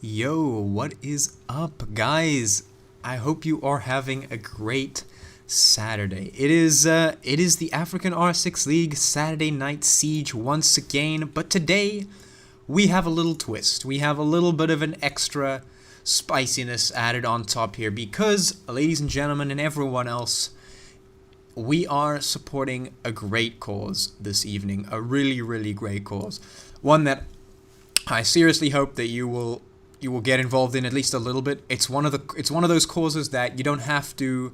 Yo, what is up, guys? I hope you are having a great Saturday. It is the African R6 League Saturday Night Siege once again, but today we have a little twist. We have a little bit of an extra spiciness added on top here because, ladies and gentlemen, and everyone else, we are supporting a great cause this evening. A really, really great cause. One that I seriously hope that you will get involved in at least a little bit. It's one of those causes that you don't have to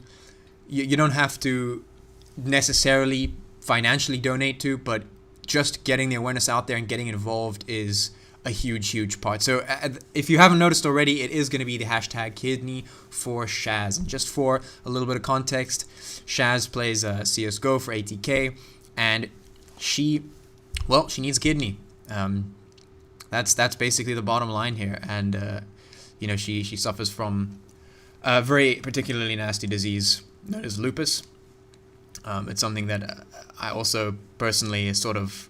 necessarily financially donate to, but just getting the awareness out there and getting involved is a huge part. So if you haven't noticed already, it is going to be the hashtag Kidney for Shaz. And just for a little bit of context, Shaz plays CSGO for ATK, and she needs kidney. That's basically the bottom line here, and she suffers from a very particularly nasty disease known as lupus. It's something that I also personally sort of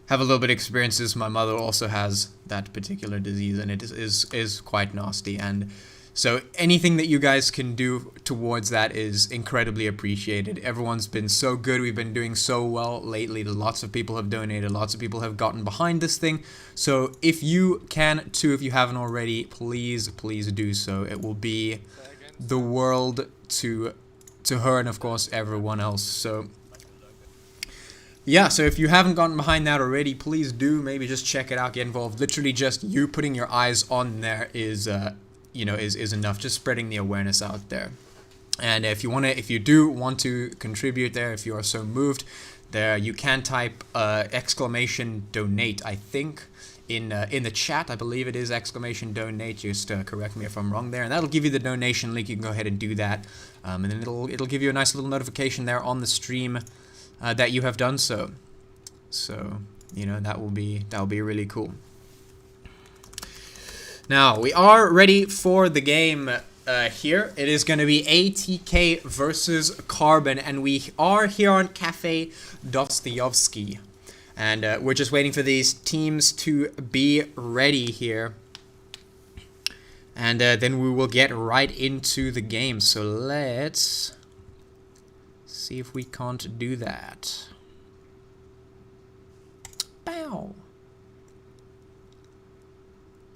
have a little bit of experiences. My mother also has that particular disease, and it is quite nasty. And so anything that you guys can do towards that is incredibly appreciated. Everyone's been so good. We've been doing so well lately. Lots of people have donated. Lots of people have gotten behind this thing. So if you can too, if you haven't already, please do so. It will be the world to her and of course everyone else. So yeah, so if you haven't gotten behind that already, please do. Maybe just check it out, get involved. Literally just you putting your eyes on there is enough. Just spreading the awareness out there. And if you do want to contribute there, if you are so moved, there you can type exclamation donate. I think in the chat, I believe it is exclamation donate. Just correct me if I'm wrong there, and that'll give you the donation link. You can go ahead and do that, and then it'll give you a nice little notification there on the stream that you have done so. So that will be really cool. Now, we are ready for the game here. It is going to be ATK versus Carbon, and we are here on Cafe Dostoyevsky. And we're just waiting for these teams to be ready here. And then we will get right into the game. So let's see if we can't do that. Bow!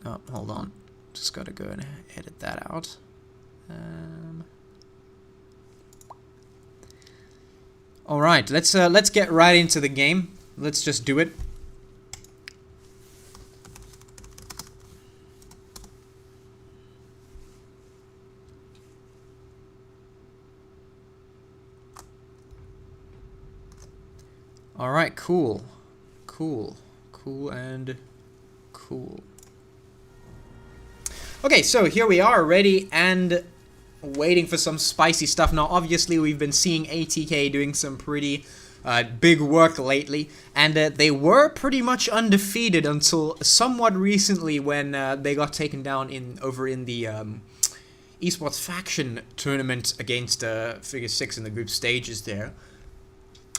Oh, hold on. Just gotta go and edit that out. All right, let's get right into the game. Let's just do it. All right, cool and cool. Okay, so here we are, ready and waiting for some spicy stuff. Now, obviously, we've been seeing ATK doing some pretty big work lately, and they were pretty much undefeated until somewhat recently when they got taken down over in the esports faction tournament against Figure 6 in the group stages there.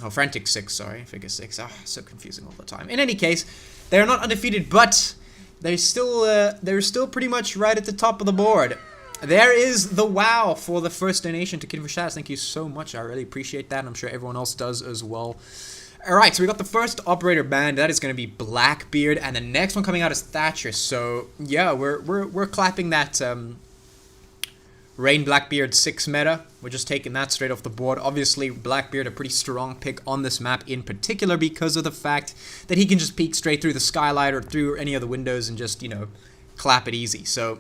Oh, Frantic 6, sorry, Figure 6. Ah, so confusing all the time. In any case, they're not undefeated, but they're still pretty much right at the top of the board. There is the wow for the first donation to Kid for Shaz. Thank you so much. I really appreciate that. I'm sure everyone else does as well. Alright, so we got the first operator banned. That is going to be Blackbeard, and the next one coming out is Thatcher. So yeah, we're clapping that Rain Blackbeard 6 meta. We're just taking that straight off the board. Obviously, Blackbeard a pretty strong pick on this map in particular because of the fact that he can just peek straight through the skylight or through any of the windows and just, clap it easy. So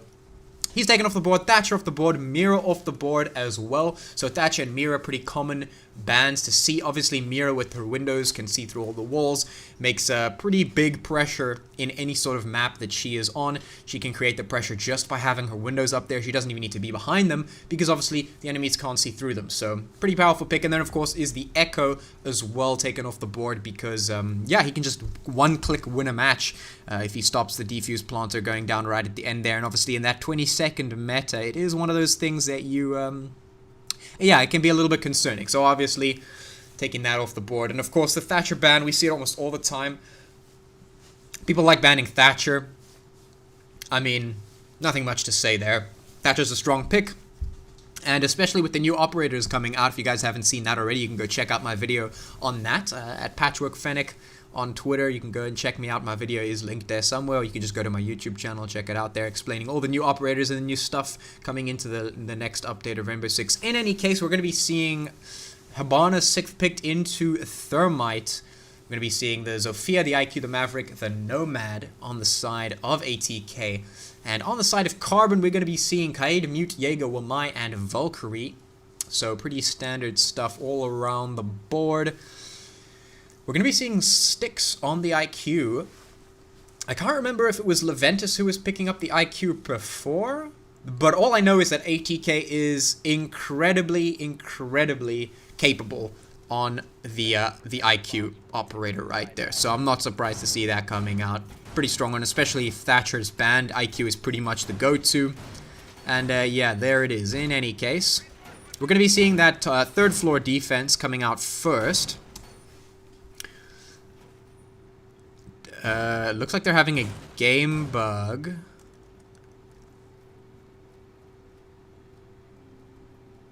he's taken off the board. Thatcher off the board. Mira off the board as well. So Thatcher and Mira, pretty common bans to see. Obviously, Mira with her windows can see through all the walls. Makes a pretty big pressure in any sort of map that she is on. She can create the pressure just by having her windows up there. She doesn't even need to be behind them because obviously the enemies can't see through them. So pretty powerful pick. And then of course is the Echo as well, taken off the board because yeah, he can just one-click win a match if he stops the defuse planter going down right at the end there. And obviously in that 20-second meta, it is one of those things that you yeah, it can be a little bit concerning. So obviously taking that off the board. And of course the Thatcher ban, we see it almost all the time. People like banning Thatcher. I mean, nothing much to say there. Thatcher's a strong pick. And especially with the new operators coming out, if you guys haven't seen that already, you can go check out my video on that at Patchwork Fennec on Twitter. You can go and check me out. My video is linked there somewhere. Or you can just go to my YouTube channel, check it out there, explaining all the new operators and the new stuff coming into the next update of Rainbow Six. In any case, we're going to be seeing Hibana 6th picked into Thermite. We're going to be seeing the Zofia, the IQ, the Maverick, the Nomad on the side of ATK. And on the side of Carbon, we're going to be seeing Kaid, Mute, Jaeger, Wamai, and Valkyrie. So pretty standard stuff all around the board. We're going to be seeing Sticks on the IQ. I can't remember if it was Leventus who was picking up the IQ before. But all I know is that ATK is incredibly capable on the IQ operator right there. So I'm not surprised to see that coming out. Pretty strong one, especially if Thatcher's banned. IQ is pretty much the go-to. And yeah, there it is. In any case, we're going to be seeing that third floor defense coming out first. Looks like they're having a game bug.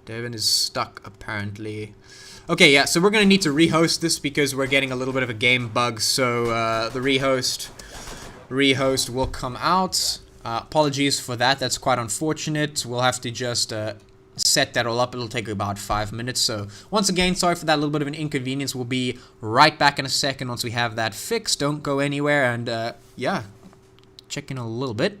Devin is stuck, apparently. Okay, yeah, so we're going to need to rehost this because we're getting a little bit of a game bug. So the rehost will come out. Apologies for that. That's quite unfortunate. We'll have to just set that all up. It'll take about 5 minutes. So once again, sorry for that little bit of an inconvenience. We'll be right back in a second once we have that fixed. Don't go anywhere. And yeah, check in a little bit.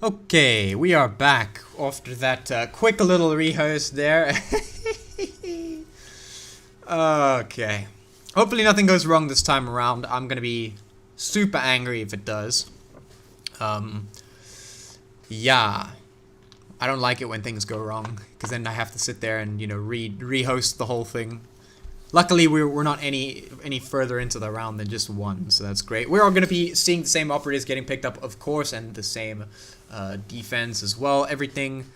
Okay, we are back after that quick little rehearse there. Okay. Hopefully nothing goes wrong this time around. I'm gonna be super angry if it does. Yeah. I don't like it when things go wrong, because then I have to sit there and, you know, re-host the whole thing. Luckily, we're not any further into the round than just one, so that's great. We're all going to be seeing the same operatives getting picked up, of course, and the same defense as well. Everything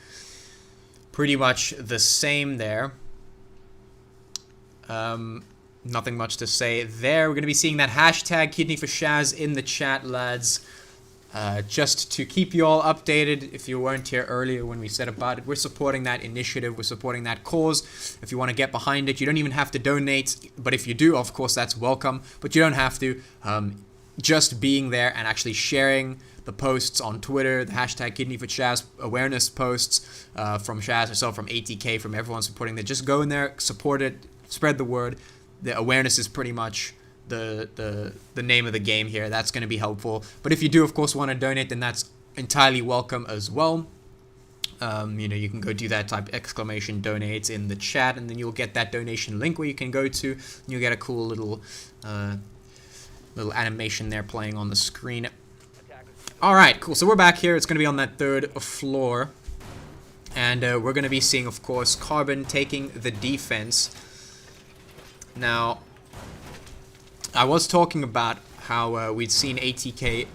pretty much the same there. Nothing much to say there. We're going to be seeing that hashtag Kidney for Shaz in the chat, lads. Just to keep you all updated, if you weren't here earlier when we said about it, we're supporting that initiative, we're supporting that cause. If you want to get behind it, you don't even have to donate, but if you do, of course, that's welcome, but you don't have to. Just being there and actually sharing the posts on Twitter, the hashtag Kidney for Shaz awareness posts from Shaz herself, from ATK, from everyone supporting that. Just go in there, support it, spread the word. The awareness is pretty much the name of the game here. That's going to be helpful. But if you do, of course, want to donate, then that's entirely welcome as well. You know, you can go do that, type exclamation donate in the chat, and then you'll get that donation link where you can go to, and you'll get a cool little animation there playing on the screen. Alright, cool. So we're back here. It's going to be on that third floor. And we're going to be seeing, of course, Carbon taking the defense. Now, I was talking about how we'd seen ATK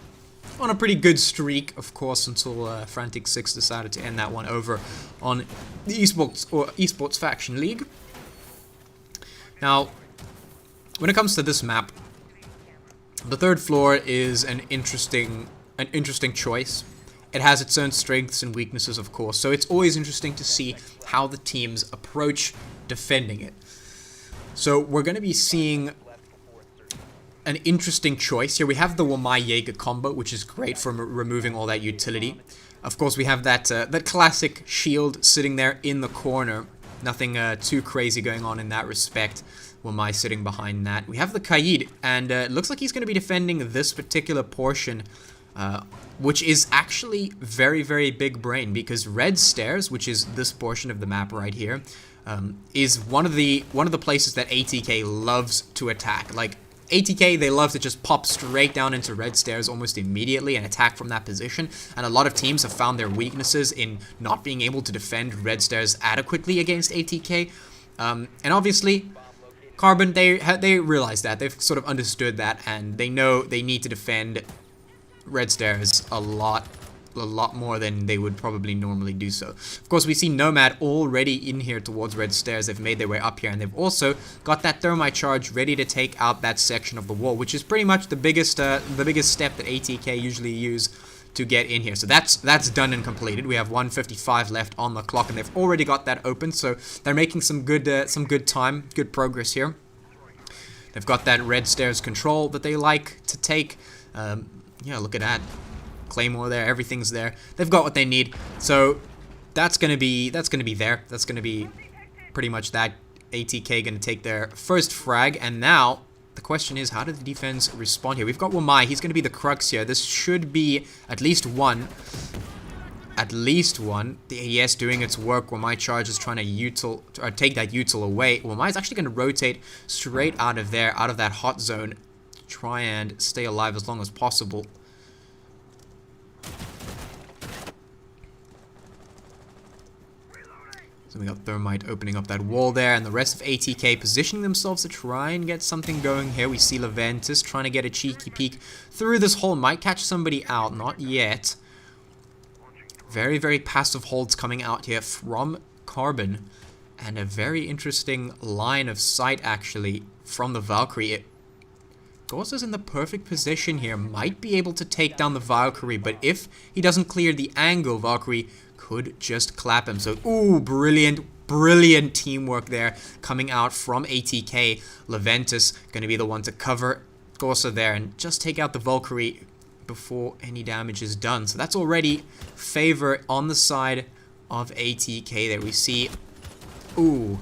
on a pretty good streak, of course, until Frantic 6 decided to end that one over on the Esports Faction League. Now, when it comes to this map, the third floor is an interesting choice. It has its own strengths and weaknesses, of course, so it's always interesting to see how the teams approach defending it. So we're going to be seeing an interesting choice here. We have the Wamai Jaeger combo, which is great for removing all that utility. Of course, we have that that classic shield sitting there in the corner. Nothing too crazy going on in that respect. Wamai sitting behind that. We have the Kaid, and it looks like he's going to be defending this particular portion, which is actually very, very big brain, because Red Stairs, which is this portion of the map right here, is one of the places that ATK loves to attack. Like, ATK, they love to just pop straight down into Red Stairs almost immediately and attack from that position, and a lot of teams have found their weaknesses in not being able to defend Red Stairs adequately against ATK, and obviously Carbon, they realize that, they've sort of understood that, and they know they need to defend Red Stairs a lot more than they would probably normally do so. Of course, we see Nomad already in here towards Red Stairs. They've made their way up here, and they've also got that thermite charge ready to take out that section of the wall, which is pretty much the biggest step that ATK usually use to get in here. So that's done and completed. We have 1:55 left on the clock, and they've already got that open. So they're making some good time, good progress here. They've got that Red Stairs control that they like to take. Yeah, look at that. Claymore there, everything's there. They've got what they need. So that's gonna be there. That's gonna be pretty much that. ATK gonna take their first frag, and now the question is, how did the defense respond here? We've got Wamai. He's gonna be the crux here. This should be at least one. The AES doing its work. Wamai charge is trying to take that util away. Wamai is actually gonna rotate straight out of there, out of that hot zone, to try and stay alive as long as possible. So we got Thermite opening up that wall there, and the rest of ATK positioning themselves to try and get something going here. We see Leventus trying to get a cheeky peek through this hole. Might catch somebody out, not yet. Very, very passive holds coming out here from Carbon, and a very interesting line of sight actually from the Valkyrie. Gorza's in the perfect position here, might be able to take down the Valkyrie, but if he doesn't clear the angle, Valkyrie could just clap him. So, ooh, brilliant teamwork there coming out from ATK. Leventus going to be the one to cover Gorza there and just take out the Valkyrie before any damage is done. So that's already favor on the side of ATK there. We see, ooh,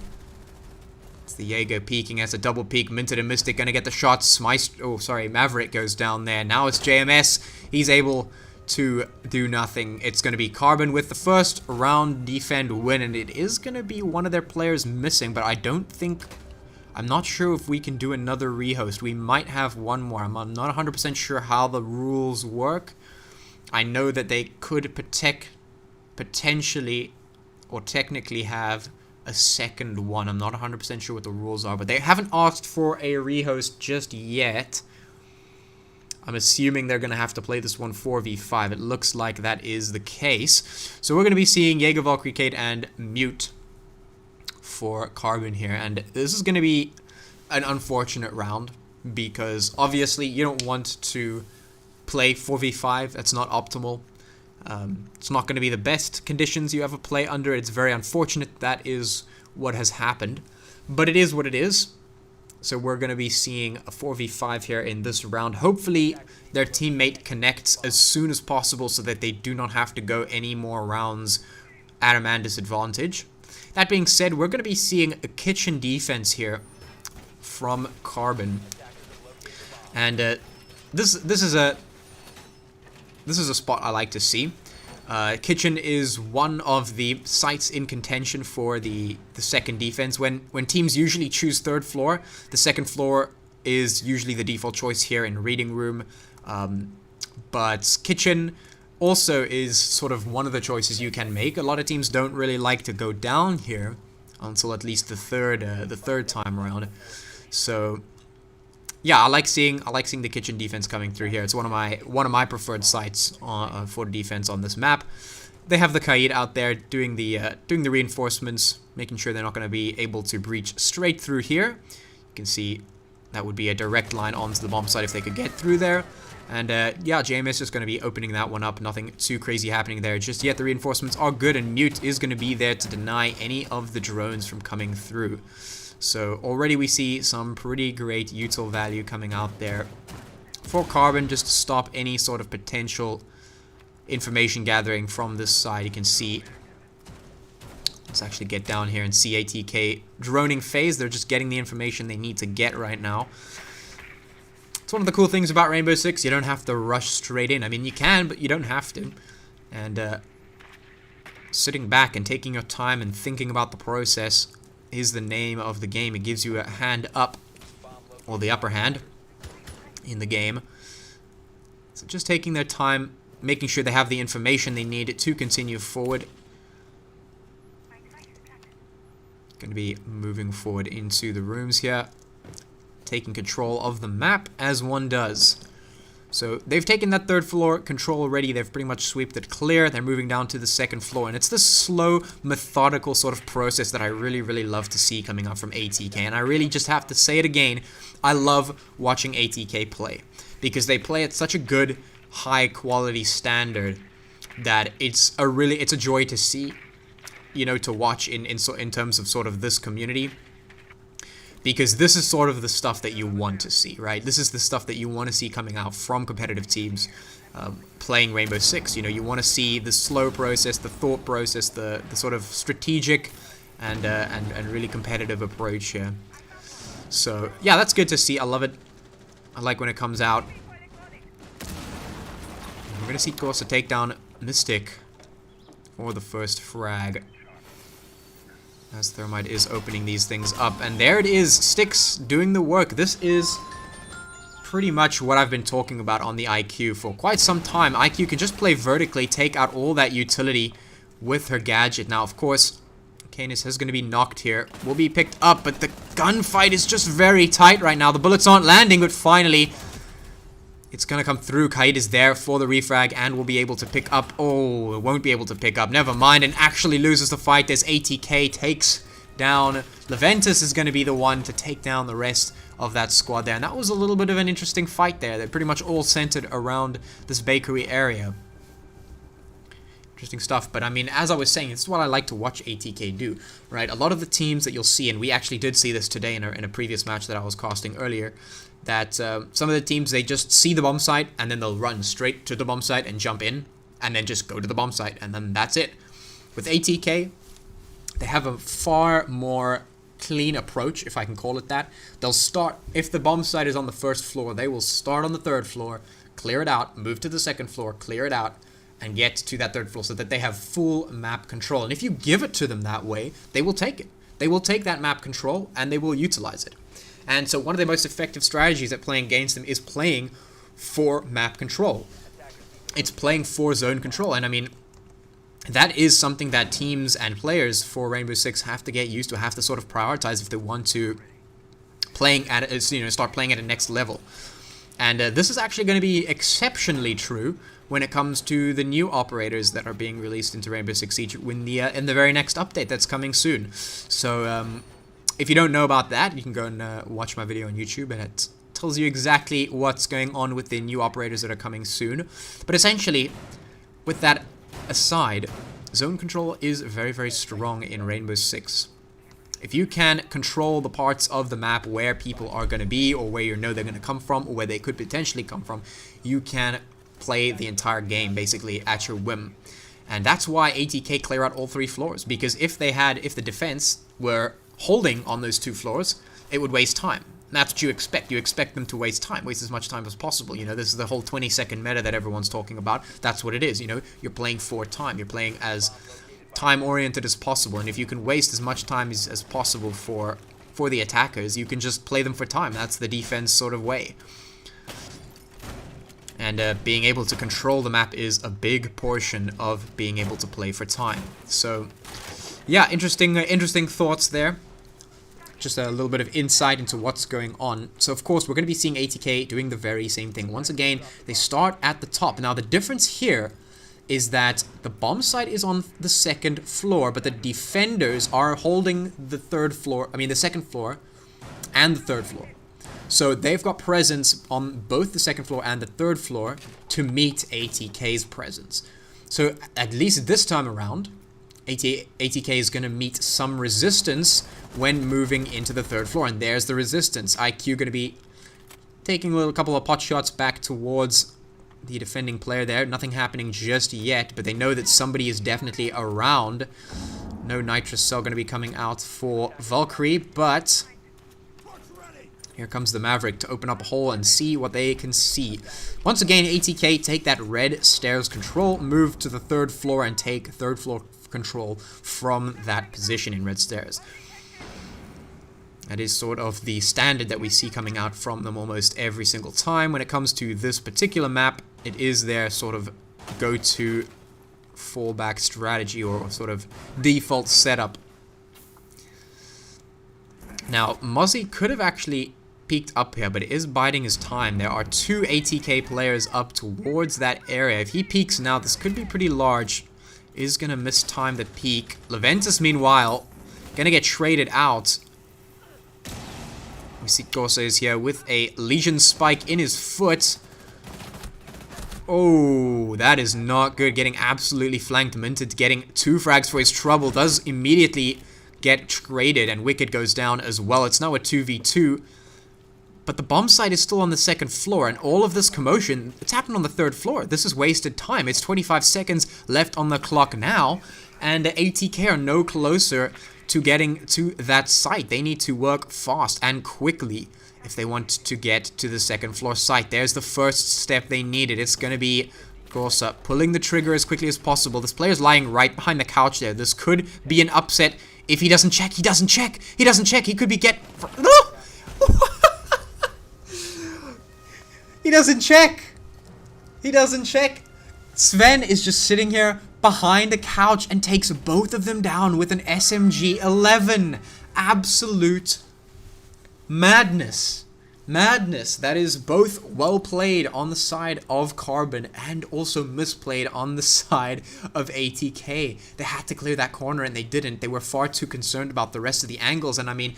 it's the Jaeger peeking as a double peek. Minted and Mystic going to get the shots. Maverick goes down there. Now it's JMS. He's able to do nothing. It's going to be Carbon with the first round defend win, and it is going to be one of their players missing, but I'm not sure if we can do another rehost. We might have one more. I'm not 100% sure how the rules work. I know that they could potentially or technically have a second one. I'm not 100% sure what the rules are, but they haven't asked for a rehost just yet. I'm assuming they're going to have to play this one 4v5. It looks like that is the case. So we're going to be seeing Jaeger, Valkyrie, Kate, and Mute for Carbon here. And this is going to be an unfortunate round because obviously you don't want to play 4v5. That's not optimal. It's not going to be the best conditions you ever play under. It's very unfortunate that is what has happened. But it is what it is. So we're going to be seeing a 4v5 here in this round. Hopefully their teammate connects as soon as possible so that they do not have to go any more rounds at a man disadvantage. That being said, we're going to be seeing a kitchen defense here from Carbon. And this is a spot I like to see. Kitchen is one of the sites in contention for the second defense. When teams usually choose third floor, the second floor is usually the default choice here in Reading Room. But Kitchen also is sort of one of the choices you can make. A lot of teams don't really like to go down here until at least the third time around. So yeah, I like seeing the Kitchen defense coming through here. It's one of my preferred sites for defense on this map. They have the Kaid out there doing the reinforcements, making sure they're not going to be able to breach straight through here. You can see that would be a direct line onto the bomb site if they could get through there. And yeah, JMS is going to be opening that one up. Nothing too crazy happening there just yet. The reinforcements are good, and Mute is going to be there to deny any of the drones from coming through. So already we see some pretty great util value coming out there for Carbon just to stop any sort of potential information gathering from this side. You can see, let's actually get down here and see ATK droning phase. They're just getting the information they need to get right now. It's one of the cool things about Rainbow Six. You don't have to rush straight in. I mean, you can, but you don't have to. And sitting back and taking your time and thinking about the process is the name of the game. It gives you a hand up, or the upper hand in the game. So just taking their time, making sure they have the information they need to continue forward. Going to be moving forward into the rooms here, taking control of the map as one does. So they've taken that third floor control already. They've pretty much swept it clear. They're moving down to the second floor. And it's this slow, methodical sort of process that I really, really love to see coming up from ATK. And I really just have to say it again. I love watching ATK play, because they play at such a good, high quality standard that it's a joy to see, you know, to watch in terms of sort of this community. Because this is sort of the stuff that you want to see, right? This is the stuff that you want to see coming out from competitive teams playing Rainbow Six. You know, you want to see the slow process, the thought process, the sort of strategic and really competitive approach here. So yeah, that's good to see. I love it. I like when it comes out. We're gonna see, of course, a takedown Mystic for the first frag, as Thermite is opening these things up. And there it is, Sticks doing the work. This is pretty much what I've been talking about on the IQ for quite some time. IQ can just play vertically, take out all that utility with her gadget. Now, of course, Canis is going to be knocked here. Will be picked up, but the gunfight is just very tight right now. The bullets aren't landing, but finally it's going to come through. Kaid is there for the refrag and will be able to pick up. Oh, it won't be able to pick up. Never mind, and actually loses the fight as ATK takes down. Leventus is going to be the one to take down the rest of that squad there. And that was a little bit of an interesting fight there. They're pretty much all centered around this bakery area. Interesting stuff. But I mean, as I was saying, this is what I like to watch ATK do, right? A lot of the teams that you'll see, and we actually did see this today in a previous match that I was casting earlier, that some of the teams, they just see the bomb site and then they'll run straight to the bomb site and jump in and then just go to the bomb site, and then that's it. With ATK, they have a far more clean approach, if I can call it that. They'll start, if the bomb site is on the first floor, they will start on the third floor, clear it out, move to the second floor, clear it out, and get to that third floor so that they have full map control. And if you give it to them that way, they will take it. They will take that map control and they will utilize it. And so one of the most effective strategies at playing against them is playing for map control. It's playing for zone control. And I mean, that is something that teams and players for Rainbow Six have to get used to, have to sort of prioritize if they want to start playing at a next level. And this is actually going to be exceptionally true when it comes to the new operators that are being released into Rainbow Six Siege in the very next update that's coming soon. So if you don't know about that, you can go and watch my video on YouTube, and it tells you exactly what's going on with the new operators that are coming soon. But essentially, with that aside, zone control is very, very strong in Rainbow Six. If you can control the parts of the map where people are going to be, or where you know they're going to come from, or where they could potentially come from, you can play the entire game basically at your whim. And that's why ATK clear out all 3 floors, because if the defense were holding on those 2 floors, it would waste time. And that's what you expect. You expect them to waste time, waste as much time as possible. You know, this is the whole 20-second meta that everyone's talking about. That's what it is. You know, you're playing for time. You're playing as time-oriented as possible. And if you can waste as much time as possible for the attackers, you can just play them for time. That's the defense sort of way. And being able to control the map is a big portion of being able to play for time. So, yeah, interesting thoughts there. Just a little bit of insight into what's going on. So, of course, we're going to be seeing ATK doing the very same thing. Once again, they start at the top. Now, the difference here is that the bomb site is on the second floor, but the defenders are holding the second floor and the third floor. So they've got presence on both the second floor and the third floor to meet ATK's presence. So at least this time around, ATK is going to meet some resistance when moving into the third floor. And there's the resistance. IQ going to be taking a couple of pot shots back towards the defending player there. Nothing happening just yet, but they know that somebody is definitely around. No nitrous cell going to be coming out for Valkyrie, but here comes the Maverick to open up a hole and see what they can see. Once again, ATK take that red stairs control, move to the third floor, and take third floor control from that position in red stairs. That is sort of the standard that we see coming out from them almost every single time. When it comes to this particular map, it is their sort of go-to fallback strategy or sort of default setup. Now, Mozzie could have actually peeked up here, but it is biding his time. There are 2 ATK players up towards that area. If he peeks now, this could be pretty large. Is going to miss time the peek. Leventus, meanwhile, going to get traded out. We see Corsa is here with a Legion spike in his foot. Oh, that is not good. Getting absolutely flanked. Minted getting 2 frags for his trouble. Does immediately get traded, and Wicked goes down as well. It's now a 2v2. But the bomb site is still on the second floor, and all of this commotion, it's happened on the third floor. This is wasted time. It's 25 seconds left on the clock now, and ATK are no closer to getting to that site. They need to work fast and quickly if they want to get to the second floor site. There's the first step they needed. It's going to be Corsa pulling the trigger as quickly as possible. This player's lying right behind the couch there. This could be an upset if he doesn't check. He doesn't check. He doesn't check. He could be He doesn't check. He doesn't check. Sven is just sitting here behind the couch and takes both of them down with an SMG-11. Absolute madness. Madness. That is both well played on the side of Carbon and also misplayed on the side of ATK. They had to clear that corner and they didn't. They were far too concerned about the rest of the angles, and I mean,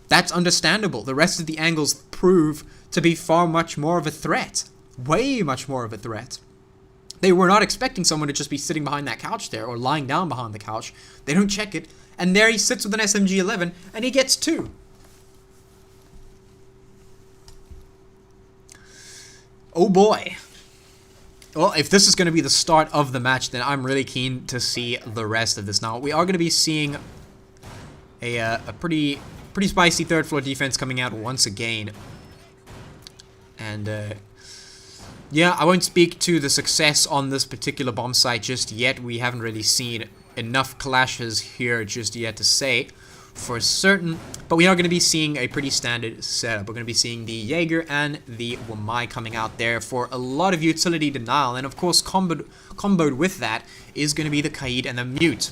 that's understandable. The rest of the angles prove to be far much more of a threat. Way much more of a threat. They were not expecting someone to just be sitting behind that couch there or lying down behind the couch. They don't check it. And there he sits with an SMG-11 and he gets 2. Oh boy. Well, if this is going to be the start of the match, then I'm really keen to see the rest of this. Now, we are going to be seeing a pretty spicy third floor defense coming out once again. And Yeah, I won't speak to the success on this particular bomb site just yet. We haven't really seen enough clashes here just yet to say for certain. But we are going to be seeing a pretty standard setup. We're going to be seeing the Jaeger and the Wamai coming out there for a lot of utility denial. And of course, comboed with that is going to be the Kaid and the Mute.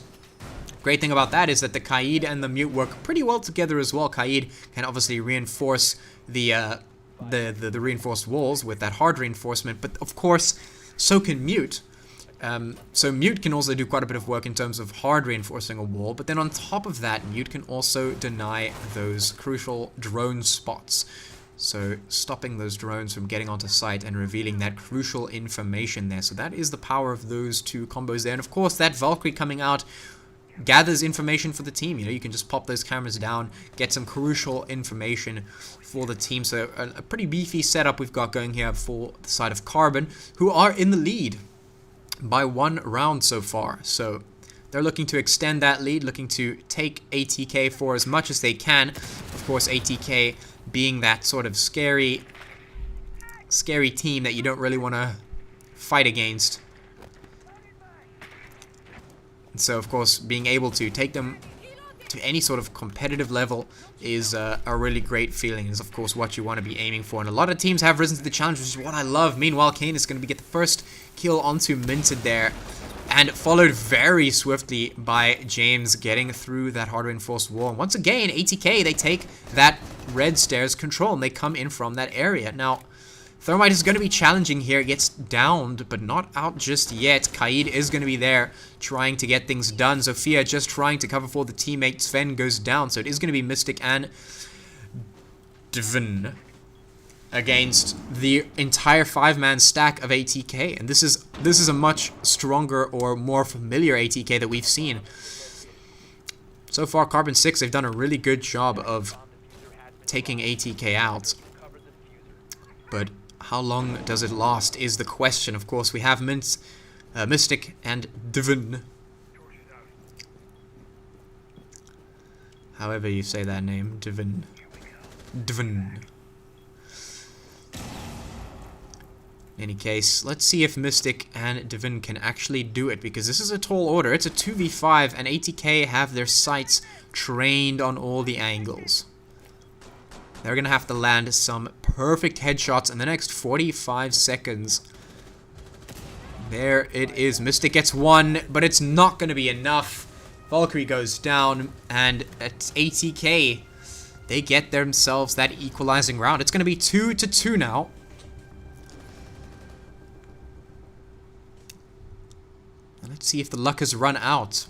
Great thing about that is that the Kaid and the Mute work pretty well together as well. Kaid can obviously reinforce the reinforced walls with that hard reinforcement, but of course, so can Mute. So Mute can also do quite a bit of work in terms of hard reinforcing a wall, but then on top of that, Mute can also deny those crucial drone spots. So stopping those drones from getting onto site and revealing that crucial information there. So that is the power of those two combos there. And of course, that Valkyrie coming out gathers information for the team. You know, you can just pop those cameras down, get some crucial information for the team. So a pretty beefy setup we've got going here for the side of Carbon, who are in the lead by 1 round so far. So they're looking to extend that lead, looking to take ATK for as much as they can. Of course, ATK being that sort of scary team that you don't really want to fight against. So, of course, being able to take them to any sort of competitive level is a really great feeling. Is, of course, what you want to be aiming for. And a lot of teams have risen to the challenge, which is what I love. Meanwhile, Kane is going to get the first kill onto Minted there. And followed very swiftly by James getting through that hard reinforced wall. And once again, ATK, they take that red stairs control and they come in from that area. Now, Thermite is going to be challenging here. It gets downed, but not out just yet. Kaid is going to be there trying to get things done. Zofia just trying to cover for the teammate. Sven goes down, so it is going to be Mystic and Dvin against the entire 5-man stack of ATK. And this is a much stronger or more familiar ATK that we've seen. So far, Carbon 6, they've done a really good job of taking ATK out. But how long does it last is the question. Of course, we have Mystic and Dvin. However you say that name, Dvin. Dvin. In any case, let's see if Mystic and Dvin can actually do it, because this is a tall order. It's a 2v5, and ATK have their sights trained on all the angles. They're going to have to land some perfect headshots in the next 45 seconds. There it is. Mystic gets one, but it's not going to be enough. Valkyrie goes down, and it's ATK. They get themselves that equalizing round. It's going to be 2-2 now. And let's see if the luck has run out,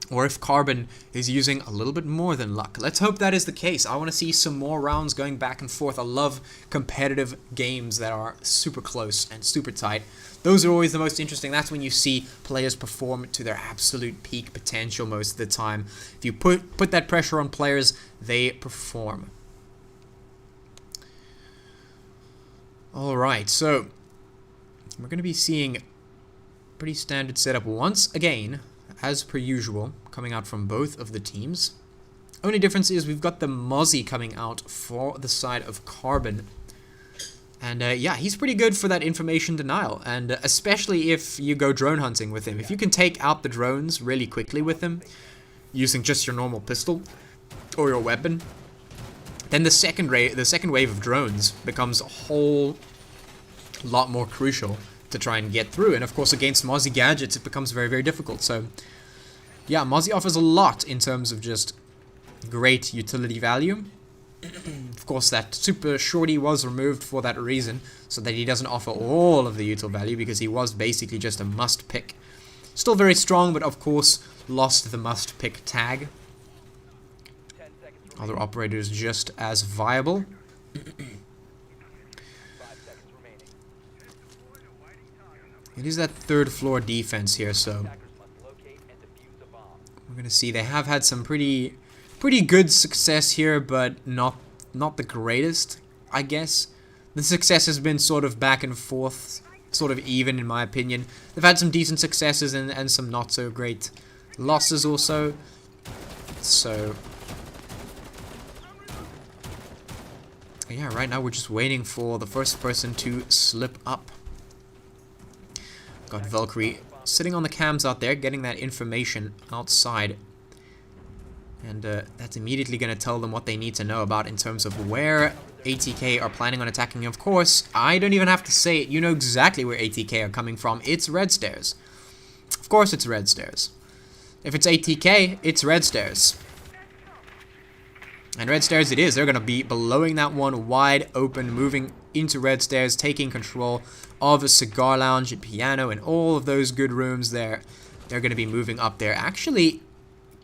or if Carbon is using a little bit more than luck. Let's hope that is the case. I want to see some more rounds going back and forth. I love competitive games that are super close and super tight. Those are always the most interesting. That's when you see players perform to their absolute peak potential most of the time. If you put that pressure on players, they perform. Alright, so we're going to be seeing pretty standard setup once again, as per usual, coming out from both of the teams. Only difference is we've got the Mozzie coming out for the side of Carbon. And yeah, he's pretty good for that information denial, and especially if you go drone hunting with him. If you can take out the drones really quickly with him, using just your normal pistol or your weapon, then the second wave of drones becomes a whole lot more crucial to try and get through. And of course, against Mozzie gadgets, it becomes very, very difficult. So yeah, Mozzie offers a lot in terms of just great utility value. Of course, that super shorty was removed for that reason, so that he doesn't offer all of the util value, because he was basically just a must pick. Still very strong, but of course lost the must pick tag. Other operators just as viable. It is that third floor defense here, so we're gonna see they have had some pretty good success here, but not the greatest, I guess. The success has been sort of back and forth, sort of even in my opinion. They've had some decent successes and some not so great losses also. So yeah, right now we're just waiting for the first person to slip up. Got Valkyrie sitting on the cams out there, getting that information outside. And that's immediately going to tell them what they need to know about in terms of where ATK are planning on attacking. Of course, I don't even have to say it. You know exactly where ATK are coming from. It's Red Stairs. Of course it's Red Stairs. If it's ATK, it's Red Stairs. And Red Stairs it is. They're going to be blowing that one wide open, moving into Red Stairs, taking control of a cigar lounge and piano and all of those good rooms there. They're going to be moving up there. Actually,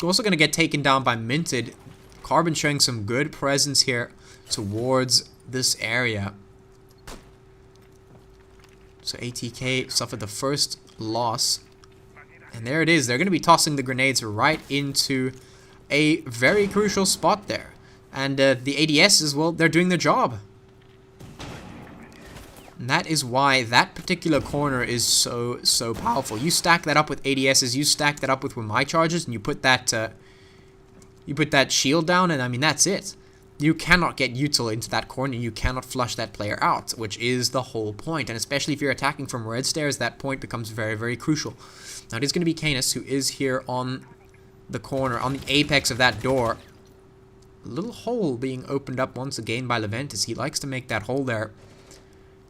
also going to get taken down by Minted. Carbon showing some good presence here towards this area. So ATK suffered the first loss. And there it is. They're going to be tossing the grenades right into a very crucial spot there. And the ADS as well, they're doing their job. And that is why that particular corner is so powerful. You stack that up with ADSs, you stack that up with my charges, and you put that shield down, and I mean that's it. You cannot get util into that corner, you cannot flush that player out, which is the whole point. And especially if you're attacking from Red Stairs, that point becomes very crucial. Now it is going to be Canis who is here on the corner, on the apex of that door. A little hole being opened up once again by Leventis. He likes to make that hole there,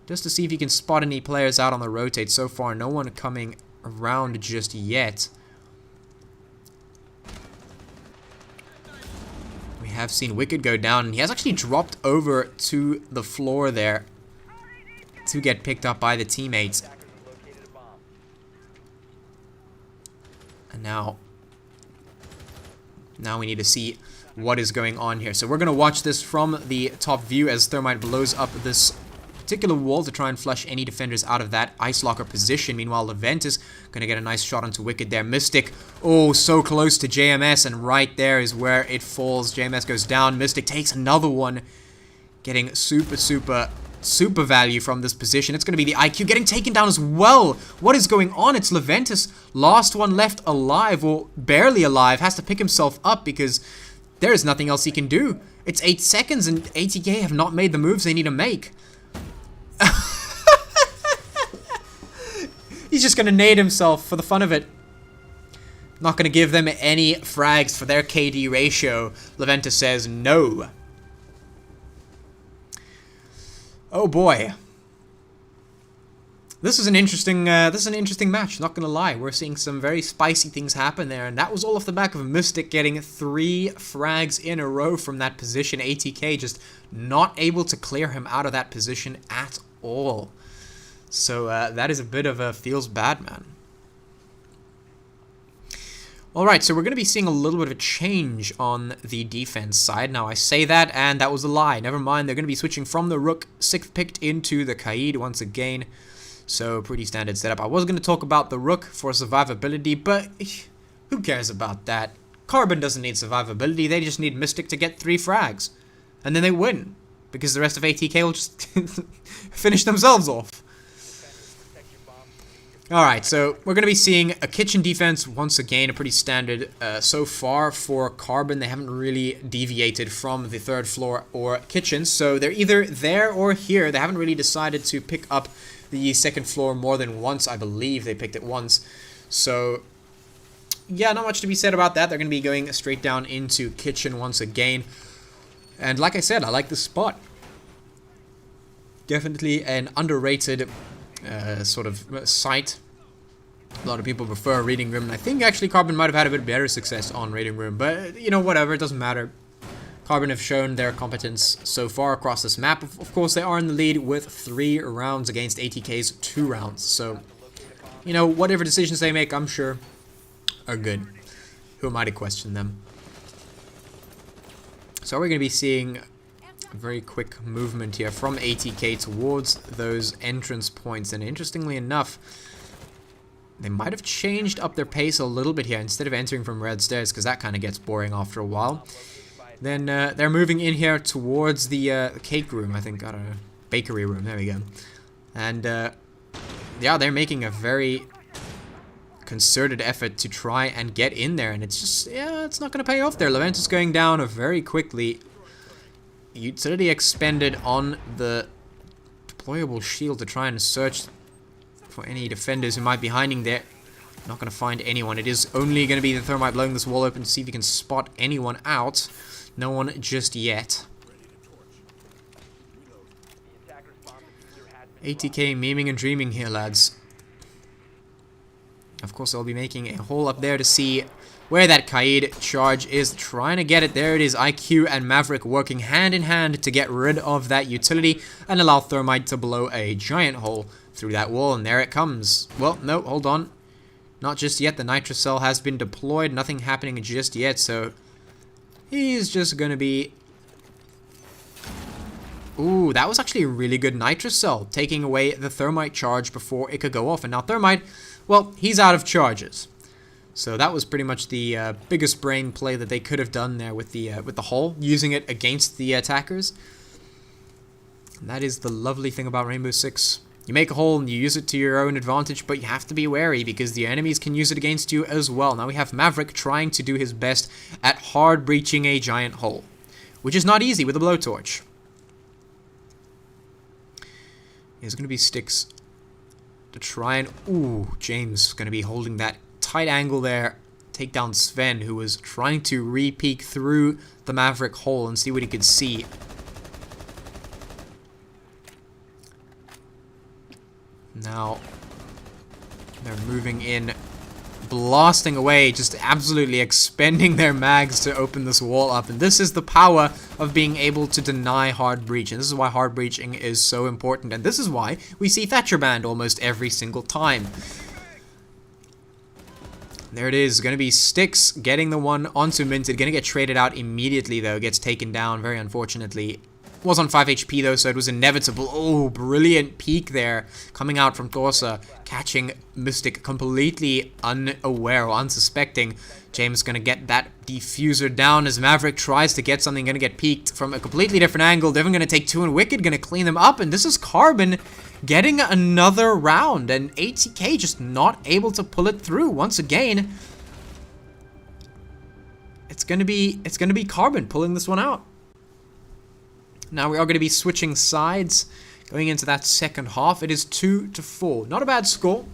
just to see if he can spot any players out on the rotate. So far, no one coming around just yet. We have seen Wicked go down, and he has actually dropped over to the floor there to get picked up by the teammates. And now we need to see what is going on here. So we're going to watch this from the top view as Thermite blows up this particular wall to try and flush any defenders out of that Ice Locker position. Meanwhile, Leventis going to get a nice shot onto Wicked there. Mystic, oh, so close to JMS, and right there is where it falls. JMS goes down. Mystic takes another one, getting super value from this position. It's going to be the IQ getting taken down as well. What is going on? It's Leventis, last one left alive, or barely alive, has to pick himself up because there is nothing else he can do. It's 8 seconds and ATK have not made the moves they need to make. He's just going to nade himself for the fun of it. Not going to give them any frags for their KD ratio. Leventis says no. Oh boy. This is an interesting match, not gonna lie. We're seeing some very spicy things happen there, and that was all off the back of Mystic getting 3 frags in a row from that position. ATK just not able to clear him out of that position at all. So that is a bit of a feels bad, man. Alright, so we're going to be seeing a little bit of a change on the defense side. Now, I say that, and that was a lie. Never mind, they're going to be switching from the Rook, 6th picked, into the Kaid once again. So, pretty standard setup. I was going to talk about the Rook for survivability, but who cares about that? Carbon doesn't need survivability, they just need Mystic to get 3 frags. And then they win, because the rest of ATK will just finish themselves off. Alright, so we're going to be seeing a kitchen defense once again, a pretty standard so far for Carbon. They haven't really deviated from the 3rd floor or kitchen, so they're either there or here. They haven't really decided to pick up the 2nd floor more than once, I believe. They picked it once. So, yeah, not much to be said about that. They're going to be going straight down into kitchen once again. And like I said, I like the spot. Definitely an underrated sort of site. A lot of people prefer Reading Room, and I think actually Carbon might have had a bit better success on Reading Room, but you know, whatever, it doesn't matter. Carbon have shown their competence so far across this map. Of course, they are in the lead with 3 rounds against ATK's 2 rounds, so you know, whatever decisions they make, I'm sure are good. Who am I to question them? So we're going to be seeing a very quick movement here from ATK towards those entrance points, and interestingly enough, they might have changed up their pace a little bit here instead of entering from Red Stairs, because that kind of gets boring after a while. Then they're moving in here towards the cake room, I think, I don't know, bakery room, there we go. And yeah, they're making a very concerted effort to try and get in there, and it's just, yeah, it's not going to pay off there. Leventis going down very quickly. Utility expended on the deployable shield to try and search for any defenders who might be hiding there. Not going to find anyone. It is only going to be the Thermite blowing this wall open to see if he can spot anyone out. No one just yet. ATK memeing and dreaming here, lads. Of course, I'll be making a hole up there to see where that Kaid charge is. Trying to get it. There it is. IQ and Maverick working hand in hand to get rid of that utility and allow Thermite to blow a giant hole through that wall. And there it comes. Well, no, hold on. Not just yet. The Nitrocell has been deployed. Nothing happening just yet. So he's just going to be... Ooh, that was actually a really good Nitrocell, taking away the Thermite charge before it could go off. And now Thermite, well, he's out of charges. So that was pretty much the biggest brain play that they could have done there with the hole, using it against the attackers. And that is the lovely thing about Rainbow Six. You make a hole and you use it to your own advantage, but you have to be wary because the enemies can use it against you as well. Now we have Maverick trying to do his best at hard breaching a giant hole, which is not easy with a blowtorch. There's going to be sticks to try and... Ooh, James going to be holding that tight angle there. Take down Sven, who was trying to re-peek through the Maverick hole and see what he could see. Now, they're moving in, blasting away, just absolutely expending their mags to open this wall up. And this is the power of being able to deny hard breach. And this is why hard breaching is so important. And this is why we see Thatcher banned almost every single time. There it is. Going to be Sticks getting the one onto Minted. Going to get traded out immediately, though. Gets taken down, very unfortunately. Was on 5 HP though, so it was inevitable. Oh, brilliant peek there coming out from Thorsa, catching Mystic completely unaware or unsuspecting. James gonna get that diffuser down as Maverick tries to get something, gonna get peeked from a completely different angle. Devin gonna take two and Wicked gonna clean them up, and this is Carbon getting another round, and ATK just not able to pull it through once again. It's gonna be Carbon pulling this one out. Now we are going to be switching sides going into that second half. It is 2-4. Not a bad score.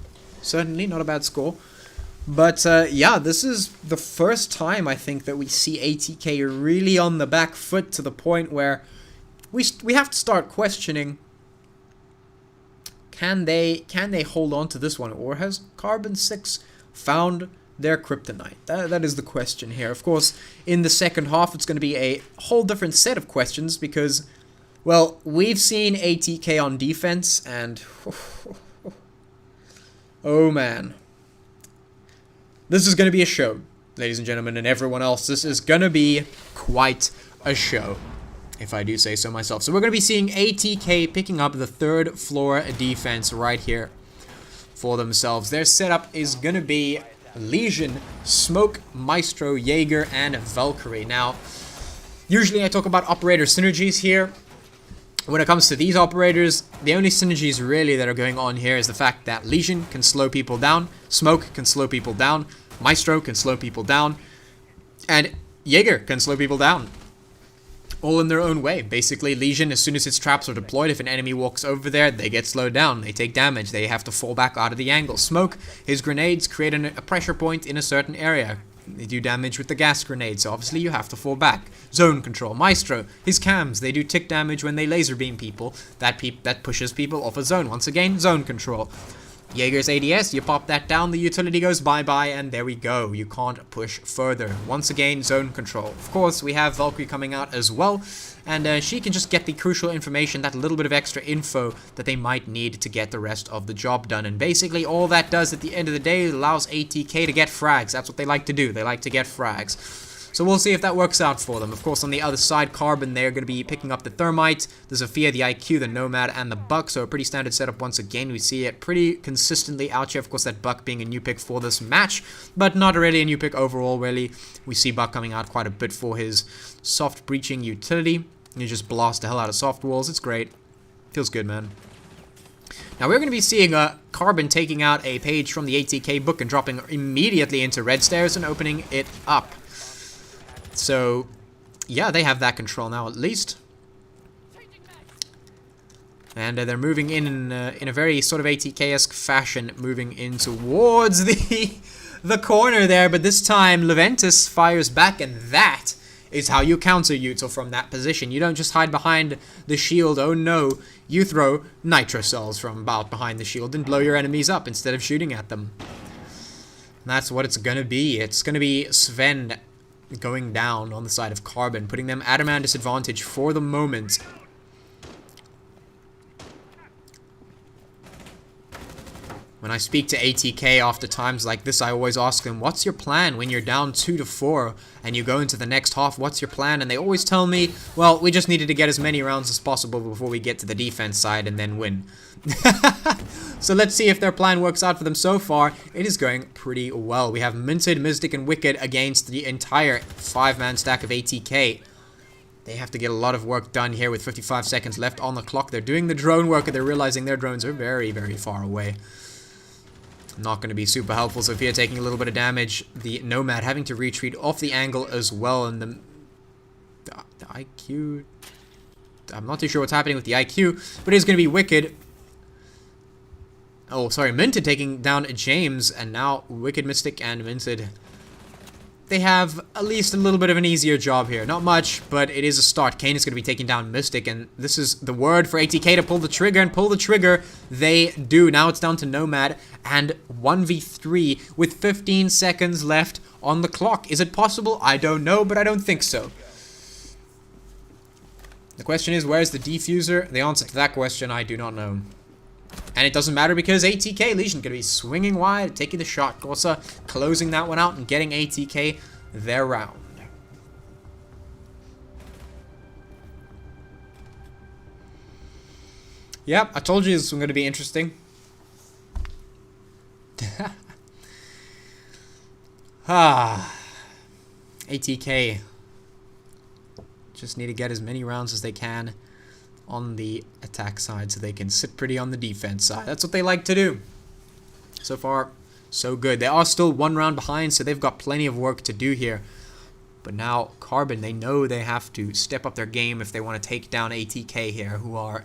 Certainly not a bad score. But yeah, this is the first time I think that we see ATK really on the back foot to the point where we have to start questioning, can they hold on to this one, or has Carbon 6 found their kryptonite? That is the question here. Of course, in the second half, it's going to be a whole different set of questions because, well, we've seen ATK on defense, and oh man, this is going to be a show, ladies and gentlemen, and everyone else. This is going to be quite a show, if I do say so myself. So we're going to be seeing ATK picking up the third floor defense right here for themselves. Their setup is going to be Lesion, Smoke, Maestro, Jaeger, and Valkyrie. Now, usually I talk about operator synergies here. When it comes to these operators, the only synergies really that are going on here is the fact that Lesion can slow people down, Smoke can slow people down, Maestro can slow people down, and Jaeger can slow people down. All in their own way. Basically, Lesion, as soon as its traps are deployed, if an enemy walks over there, they get slowed down. They take damage. They have to fall back out of the angle. Smoke, his grenades create a pressure point in a certain area. They do damage with the gas grenade, so obviously you have to fall back. Zone control. Maestro, his cams, they do tick damage when they laser beam people. That pushes people off a zone. Once again, zone control. Jaeger's ADS, you pop that down, the utility goes bye-bye, and there we go. You can't push further. Once again, zone control. Of course, we have Valkyrie coming out as well, and she can just get the crucial information, that little bit of extra info that they might need to get the rest of the job done. And basically, all that does at the end of the day allows ATK to get frags. That's what they like to do. They like to get frags. So we'll see if that works out for them. Of course, on the other side, Carbon, they're going to be picking up the Thermite, the Zofia, the IQ, the Nomad, and the Buck. So a pretty standard setup once again. We see it pretty consistently out here. Of course, that Buck being a new pick for this match, but not really a new pick overall, really. We see Buck coming out quite a bit for his soft breaching utility. You just blast the hell out of soft walls. It's great. Feels good, man. Now we're going to be seeing Carbon taking out a page from the ATK book and dropping immediately into Red Stairs and opening it up. So, yeah, they have that control now at least. And they're moving in a very sort of ATK-esque fashion, moving in towards the corner there. But this time, Leventus fires back, and that is how you counter Yuto from that position. You don't just hide behind the shield. Oh no, you throw nitro cells from about behind the shield and blow your enemies up instead of shooting at them. And that's what it's gonna be. It's gonna be Sven going down on the side of Carbon, putting them at a man disadvantage for the moment. When I speak to ATK after times like this, I always ask them, what's your plan when you're down 2-4 and you go into the next half? What's your plan? And they always tell me, well, we just needed to get as many rounds as possible before we get to the defense side and then win. So let's see if their plan works out for them so far. It is going pretty well. We have Minted, Mystic, and Wicked against the entire 5-man stack of ATK. They have to get a lot of work done here with 55 seconds left on the clock. They're doing the drone work and they're realizing their drones are very, very far away. Not going to be super helpful. Sophia taking a little bit of damage. The Nomad having to retreat off the angle as well. And the IQ... I'm not too sure what's happening with the IQ, but it is going to be Wicked. Oh, sorry, Minted taking down James, and now Wicked, Mystic, and Minted. They have at least a little bit of an easier job here. Not much, but it is a start. Kane is going to be taking down Mystic, and this is the word for ATK to pull the trigger, and pull the trigger. They do. Now it's down to Nomad, and 1v3 with 15 seconds left on the clock. Is it possible? I don't know, but I don't think so. The question is, where's the defuser? The answer to that question, I do not know. And it doesn't matter because ATK Legion going to be swinging wide, taking the shot. Gorsa closing that one out and getting ATK their round. Yep, I told you this was going to be interesting. ATK just need to get as many rounds as they can on the attack side so they can sit pretty on the defense side. That's what they like to do. So far, so good. They are still 1 round behind, so they've got plenty of work to do here. But now, Carbon, they know they have to step up their game if they want to take down ATK here, who are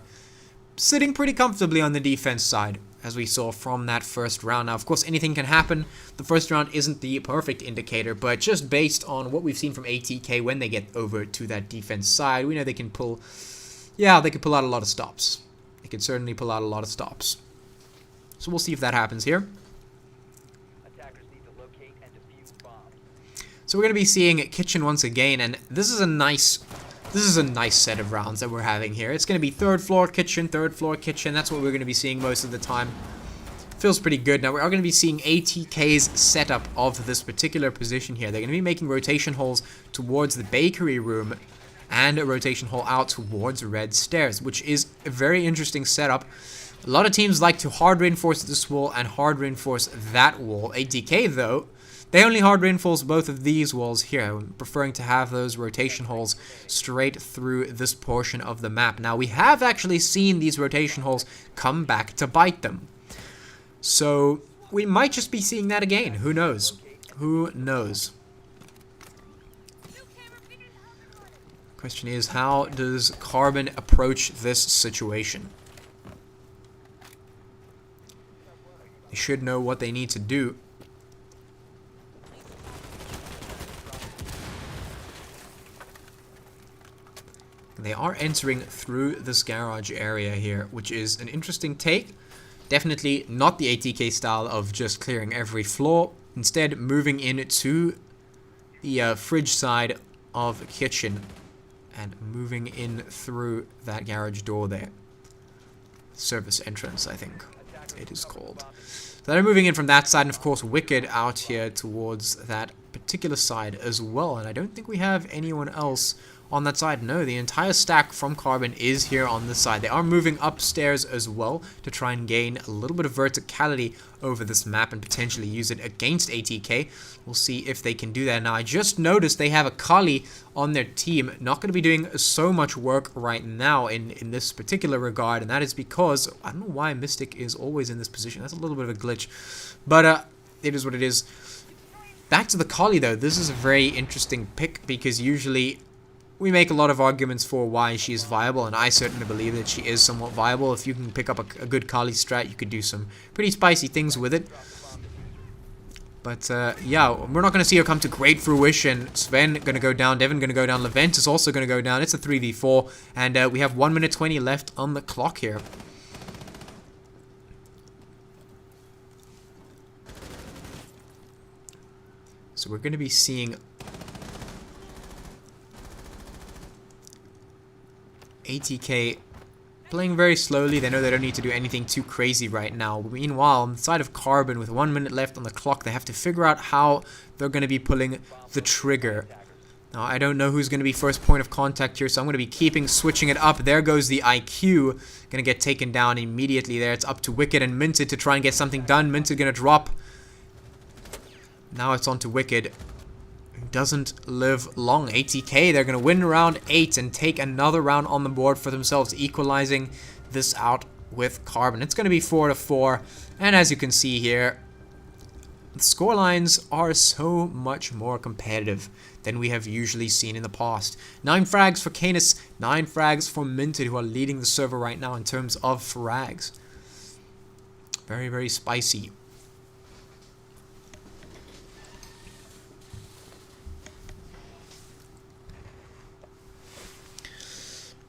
sitting pretty comfortably on the defense side, as we saw from that first round. Now, of course, anything can happen. The first round isn't the perfect indicator, but just based on what we've seen from ATK when they get over to that defense side, we know they can pull... Yeah, they could pull out a lot of stops. They could certainly pull out a lot of stops. So we'll see if that happens here. Attackers need to locate and defuse bombs. So we're going to be seeing Kitchen once again, and this is a nice set of rounds that we're having here. It's going to be third floor Kitchen. That's what we're going to be seeing most of the time. Feels pretty good. Now we are going to be seeing ATK's setup of this particular position here. They're going to be making rotation holes towards the bakery room and a rotation hole out towards red stairs, which is a very interesting setup. A lot of teams like to hard reinforce this wall and hard reinforce that wall. ATK, though, they only hard reinforce both of these walls here, preferring to have those rotation holes straight through this portion of the map. Now, we have actually seen these rotation holes come back to bite them. So, we might just be seeing that again. Who knows? Who knows? Question is, how does Carbon approach this situation? They should know what they need to do. They are entering through this garage area here, which is an interesting take. Definitely not the ATK style of just clearing every floor. Instead, moving into the fridge side of the kitchen. And moving in through that garage door there. Service entrance, I think it is called. So they're moving in from that side, and of course Wicked out here towards that particular side as well. And I don't think we have anyone else on that side. No, the entire stack from Carbon is here on this side. They are moving upstairs as well to try and gain a little bit of verticality over this map and potentially use it against ATK. We'll see if they can do that. Now, I just noticed they have a Kali on their team. Not going to be doing so much work right now in this particular regard, and that is because, I don't know why Mystic is always in this position. That's a little bit of a glitch, but it is what it is. Back to the Kali, though. This is a very interesting pick because usually we make a lot of arguments for why she is viable, and I certainly believe that she is somewhat viable. If you can pick up a good Kali strat, you could do some pretty spicy things with it. But, yeah, we're not going to see her come to great fruition. Sven going to go down, Devin going to go down, Levent is also going to go down. It's a 3v4, and we have 1 minute 20 left on the clock here. So we're going to be seeing ATK playing very slowly. They know they don't need to do anything too crazy right now. But meanwhile, on the side of Carbon, with 1 minute left on the clock, they have to figure out how they're going to be pulling the trigger. Now, I don't know who's going to be first point of contact here, so I'm going to be switching it up. There goes the IQ. Going to get taken down immediately there. It's up to Wicked and Minted to try and get something done. Minted going to drop. Now it's on to Wicked. Doesn't live long. ATK, they're going to win round 8 and take another round on the board for themselves, equalizing this out with Carbon. It's going to be 4-4, and as you can see here, the scorelines are so much more competitive than we have usually seen in the past. 9 frags for Canis, 9 frags for Minted, who are leading the server right now in terms of frags. Very, very spicy.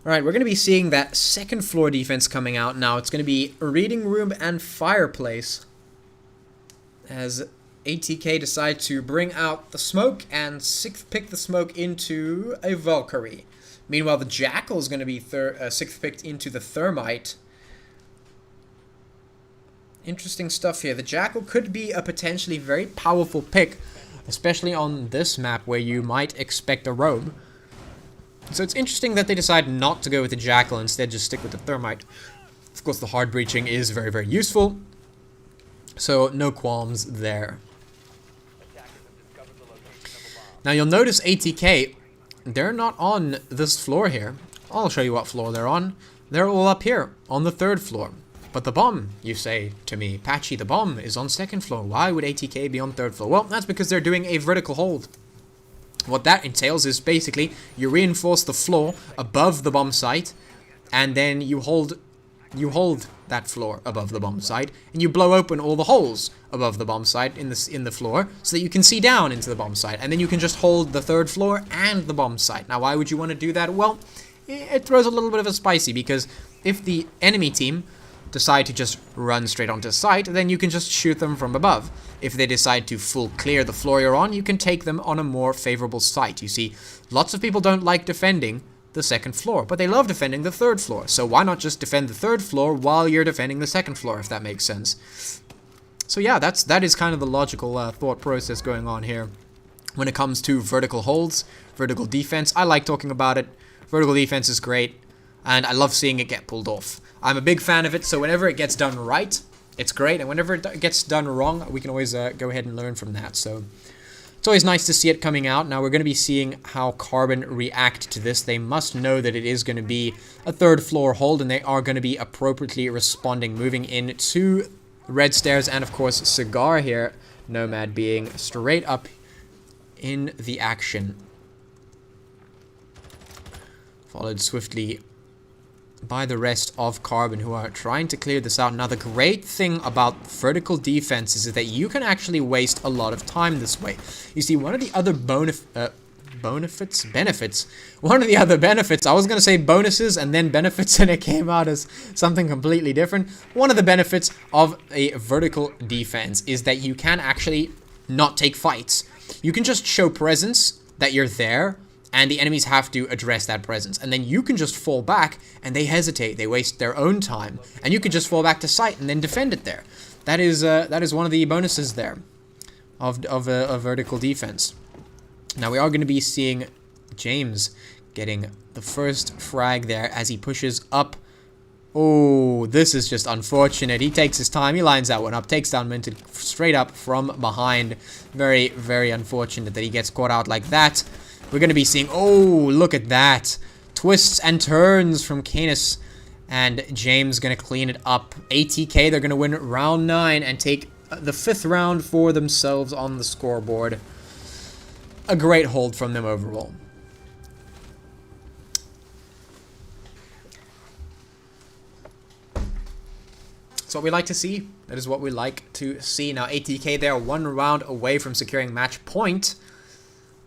Alright, we're going to be seeing that second floor defense coming out now. It's going to be Reading Room and Fireplace, as ATK decide to bring out the smoke and pick the smoke into a Valkyrie. Meanwhile, the Jackal is going to be sixth picked into the Thermite. Interesting stuff here. The Jackal could be a potentially very powerful pick, especially on this map where you might expect a roam. So it's interesting that they decide not to go with the Jackal, instead just stick with the Thermite. Of course, the hard breaching is very, very useful, so no qualms there. Now you'll notice ATK, they're not on this floor here. I'll show you what floor they're on. They're all up here, on the 3rd floor. But the bomb, you say to me, Patchy, the bomb is on 2nd floor. Why would ATK be on 3rd floor? Well, that's because they're doing a vertical hold. What that entails is basically you reinforce the floor above the bomb site, and then you hold that floor above the bomb site, and you blow open all the holes above the bomb site in the floor so that you can see down into the bomb site, and then you can just hold the 3rd floor and the bomb site. Now, why would you want to do that? Well, it throws a little bit of a spicy, because if the enemy team decide to just run straight onto site, then you can just shoot them from above. If they decide to full clear the floor you're on, you can take them on a more favorable site. You see, lots of people don't like defending the 2nd floor, but they love defending the 3rd floor. So why not just defend the 3rd floor while you're defending the 2nd floor, if that makes sense. So yeah, that is kind of the logical thought process going on here. When it comes to vertical holds, vertical defense, I like talking about it. Vertical defense is great, and I love seeing it get pulled off. I'm a big fan of it, so whenever it gets done right, it's great, and whenever it gets done wrong, we can always go ahead and learn from that. So it's always nice to see it coming out. Now we're going to be seeing how Carbon react to this. They must know that it is going to be a 3rd floor hold, and they are going to be appropriately responding, moving in to Red Stairs, and of course Cigar here, Nomad being straight up in the action. Followed swiftly by the rest of Carbon, who are trying to clear this out. Now, the great thing about vertical defense is that you can actually waste a lot of time this way. You see, one of the other benefits. One of the other benefits, I was going to say bonuses and then benefits, and it came out as something completely different. One of the benefits of a vertical defense is that you can actually not take fights. You can just show presence, that you're there, and the enemies have to address that presence. And then you can just fall back, and they hesitate. They waste their own time. And you can just fall back to site and then defend it there. That is one of the bonuses there of a vertical defense. Now, we are going to be seeing James getting the first frag there as he pushes up. Oh, this is just unfortunate. He takes his time. He lines that one up. Takes down Minted straight up from behind. Very, very unfortunate that he gets caught out like that. We're going to be seeing, oh, look at that. Twists and turns from Canis. And James going to clean it up. ATK, they're going to win round 9 and take the 5th round for themselves on the scoreboard. A great hold from them overall. That's what we like to see. That is what we like to see. Now, ATK, they're 1 round away from securing match point.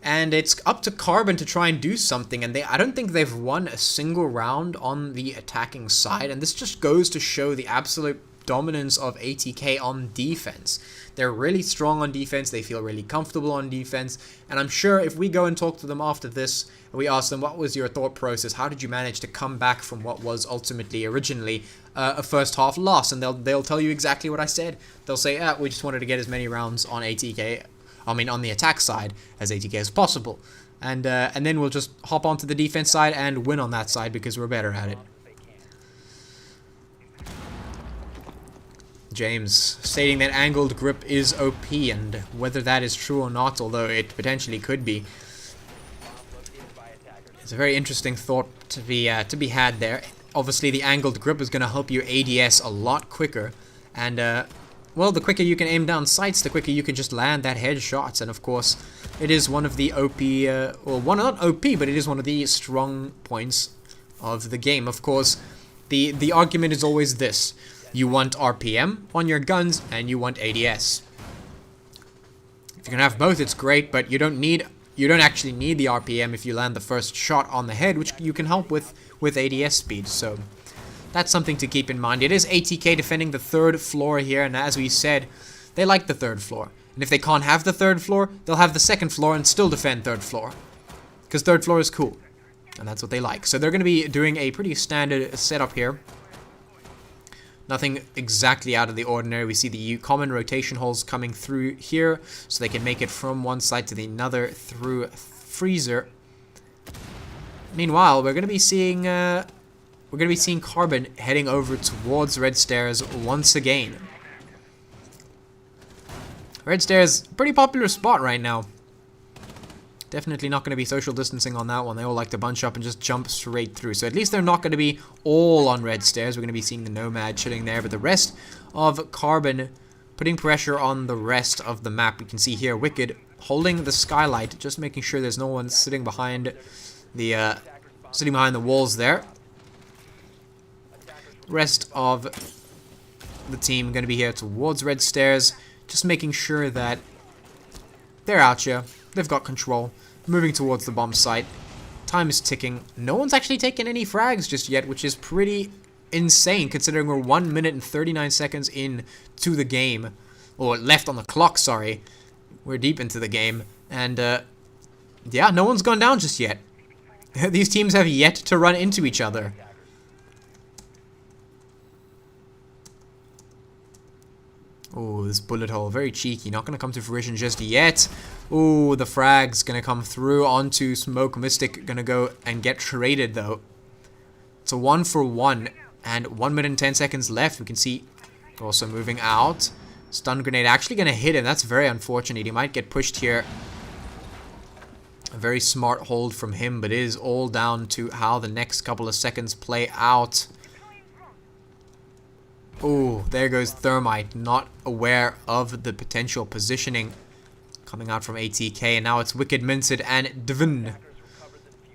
And it's up to Carbon to try and do something. And I don't think they've won a single round on the attacking side. And this just goes to show the absolute dominance of ATK on defense. They're really strong on defense. They feel really comfortable on defense. And I'm sure if we go and talk to them after this, and we ask them, what was your thought process? How did you manage to come back from what was ultimately, originally, a first half loss? And they'll tell you exactly what I said. They'll say, we just wanted to get as many rounds on ATK, on the attack side as ATK as possible. And then we'll just hop onto the defense side and win on that side because we're better at it. James stating that angled grip is OP, and whether that is true or not, although it potentially could be, it's a very interesting thought to be had there. Obviously, the angled grip is going to help you ADS a lot quicker, and well, the quicker you can aim down sights, the quicker you can just land that headshots. And of course, it is one of the OP, not OP, but it is one of the strong points of the game. Of course, the argument is always this. You want RPM on your guns, and you want ADS. If you can have both, it's great, but you don't actually need the RPM if you land the first shot on the head, which you can help with ADS speed. So that's something to keep in mind. It is ATK defending the 3rd floor here, and as we said, they like the 3rd floor. And if they can't have the 3rd floor, they'll have the 2nd floor and still defend 3rd floor. Because 3rd floor is cool, and that's what they like. So they're going to be doing a pretty standard setup here. Nothing exactly out of the ordinary. We see the common rotation holes coming through here, so they can make it from one side to the other through Freezer. Meanwhile, we're going to be seeing Carbon heading over towards Red Stairs once again. Red Stairs, pretty popular spot right now. Definitely not going to be social distancing on that one. They all like to bunch up and just jump straight through. So at least they're not going to be all on Red Stairs. We're going to be seeing the Nomad chilling there. But the rest of Carbon putting pressure on the rest of the map. You can see here Wicked holding the skylight, just making sure there's no one sitting behind the walls there. Rest of the team going to be here towards Red Stairs, just making sure that they're out here. They've got control. Moving towards the bomb site. Time is ticking. No one's actually taken any frags just yet, which is pretty insane considering we're 1 minute and 39 seconds in to the game. Or left on the clock, sorry. We're deep into the game. And, yeah, no one's gone down just yet. These teams have yet to run into each other. Oh, this bullet hole, very cheeky. Not going to come to fruition just yet. Oh, the frag's going to come through onto Smoke. Mystic going to go and get traded, though. It's a 1-for-1. And 1 minute and 10 seconds left. We can see also moving out. Stun grenade actually going to hit him. That's very unfortunate. He might get pushed here. A very smart hold from him, but it is all down to how the next couple of seconds play out. Oh, there goes Thermite, not aware of the potential positioning coming out from ATK. And now it's Wicked, Mincid, and Dvin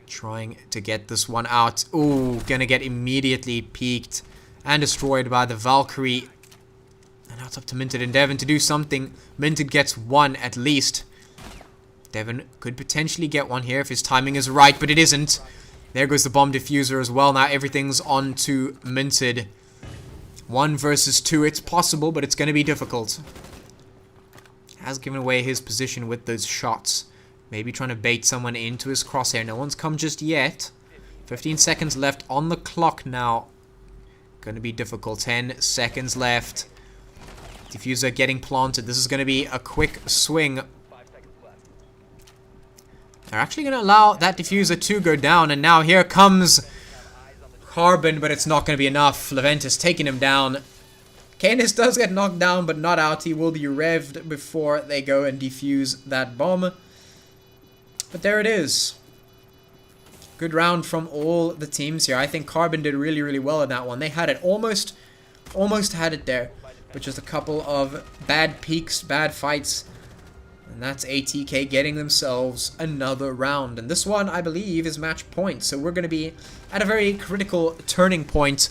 trying to get this one out. Oh, gonna get immediately peeked and destroyed by the Valkyrie. And now it's up to Minted and Devin to do something. Minted gets one at least. Devin could potentially get one here if his timing is right, but it isn't. There goes the bomb diffuser as well. Now everything's on to Minted. 1 versus 2, it's possible, but it's going to be difficult. Has given away his position with those shots. Maybe trying to bait someone into his crosshair. No one's come just yet. 15 seconds left on the clock now. Going to be difficult. 10 seconds left. Diffuser getting planted. This is going to be a quick swing. They're actually going to allow that diffuser to go down, and now here comes Carbon, but it's not going to be enough. Leventis taking him down. Canis does get knocked down, but not out. He will be revved before they go and defuse that bomb. But there it is. Good round from all the teams here. I think Carbon did really, really well in that one. They had it almost had it there. But just a couple of bad peaks, bad fights. And that's ATK getting themselves another round. And this one, I believe, is match point. So we're going to be at a very critical turning point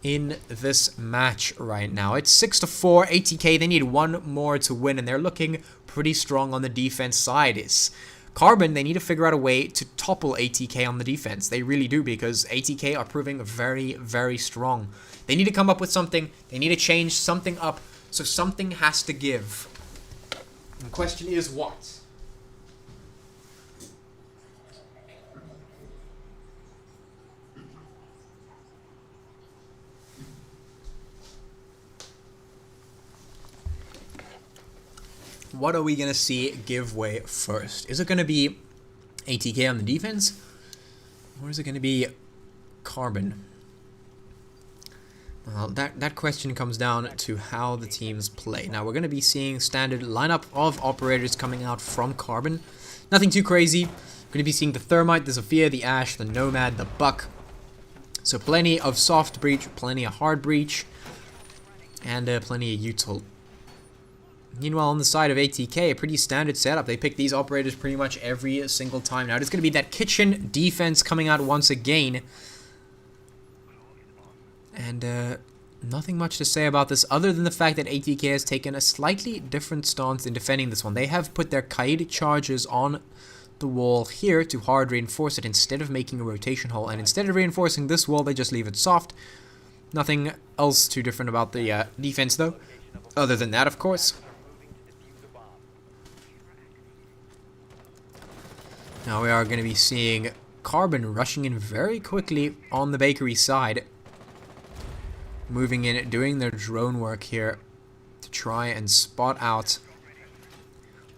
in this match right now. It's 6-4, ATK, they need one more to win, and they're looking pretty strong on the defense side. It's Carbon, they need to figure out a way to topple ATK on the defense. They really do, because ATK are proving very, very strong. They need to come up with something. They need to change something up, so something has to give. The question is what? What are we going to see give way first? Is it going to be ATK on the defense? Or is it going to be Carbon? Well, that question comes down to how the teams play. Now, we're going to be seeing standard lineup of operators coming out from Carbon. Nothing too crazy. We're going to be seeing the Thermite, the Zofia, the Ash, the Nomad, the Buck. So plenty of soft breach, plenty of hard breach, and plenty of util. Meanwhile, on the side of ATK, a pretty standard setup. They pick these operators pretty much every single time. Now, it's going to be that kitchen defense coming out once again. And nothing much to say about this other than the fact that ATK has taken a slightly different stance in defending this one. They have put their Kaid charges on the wall here to hard reinforce it instead of making a rotation hole. And instead of reinforcing this wall, they just leave it soft. Nothing else too different about the defense, though. Other than that, of course. Now we are going to be seeing Carbon rushing in very quickly on the bakery side. Moving in, doing their drone work here to try and spot out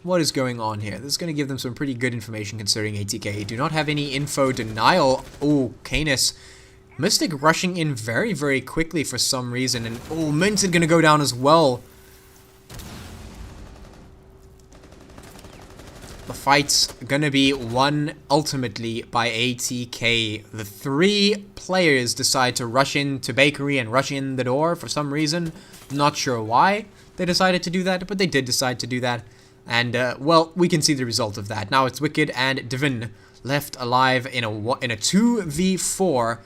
what is going on here. This is going to give them some pretty good information considering ATK do not have any info denial. Oh, Canis. Mystic rushing in very, very quickly for some reason. And oh, Minted going to go down as well. The fight's gonna be won ultimately by ATK. The three players decide to rush into bakery and rush in the door for some reason. Not sure why they decided to do that, but they did decide to do that. And, well, we can see the result of that. Now it's Wicked and Divin left alive in a 2v4.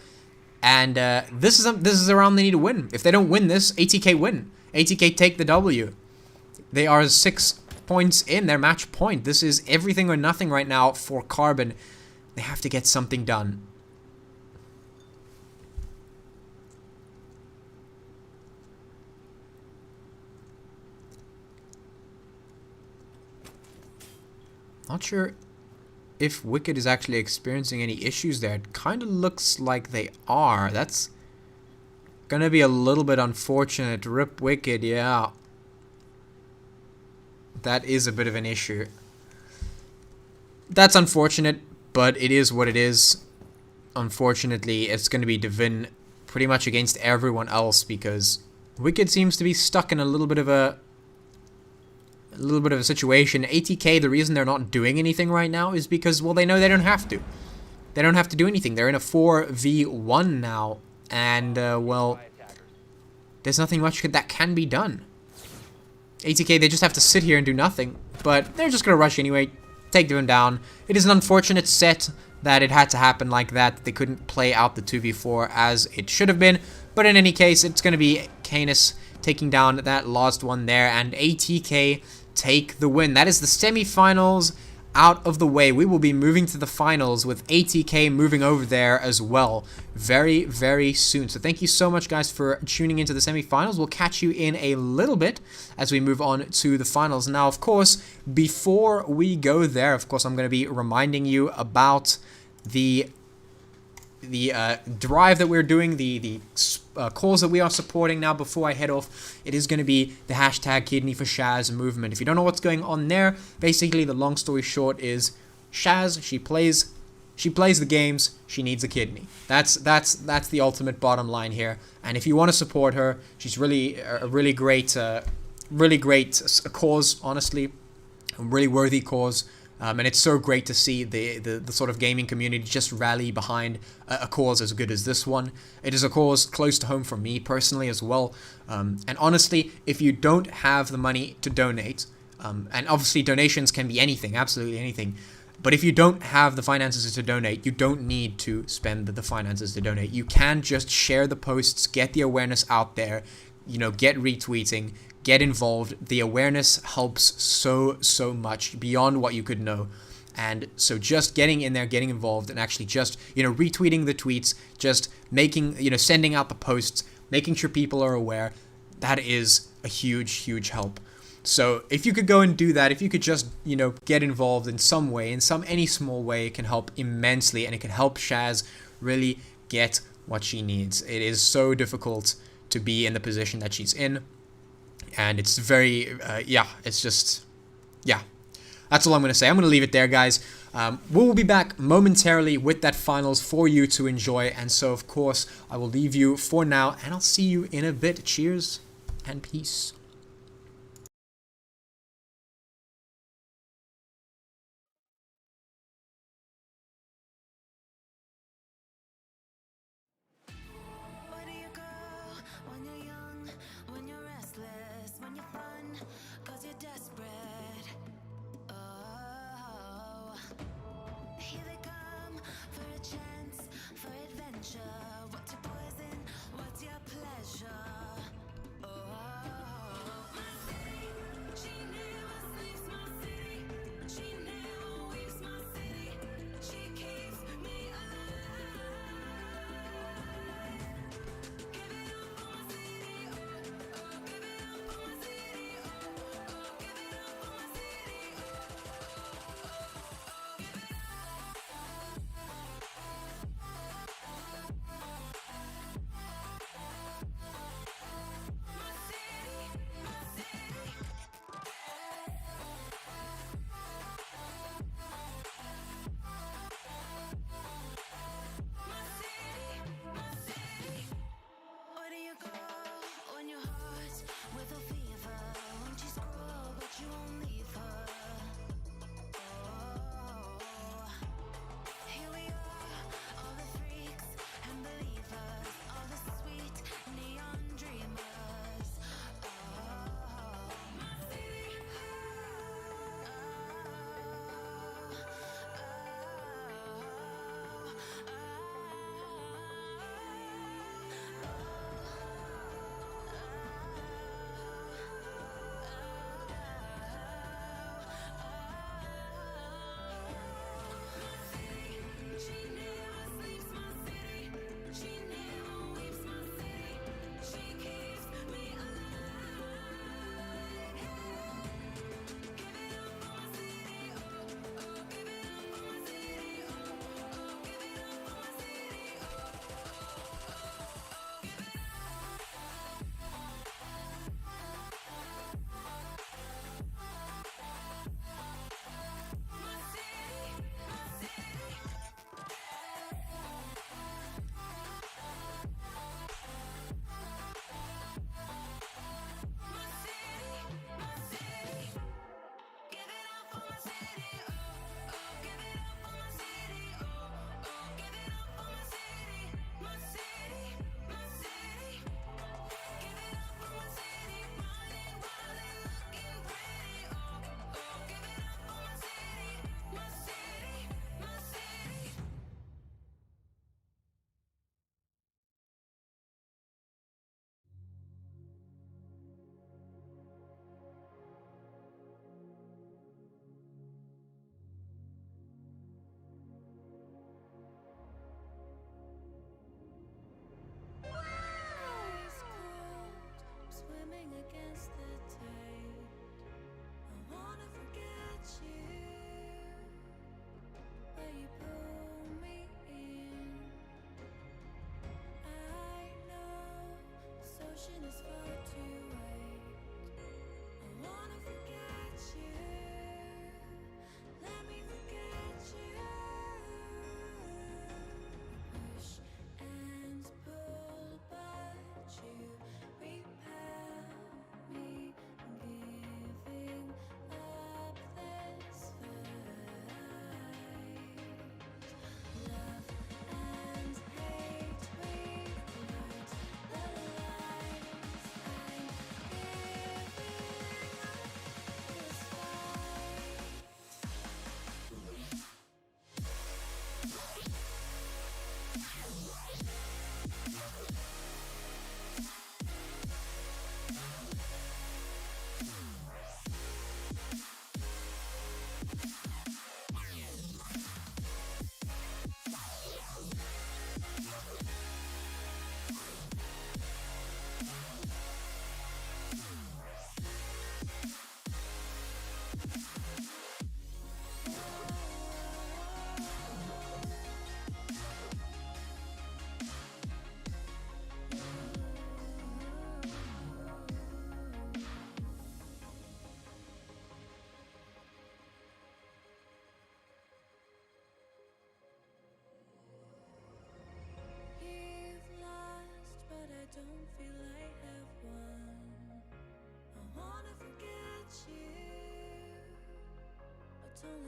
And this is a round they need to win. If they don't win this, ATK win. ATK take the W. They are 6 points in their match point. This is everything or nothing right now for Carbon. They have to get something done. Not sure if Wicked is actually experiencing any issues there. It kind of looks like they are. That's gonna be a little bit unfortunate. Rip Wicked, yeah. That is a bit of an issue. That's unfortunate, but it is what it is. Unfortunately, it's going to be Divin pretty much against everyone else because Wicked seems to be stuck in a little bit of a situation. ATK, the reason they're not doing anything right now is because, well, they know they don't have to. They don't have to do anything. They're in a 4v1 now, and, well, there's nothing much that can be done. ATK, they just have to sit here and do nothing, but they're just going to rush anyway, take them down. It is an unfortunate set that it had to happen like that. They couldn't play out the 2v4 as it should have been, but in any case, it's going to be Canis taking down that last one there, and ATK take the win. That is the semi-finals out of the way. We will be moving to the finals with ATK moving over there as well very, very soon. So thank you so much, guys, for tuning into the semifinals. We'll catch you in a little bit as we move on to the finals. Now, of course, before we go there, of course, I'm going to be reminding you about the drive that we're doing, the cause that we are supporting. Now, before I head off, it is going to be the hashtag Kidney for Shaz movement. If you don't know what's going on there, basically the long story short is Shaz, she plays the games, she needs a kidney. That's the ultimate bottom line here. And if you want to support her, she's really a really great cause, honestly, a really worthy cause. And it's so great to see the sort of gaming community just rally behind a cause as good as this one. It is a cause close to home for me personally as well. And honestly, if you don't have the money to donate, and obviously donations can be anything, absolutely anything, But if you don't have the finances to donate, you don't need to spend the finances to donate. You can just share the posts, get the awareness out there, get retweeting, get involved. The awareness helps so much beyond what you could know. And so just getting in there, getting involved, and actually just, retweeting the tweets, just making, sending out the posts, making sure people are aware, that is a huge help. So if you could go and do that, if you could just, get involved in some way, in any small way, it can help immensely, and it can help Shaz really get what she needs. It is so difficult to be in the position that she's in, and it's very, it's just, That's all I'm going to say. I'm going to leave it there, guys. We'll be back momentarily with that finals for you to enjoy, and so, of course, I will leave you for now, and I'll see you in a bit. Cheers and peace.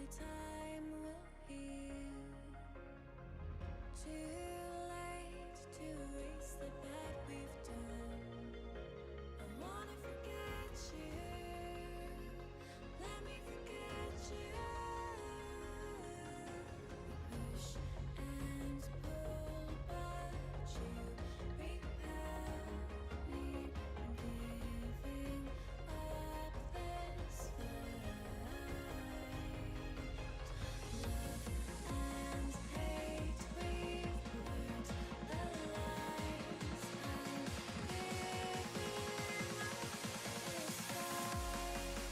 only time will heal. Too late to erase the bad we've done. I wanna forget you. Let me forget you. Push and pull, but you repel me. I'm giving up this fight. Love and hate, we've blurred the lines. I'm giving up this fight.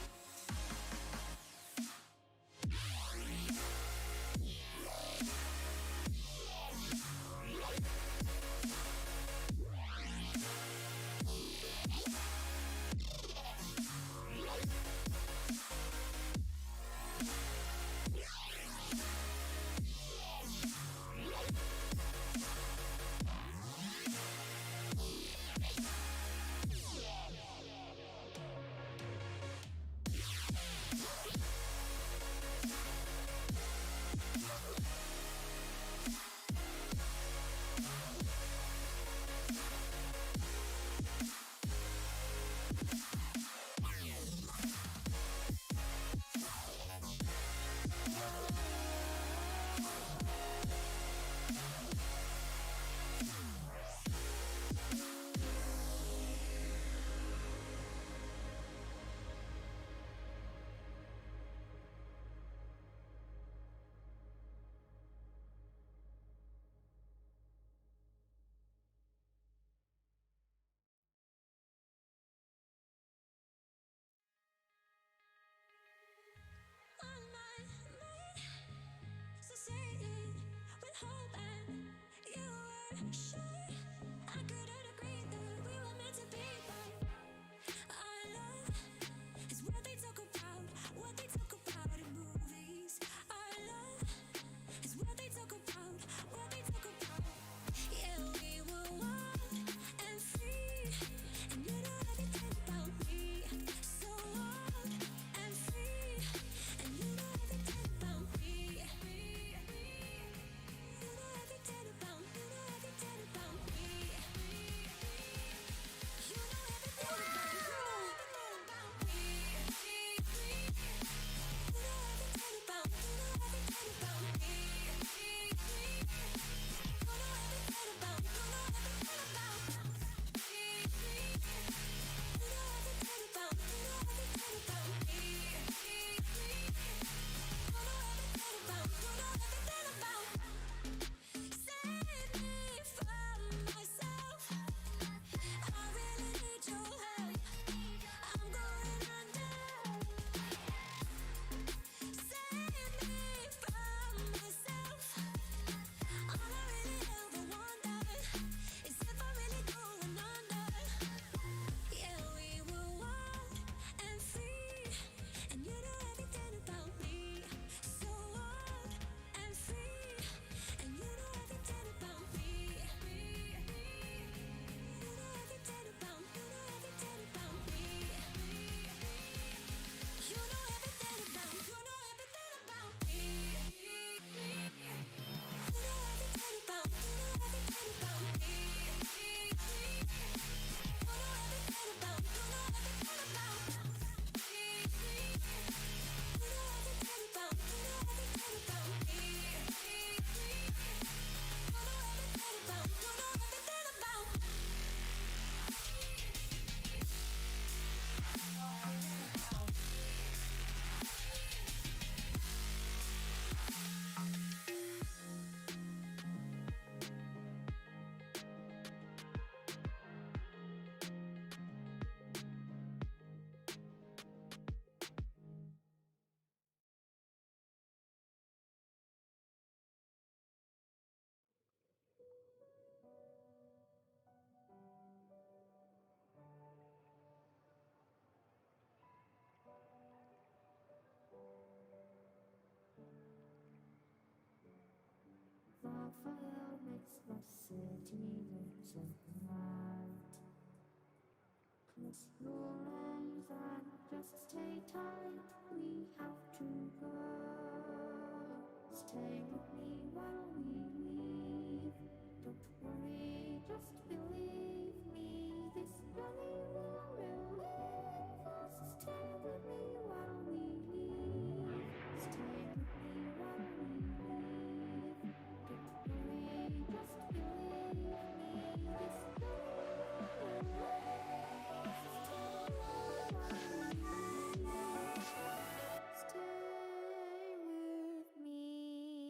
On my mind, succeeded with hope, and you were sure I couldn't agree that we were meant to be. But our love is what they talk about in movies. Our love is what they talk about, Yeah, we were wild and free, and you know everything about me. So wild and free, and you know everything about me. You know everything about me. You know everything about me. You know everything about me. You know everything about me. You know everything about me. You know everything about me. Save me from myself. I really need your help. I'm going under. Save me from myself. All I really ever wonder is if I'm really going under. Yeah, we were wild and free, and you know everything about me. So wild and free, and you know everything about me. You know everything about me. You know everything about me. You know everything about me. You know everything about me. You know everything about me. You know everything about me. The fire makes the city lights at night. Close your eyes and just stay tight. We have to go. Stay with me while we leave. Don't worry, just believe me. This journey will relieve us. Stay with me while we leave. Stay with me while we leave. Don't worry, just believe me. This journey will relieve us. Stay with me while we leave. Stay with me.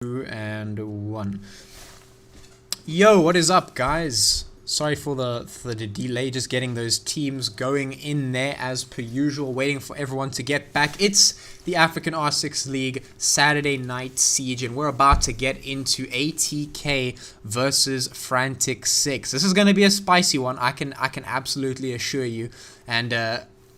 and 1. Yo, what is up, guys? Sorry for the delay, just getting those teams going in there as per usual, waiting for everyone to get back. It's the African R6 League Saturday Night Siege, and we're about to get into ATK versus Frantic 6. This is going to be a spicy one, I can absolutely assure you. And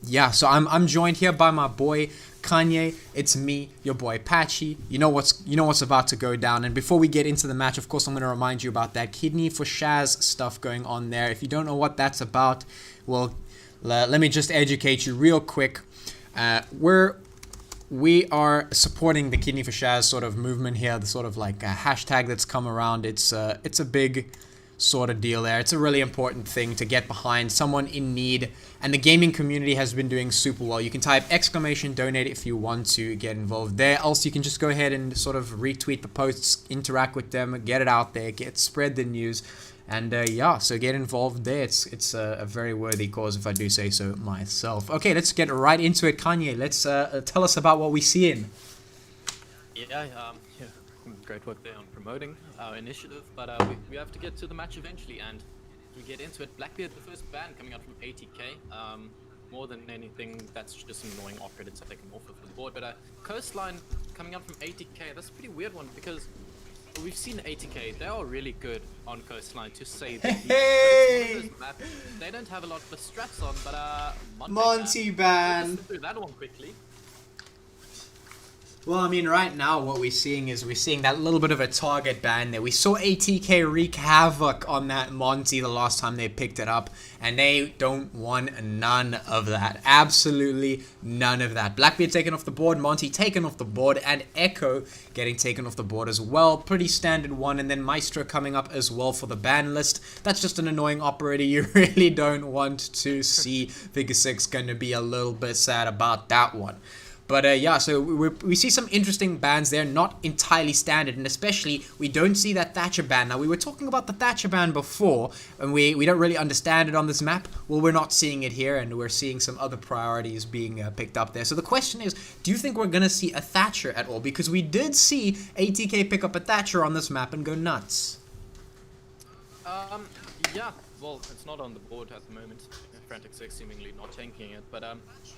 yeah, so I'm joined here by my boy Kanye. It's me, your boy Patchy. You know what's about to go down. And before we get into the match, of course, I'm going to remind you about that Kidney for Shaz stuff going on there. If you don't know what that's about, well, let me just educate you real quick. We are supporting the Kidney for Shaz sort of movement here, the sort of like a hashtag that's come around. It's a big sort of deal there. It's a really important thing to get behind, someone in need, and the gaming community has been doing super well. You can type !donate if you want to get involved there. Also, you can just go ahead and sort of retweet the posts, interact with them, get it out there, spread the news, and yeah, so get involved there. It's a very worthy cause, if I do say so myself. Okay, let's get right into it. Kanye, let's tell us about what we see in. Yeah, great work there on promoting our initiative, but we have to get to the match eventually, and we get into it. Blackbeard, the first ban coming out from ATK. More than anything, that's just an annoying operator to take him off of the board. But Coastline coming out from ATK, that's a pretty weird one because we've seen ATK, they are really good on Coastline, to say the least. But it's one of those maps, they don't have a lot of the strats on, but Monty ban. Let's do that one quickly. Well, I mean, right now what we're seeing that little bit of a target ban there. We saw ATK wreak havoc on that Monty the last time they picked it up, and they don't want none of that. Absolutely none of that. Blackbeard taken off the board, Monty taken off the board, and Echo getting taken off the board as well. Pretty standard one, and then Maestro coming up as well for the ban list. That's just an annoying operator you really don't want to see. Figure 6 going to be a little bit sad about that one. But yeah, so we see some interesting bans there, not entirely standard, and especially we don't see that Thatcher ban. Now, we were talking about the Thatcher ban before, and we don't really understand it on this map. Well, we're not seeing it here, and we're seeing some other priorities being picked up there. So the question is, do you think we're going to see a Thatcher at all? Because we did see ATK pick up a Thatcher on this map and go nuts. Yeah, well, it's not on the board at the moment. Frantic 6 seemingly not tanking it, but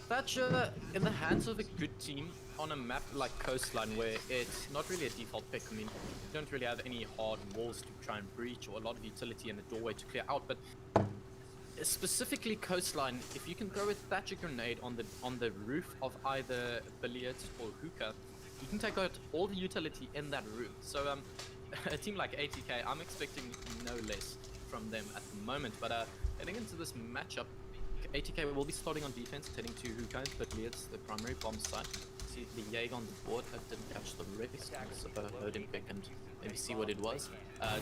Thatcher in the hands of a good team on a map like Coastline, where it's not really a default pick. I mean, you don't really have any hard walls to try and breach, or a lot of utility in the doorway to clear out, but specifically Coastline, if you can throw a Thatcher grenade on the roof of either Billiards or Hookah, you can take out all the utility in that room. So a team like ATK, I'm expecting no less from them at the moment, but heading into this matchup, ATK will be starting on defense, heading to Hookah, Billiards, the primary bomb site. See the Jaeger on the board, I didn't catch the risk, so I heard him pick and maybe see what it was.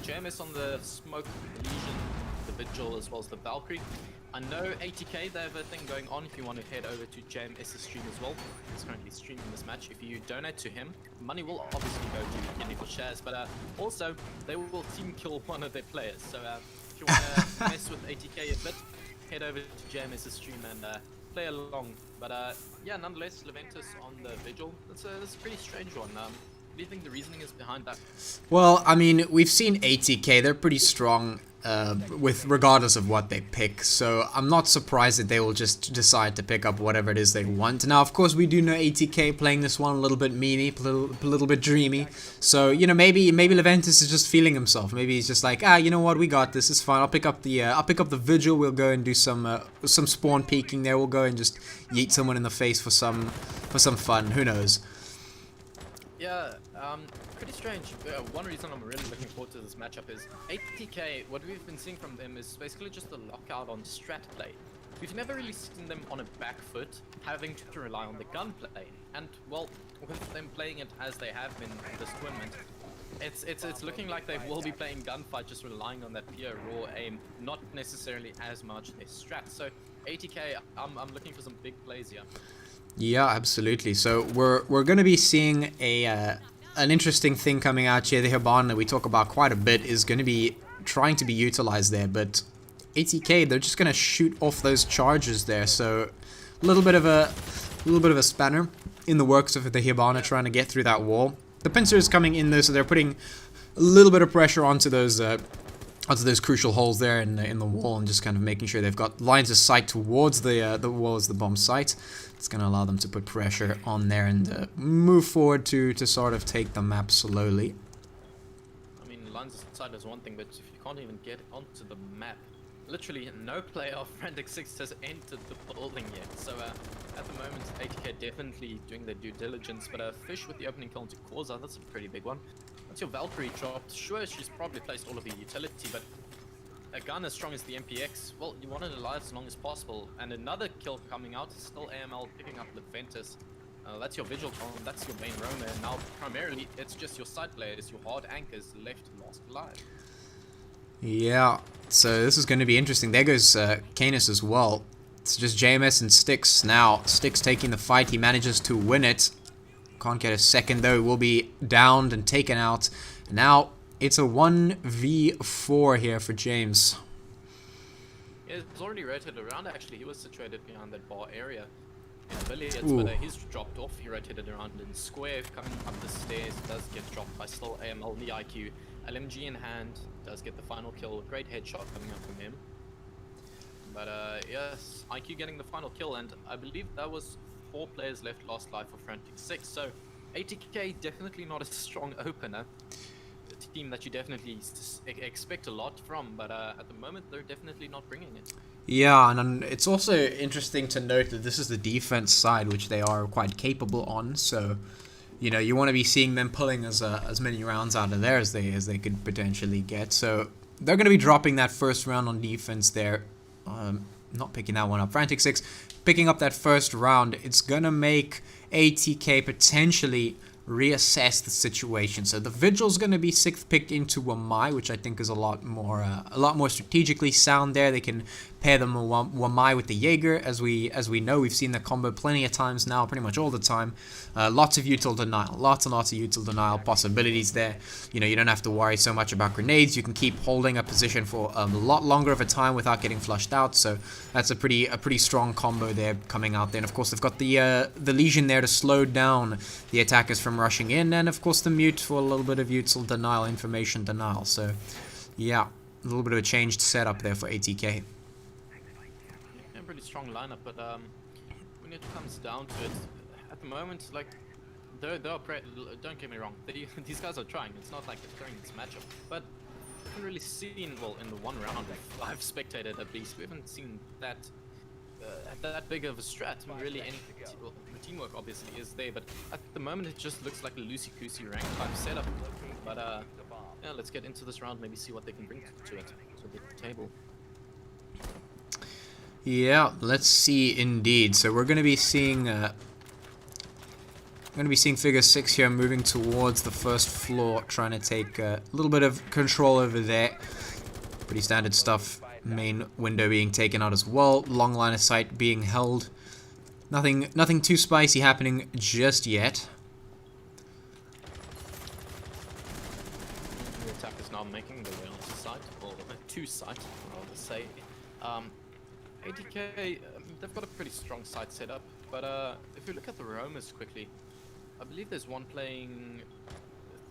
JMS on the Smoke, Legion, the Vigil, as well as the Valkyrie. I know ATK, they have a thing going on if you want to head over to JMS's stream as well. He's currently streaming this match. If you donate to him, money will obviously go to Kidney for Shaz, but also they will team kill one of their players. So if you want to mess with ATK a bit, head over to JMS's stream and play along. But yeah, nonetheless, Leventus on the Vigil, that's a pretty strange one. What do you think the reasoning is behind that? Well, I mean, we've seen ATK, they're pretty strong with regardless of what they pick, so I'm not surprised that they will just decide to pick up whatever it is they want. Now, of course, we do know ATK playing this one a little bit meany, a little bit dreamy, so, you know, maybe Leventus is just feeling himself. Maybe he's just like, you know what, we got this, it's fine, I'll pick up the Vigil, we'll go and do some spawn peeking there, we'll go and just yeet someone in the face for some fun, who knows. Yeah, pretty strange. One reason I'm really looking forward to this matchup is ATK, what we've been seeing from them is basically just a lockout on strat play. We've never really seen them on a back foot, having to rely on the gunplay. And, well, with them playing it as they have been in this tournament, it's looking like they will be playing gunfight, just relying on that pure raw aim, not necessarily as much their strat. So, ATK, I'm looking for some big plays here. Yeah, absolutely. So we're going to be seeing an interesting thing coming out here. The Hibana that we talk about quite a bit is going to be trying to be utilized there, but ATK, they're just going to shoot off those charges there. So a little bit of a spanner in the works of the Hibana trying to get through that wall. The pincer is coming in there, so they're putting a little bit of pressure onto those crucial holes there in the wall, and just kind of making sure they've got lines of sight towards the wall as the bomb site. It's going to allow them to put pressure on there and move forward to sort of take the map slowly. I mean, lines of sight is one thing, but if you can't even get onto the map, literally no player of Frantic 6 has entered the building yet. So at the moment, ATK definitely doing their due diligence, but Fish with the opening kill into Corza, that's a pretty big one. Once your Valkyrie dropped, sure, she's probably placed all of the utility, but a gun as strong as the MPX, well, you want it alive as long as possible. And another kill coming out, still AML picking up the Ventus. That's your Vigil column, that's your main roamer, and now primarily it's just your side players, your hard anchors left lost alive. Yeah, so this is going to be interesting. There goes Canis as well. It's just JMS and Styx now. Styx taking the fight, he manages to win it. Can't get a second though, will be downed and taken out. And now it's a 1v4 here for James. Yeah, it's already rotated around actually. He was situated behind that bar area in Billiards, Ooh. but he's dropped off. He rotated around in square, coming up the stairs, does get dropped by still AML, the IQ. LMG in hand, does get the final kill. Great headshot coming up from him. But yes, IQ getting the final kill, and I believe that was 4 players left lost life for Frantic 6. So ATK definitely not a strong opener. A team that you definitely expect a lot from, but at the moment they're definitely not bringing it. Yeah, and it's also interesting to note that this is the defense side, which they are quite capable on. So, you know, you want to be seeing them pulling as many rounds out of there as they could potentially get. So they're going to be dropping that first round on defense there. Not picking that one up. Frantic 6 picking up that first round. It's going to make ATK potentially reassess the situation. So the Vigil's going to be 6th picked into Wamai, which I think is a lot more strategically sound there. They can pair them Wamai with the Jaeger, as we know. We've seen the combo plenty of times now, pretty much all the time. Lots of util denial, lots and lots of util denial possibilities there. You know, you don't have to worry so much about grenades. You can keep holding a position for a lot longer of a time without getting flushed out. So that's a pretty strong combo there coming out there. And of course, they've got the Legion there to slow down the attackers from rushing in, and of course the Mute for a little bit of util denial, information denial. So yeah, a little bit of a changed setup there for ATK. Yeah, pretty strong lineup, but when it comes down to it, at the moment, like, don't get me wrong, these guys are trying. It's not like they're throwing this matchup, but we haven't really seen, well, in the one round I've spectated at least, we haven't seen that that big of a strat. Really, well, the teamwork obviously is there, but at the moment it just looks like a loosey-goosey rank type setup. But yeah, let's get into this round, maybe see what they can bring to the table. Yeah, let's see indeed. So we're going to be seeing Figure 6 here moving towards the first floor, trying to take a little bit of control over there. Pretty standard stuff. Main window being taken out as well. Long line of sight being held. Nothing too spicy happening just yet. The attack is now making their way onto site, or to site, I'll rather say. ATK, they've got a pretty strong site setup, but if you look at the roamers quickly, I believe there's one playing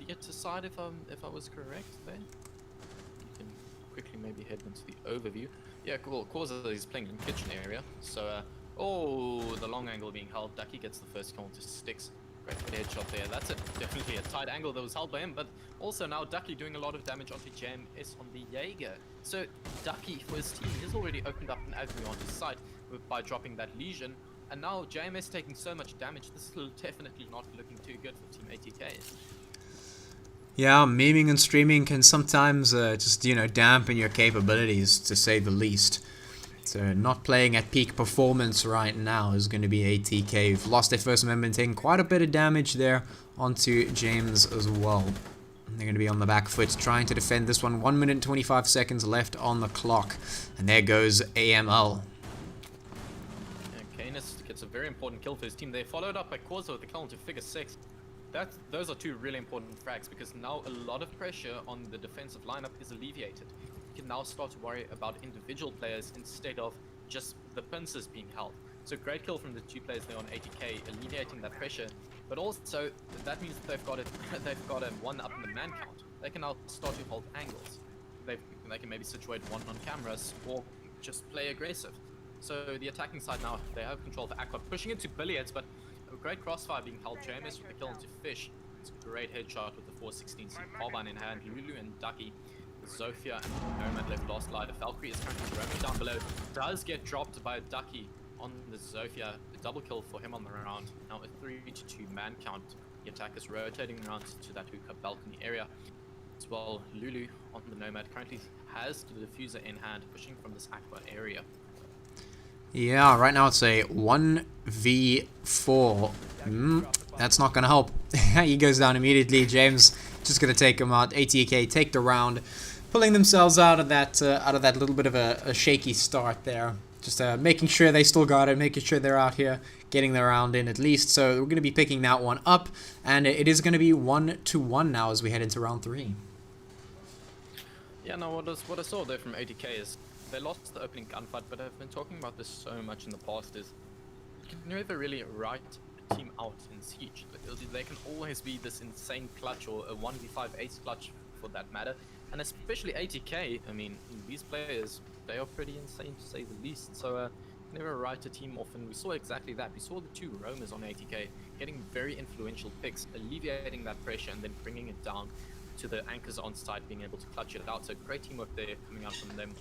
theater side, if I was correct there. You can quickly maybe head into the overview. Yeah, cool. Corza is playing in kitchen area, so oh, the long angle being held. Ducky gets the first kill into Styx. Great headshot there. That's definitely a tight angle that was held by him, but also now Ducky doing a lot of damage onto JMS on the Jaeger. So Ducky, for his team, has already opened up an avenue onto site by dropping that Legion, and now JMS taking so much damage. This is definitely not looking too good for Team ATK. Yeah, memeing and streaming can sometimes just, you know, dampen your capabilities, to say the least. So not playing at peak performance right now is going to be ATK, who've lost their first member and taking quite a bit of damage there onto James as well. They're going to be on the back foot trying to defend this one. 1 minute and 25 seconds left on the clock. And there goes AML. Canis gets a very important kill for his team. They followed up by Corza with the kill into Figure 6. Those are two really important frags, because now a lot of pressure on the defensive lineup is alleviated. You can now start to worry about individual players instead of just the pincers being held. So great kill from the two players there on ATK, alleviating that pressure. But also, that means that they've got a 1 up in the man count. They can now start to hold angles. They can maybe situate 1 on cameras or just play aggressive. So the attacking side now, they have control of Aqua, pushing into Billiards, but a great crossfire being held. JMS with the kill into Fish. It's a great headshot with the 416 carbine in hand. Lulu and Ducky, Zofia and Nomad left last light. Valkyrie is currently roaming down below. Does get dropped by Ducky on the Zofia. A double kill for him on the round. Now a 3-2 man count. The attack is rotating around to that hookah balcony area. As well, Lulu on the Nomad currently has the diffuser in hand, pushing from this Aqua area. Yeah, right now it's a 1v4. That's not gonna help. He goes down immediately. James just gonna take him out. ATK take the round, pulling themselves out of that little bit of a shaky start there. Just making sure they still got it, making sure they're out here getting the round in at least. So we're gonna be picking that one up, and it is gonna be 1-1 now as we head into round 3. Yeah, no, what I saw there from ATK is they lost the opening gunfight, but I've been talking about this so much in the past, is you can never really write a team out in Siege. They can always be this insane clutch, or a 1v5 ace clutch for that matter. And especially ATK, I mean, these players, they are pretty insane to say the least. So never write a team off, and we saw exactly that. We saw the 2 roamers on ATK getting very influential picks, alleviating that pressure and then bringing it down to the anchors on site, being able to clutch it out. So great teamwork there coming out from them.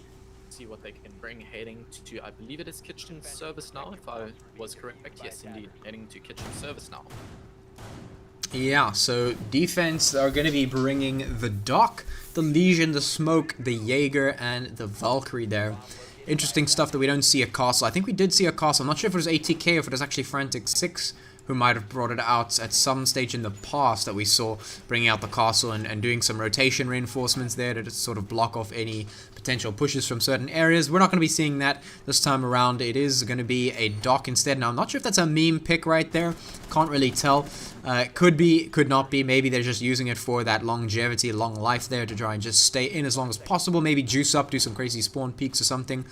See what they can bring, heading to, I believe it is kitchen service now, if I was correct. Yes, indeed, heading to kitchen service now. Yeah, so defense are going to be bringing the Doc, the Legion, the Smoke, the Jaeger, and the Valkyrie there. Interesting stuff that we don't see a castle. I think we did see a castle. I'm not sure if it was ATK or if it was actually Frantic 6 who might have brought it out at some stage in the past that we saw bringing out the castle and doing some rotation reinforcements there to just sort of block off any potential pushes from certain areas. We're not going to be seeing that this time around. It is going to be a Doc instead. Now, I'm not sure if that's a meme pick right there. Can't really tell. Could be, could not be. Maybe they're just using it for that longevity, long life there to try and just stay in as long as possible. Maybe juice up, do some crazy spawn peaks or something.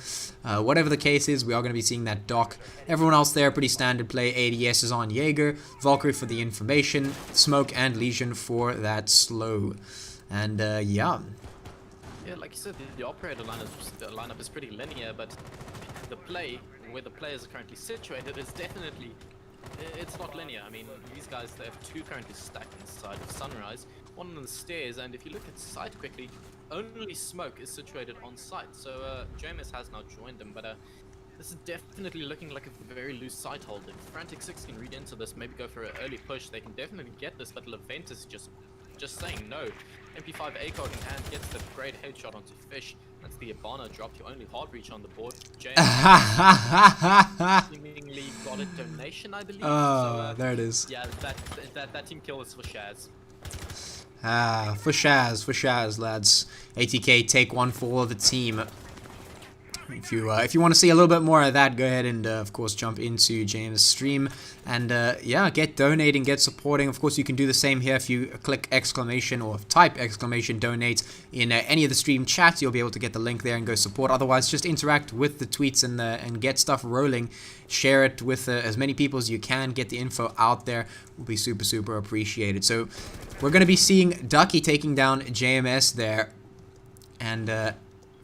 Whatever the case is, we are going to be seeing that Doc. Everyone else there, pretty standard play. ADS is on Jaeger, Valkyrie for the information, Smoke and Legion for that slow. And yeah. Yeah, like you said, the operator lineup is pretty linear, but the play, where the players are currently situated, is definitely, it's not linear. I mean, these guys, they have 2 currently stacked inside of Sunrise, 1 on the stairs, and if you look at site quickly, only Smoke is situated on site. So JMS has now joined them, but this is definitely looking like a very loose site hold. If Frantic 6 can read into this, maybe go for an early push, they can definitely get this, but Leventus just saying no. MP5 ACOG in hand gets the great headshot onto Fish. That's the Ibana drop, your only hard reach on the board. JMS seemingly got a donation, I believe. Oh, there it is. Yeah, that team kill is for Shaz. For Shaz, lads. ATK take one for the team. If you want to see a little bit more of that, go ahead and of course jump into James' stream and yeah, get donating, get supporting. Of course, you can do the same here if you click exclamation or type exclamation donate in any of the stream chats. You'll be able to get the link there and go support. Otherwise, just interact with the tweets and get stuff rolling. Share it with as many people as you can. Get the info out there. Will be super appreciated. So we're going to be seeing Ducky taking down JMS there, and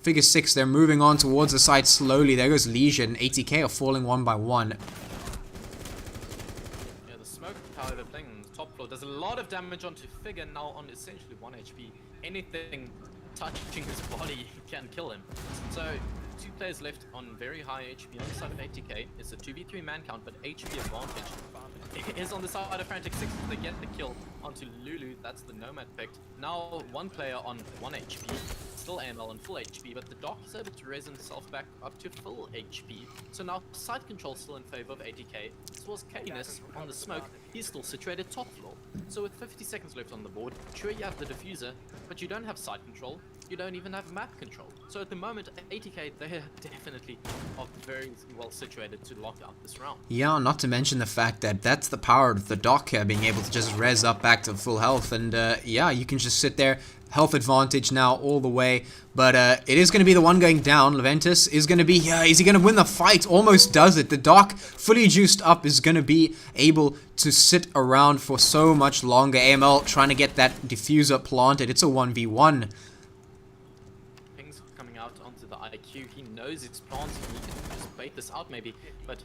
Figure 6, they're moving on towards the site slowly. There goes Legion. ATK are falling 1 by 1. Yeah, the Smoke tower they're playing on the top floor does a lot of damage onto Figure, now on essentially 1 HP. Anything touching his body can kill him. So 2 players left on very high HP on the side of ATK. It's a 2v3 man count, but HP advantage is on the side of Frantic 6. They get the kill onto Lulu. That's the Nomad picked. Now 1 player on 1 HP. Still AML on full HP, but the Doc is able to raise himself back up to full HP. So now side control still in favor of ATK. As well as Canis on the Smoke, he's still situated top floor. So with 50 seconds left on the board, sure you have the diffuser, but you don't have side control. you don't even have map control. So at the moment, ATK, they're definitely are very well situated to lock out this round. Yeah, not to mention the fact that that's the power of the Doc here, being able to just res up back to full health. And yeah, you can just sit there, health advantage now all the way. But it is going to be the one going down. Leventus is going to be, is he going to win the fight? Almost does it. The Doc, fully juiced up, is going to be able to sit around for so much longer. AML trying to get that diffuser planted. It's a 1v1. Ping's coming out onto the IQ. He knows it's planted. He can just bait this out maybe. But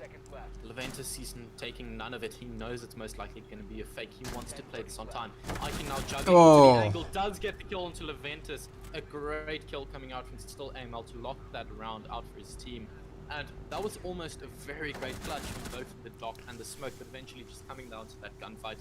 Leventus, he's taking none of it. He knows it's most likely going to be a fake. He wants to play this on time. IQ now juggling into the angle. Does get the kill onto Leventus. A great kill coming out from still AML to lock that round out for his team. And that was almost a very great clutch from both the Doc and the Smoke, but eventually just coming down to that gunfight.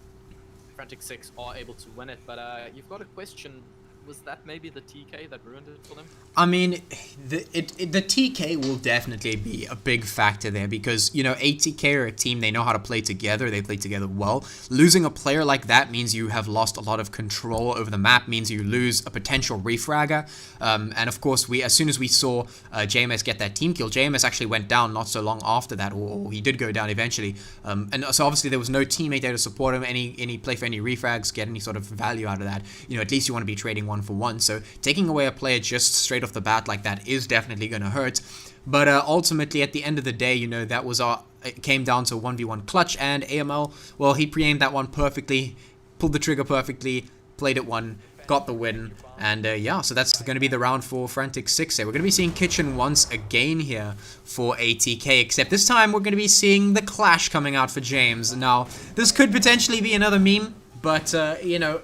Frantic 6 are able to win it, but you've got a question. Was that maybe the TK that ruined it for them? I mean, the TK will definitely be a big factor there because, you know, ATK are a team, they know how to play together, they play together well. Losing a player like that means you have lost a lot of control over the map, means you lose a potential refragger. And of course, as soon as we saw JMS get that team kill, JMS actually went down not so long after that, or he did go down eventually. And so obviously there was no teammate there to support him, any play for any refrags, get any sort of value out of that. You know, at least you want to be trading one for one. So taking away a player just straight off the bat like that is definitely going to hurt. But ultimately, at the end of the day, you know, that was it came down to a 1v1 clutch, and AML, well, he pre-aimed that one perfectly, pulled the trigger perfectly, played it one, got the win, and yeah, so that's going to be the round for Frantic 6 here. We're going to be seeing Kitchen once again here for ATK, except this time we're going to be seeing the Clash coming out for James. Now, this could potentially be another meme, but, you know,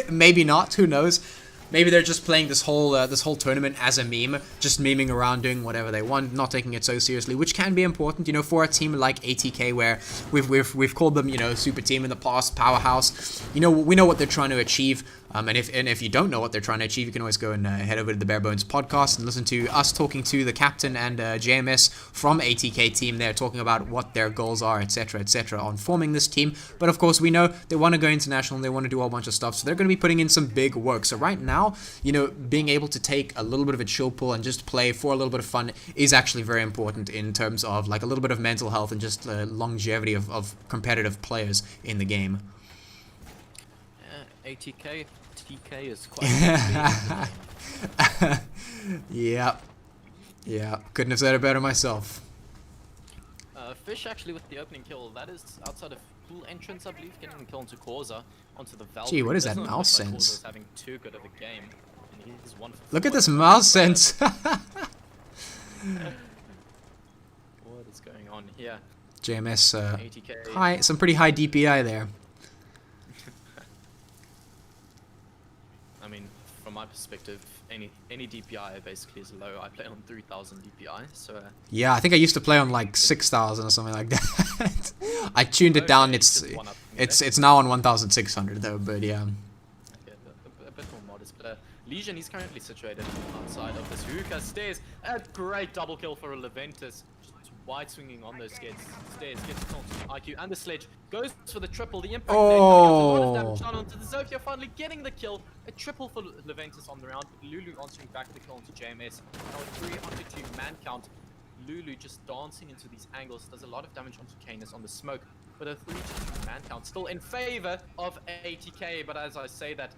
maybe not, who knows. Maybe they're just playing this whole tournament as a meme, just memeing around, doing whatever they want, not taking it so seriously, which can be important, you know, for a team like ATK, where we've called them, you know, super team in the past, powerhouse. You know, we know what they're trying to achieve. And if you don't know what they're trying to achieve, you can always go and head over to the Bare Bones podcast and listen to us talking to the captain and JMS from ATK team there, talking about what their goals are, etc., on forming this team. But of course, we know they want to go international and they want to do a whole bunch of stuff, so they're going to be putting in some big work. So right now, you know, being able to take a little bit of a chill pull and just play for a little bit of fun is actually very important in terms of like a little bit of mental health and just longevity of competitive players in the game. ATK, TK is quite Yeah, couldn't have said it better myself. Fish actually with the opening kill, that is outside of pool entrance, I believe, getting the kill into Causa, onto the Valkyrie. Gee, what is that Doesn't look mouse like sense? Causa's having too good of a game. And he's 1 for Look at 4. this mouse sense. What is going on here? JMS, ATK. some pretty high DPI there. I mean, from my perspective, any DPI basically is low. I play on 3000 DPI, so Yeah, I think I used to play on like 6,000 or something like that. I tuned it down. okay, It's just one up from there. it's now on 1,600 though. But yeah. Yeah, a bit more modest. But Legion, he's currently situated outside of this hookah stairs. A great double kill for a Leventus. Just wide swinging on those stairs. Gets caught to IQ and the sledge. Goes for the triple. The impact there coming out. A lot of damage done onto the Zofia, finally getting the kill. A triple for Leventus on the round. Lulu answering back the kill onto JMS. Now a 3 onto 2 man count. Lulu just dancing into these angles. Does a lot of damage onto Canis on the smoke. But a 3 to 2 man count still in favor of ATK. But as I say that,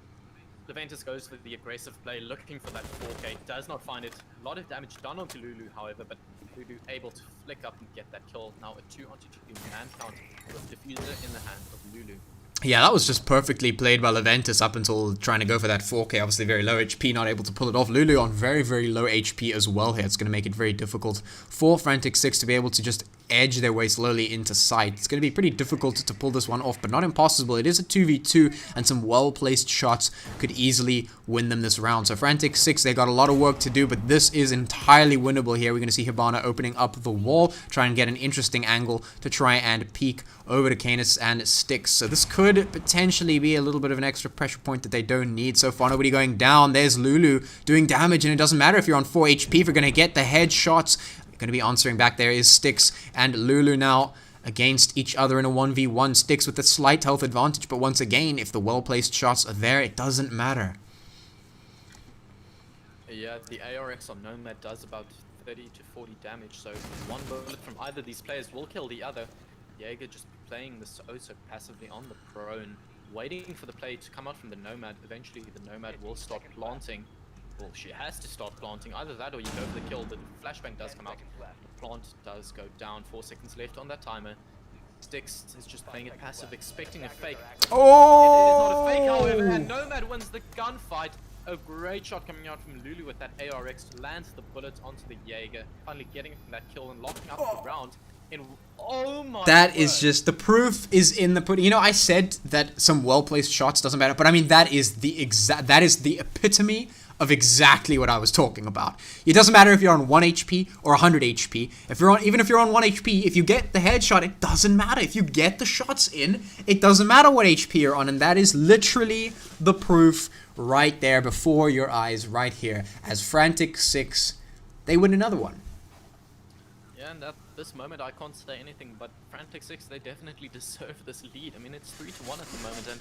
Leventus goes for the aggressive play, looking for that 4K. Does not find it. A lot of damage done onto Lulu, however, but Lulu able to flick up and get that kill. Now a 2 onto 2 man count with diffuser in the hand of Lulu. Yeah, that was just perfectly played by Leventus up until trying to go for that 4K. Obviously very low HP, not able to pull it off. Lulu on very, very low HP as well here. It's going to make it very difficult for Frantic 6 to be able to just edge their way slowly into sight. It's going to be pretty difficult to pull this one off, but not impossible. It is a 2v2, and some well-placed shots could easily win them this round. So Frantic 6, they got a lot of work to do, but this is entirely winnable here. We're going to see Hibana opening up the wall, try and get an interesting angle to try and peek over to Canis and Styx. So this could potentially be a little bit of an extra pressure point that they don't need. So far, nobody going down. There's Lulu doing damage, and it doesn't matter if you're on 4 HP. If you're going to get the headshots, going to be answering back. There is Styx and Lulu now against each other in a 1v1. Styx with a slight health advantage, but once again, if the well-placed shots are there, it doesn't matter. Yeah, the ARX on Nomad does about 30 to 40 damage, so one bullet from either of these players will kill the other. Jaeger just playing this oh so passively on the prone, waiting for the play to come out from the Nomad. Eventually the Nomad will start planting. Well, she has to start planting. Either that or you go for the kill. The flashbang does come out. The plant does go down. 4 seconds left on that timer. Styx is just playing it passive, expecting a fake. Oh! It is not a fake, however, and Nomad wins the gunfight. A great shot coming out from Lulu with that ARX to land the bullet onto the Jaeger, finally getting that kill and locking up the round. Oh my That is word. just, the proof is in the pudding. You know, I said that some well-placed shots doesn't matter, but I mean, that is the epitome of exactly what I was talking about. It doesn't matter if you're on 1 HP or 100 HP. Even if you're on 1 HP, if you get the headshot, it doesn't matter. If you get the shots in, it doesn't matter what HP you're on, and that is literally the proof right there before your eyes, right here, as Frantic 6, they win another one. Yeah, and at this moment I can't say anything, but Frantic 6, they definitely deserve this lead. I mean, it's 3-1 at the moment, and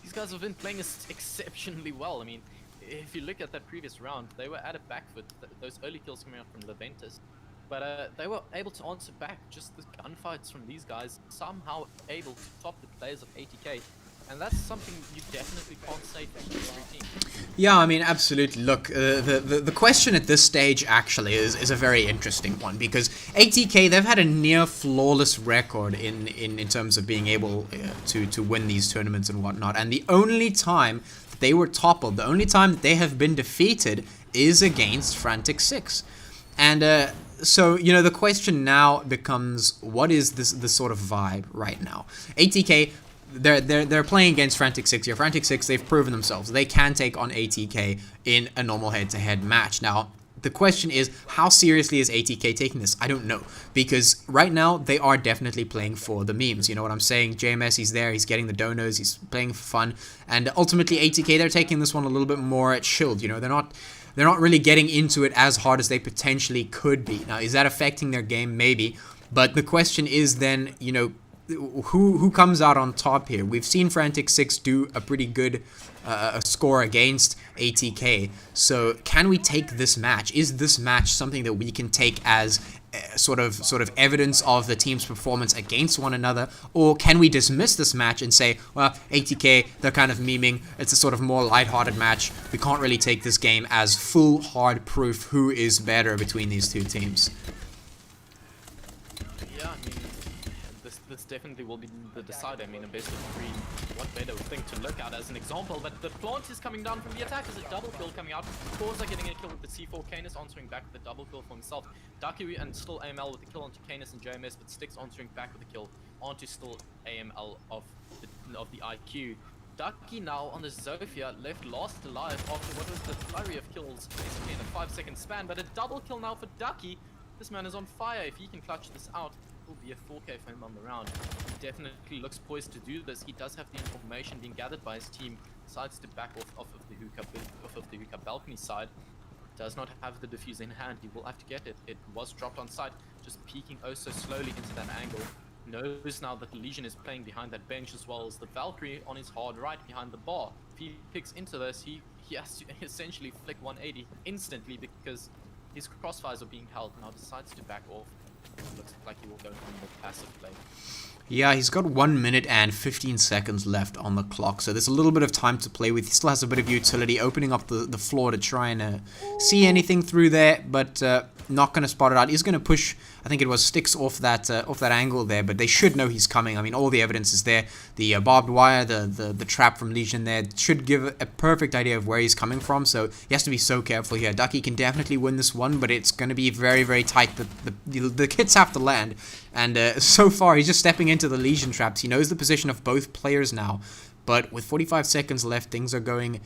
these guys have been playing exceptionally well. I mean, if you look at that previous round, they were at a back foot, those early kills coming out from Leventus. But they were able to answer back, just the gunfights from these guys, somehow able to top the players of ATK. And that's something you definitely can't say for each team. Yeah, I mean, absolutely. Look, the question at this stage actually is a very interesting one, because ATK, they've had a near flawless record in terms of being able to win these tournaments and whatnot. And the only time that they were toppled, the only time that they have been defeated is against Frantic 6. And so, you know, the question now becomes, what is the sort of vibe right now? ATK, they're playing against Frantic 6 here. Frantic 6, they've proven themselves. They can take on ATK in a normal head-to-head match. Now, the question is, how seriously is ATK taking this? I don't know, because right now they are definitely playing for the memes. You know what I'm saying? JMS, he's there, he's getting the donos, he's playing for fun, and ultimately ATK, they're taking this one a little bit more chilled. You know, they're not really getting into it as hard as they potentially could be. Now, is that affecting their game? Maybe, but the question is then, you know, who comes out on top here? We've seen Frantic 6 do a pretty good score against ATK. So can we take this match? Is this match something that we can take as sort of evidence of the team's performance against one another, or can we dismiss this match and say, well, ATK, they're kind of memeing, it's a sort of more lighthearted match, we can't really take this game as full hard proof who is better between these two teams? Yeah, I mean, this definitely will be the decider. I mean, a best of 3, what better thing to look at as an example, but the plant is coming down from the attack as a double kill coming out. Corza getting a kill with the C4, Canis answering back with the double kill for himself. Ducky and still AML with the kill onto Canis and JMS, but Styx answering back with the kill onto still AML of the IQ. Ducky now on the Zofia, left last alive after what was the flurry of kills basically in a 5-second span, but a double kill now for Ducky. This man is on fire. If he can clutch this out, it will be a 4K for him on the round. He definitely looks poised to do this. He does have the information being gathered by his team. Decides to back off of the hookah balcony side. Does not have the defuse in hand. He will have to get it. It was dropped on site, just peeking oh so slowly into that angle. Knows now that the Legion is playing behind that bench, as well as the Valkyrie on his hard right behind the bar. If he picks into this, he has to essentially flick 180 instantly because his crossfires are being held. Now decides to back off. Looks like he will go for more passive play. Yeah, he's got 1 minute and 15 seconds left on the clock, so there's a little bit of time to play with. He still has a bit of utility, opening up the floor to try and see anything through there, but not going to spot it out. He's going to push, I think it was Styx off that angle there, but they should know he's coming. I mean, all the evidence is there. The barbed wire, the trap from Legion there should give a perfect idea of where he's coming from, so he has to be so careful here. Ducky can definitely win this one, but it's going to be very, very tight. The kits have to land, and so far he's just stepping into the Legion traps. He knows the position of both players now, but with 45 seconds left, things are going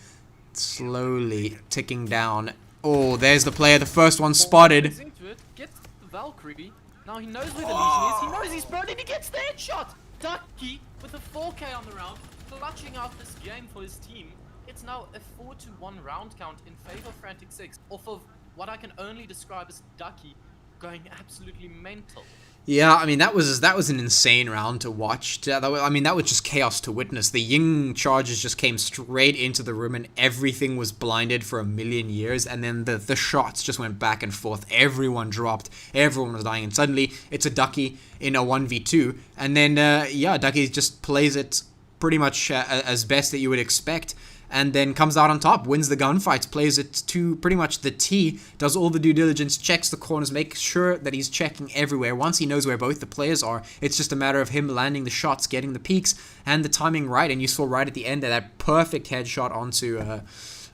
slowly ticking down. Oh, there's the player, the first one spotted. Into it, gets the Valkyrie. Now he knows where the Legion is. He knows he's burned and he gets the headshot. Ducky with a 4K on the round, clutching out this game for his team. It's now a 4-1 round count in favor of Frantic 6, off of what I can only describe as Ducky going absolutely mental. Yeah, I mean that was an insane round to watch. I mean that was just chaos to witness. The Ying charges just came straight into the room and everything was blinded for a million years. And then the shots just went back and forth. Everyone dropped. Everyone was dying. And suddenly it's a Ducky in a 1v2. And then yeah, Ducky just plays it pretty much as best that you would expect. And then comes out on top, wins the gunfights, plays it to pretty much the T, does all the due diligence, checks the corners, makes sure that he's checking everywhere. Once he knows where both the players are, it's just a matter of him landing the shots, getting the peaks, and the timing right. And you saw right at the end that perfect headshot onto,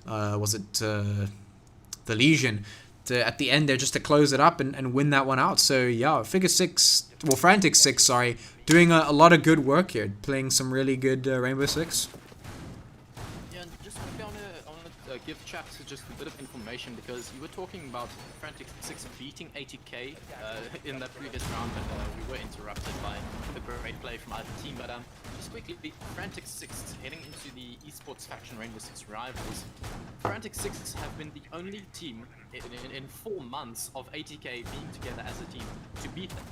the Legion. At the end there, just to close it up and win that one out. So yeah, Frantic 6, sorry, doing a lot of good work here, playing some really good Rainbow Six. Yeah, and just quickly I wanna give chat just a bit of information because you were talking about Frantic 6 beating 80k in that previous round, but we were interrupted by a great play from either team. But just quickly, Frantic 6 heading into the esports faction Rainbow Six Rivals. Frantic 6 have been the only team in 4 months of 80k being together as a team to beat them.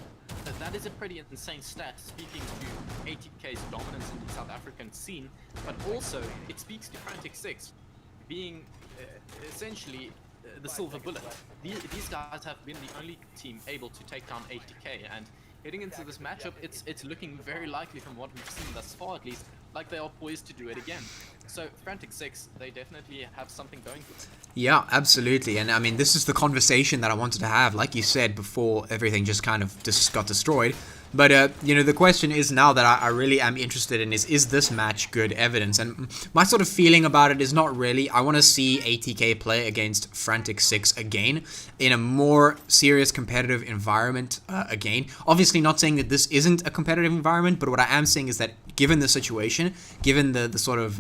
That is a pretty insane stat, speaking to 80k's dominance in the South African scene, but also it speaks to Frantic 6 being essentially the silver bullet. These guys have been the only team able to take down 80k, and heading into this matchup, it's looking very likely from what we've seen thus far at least, like they are poised to do it again. So Frantic 6, they definitely have something going for them. Yeah, absolutely. And I mean, this is the conversation that I wanted to have, like you said, before everything just kind of just got destroyed. But, you know, the question is now that I really am interested in is this match good evidence? And my sort of feeling about it is not really. I want to see ATK play against Frantic 6 again in a more serious competitive environment again. Obviously not saying that this isn't a competitive environment, but what I am saying is that given the situation, given the sort of...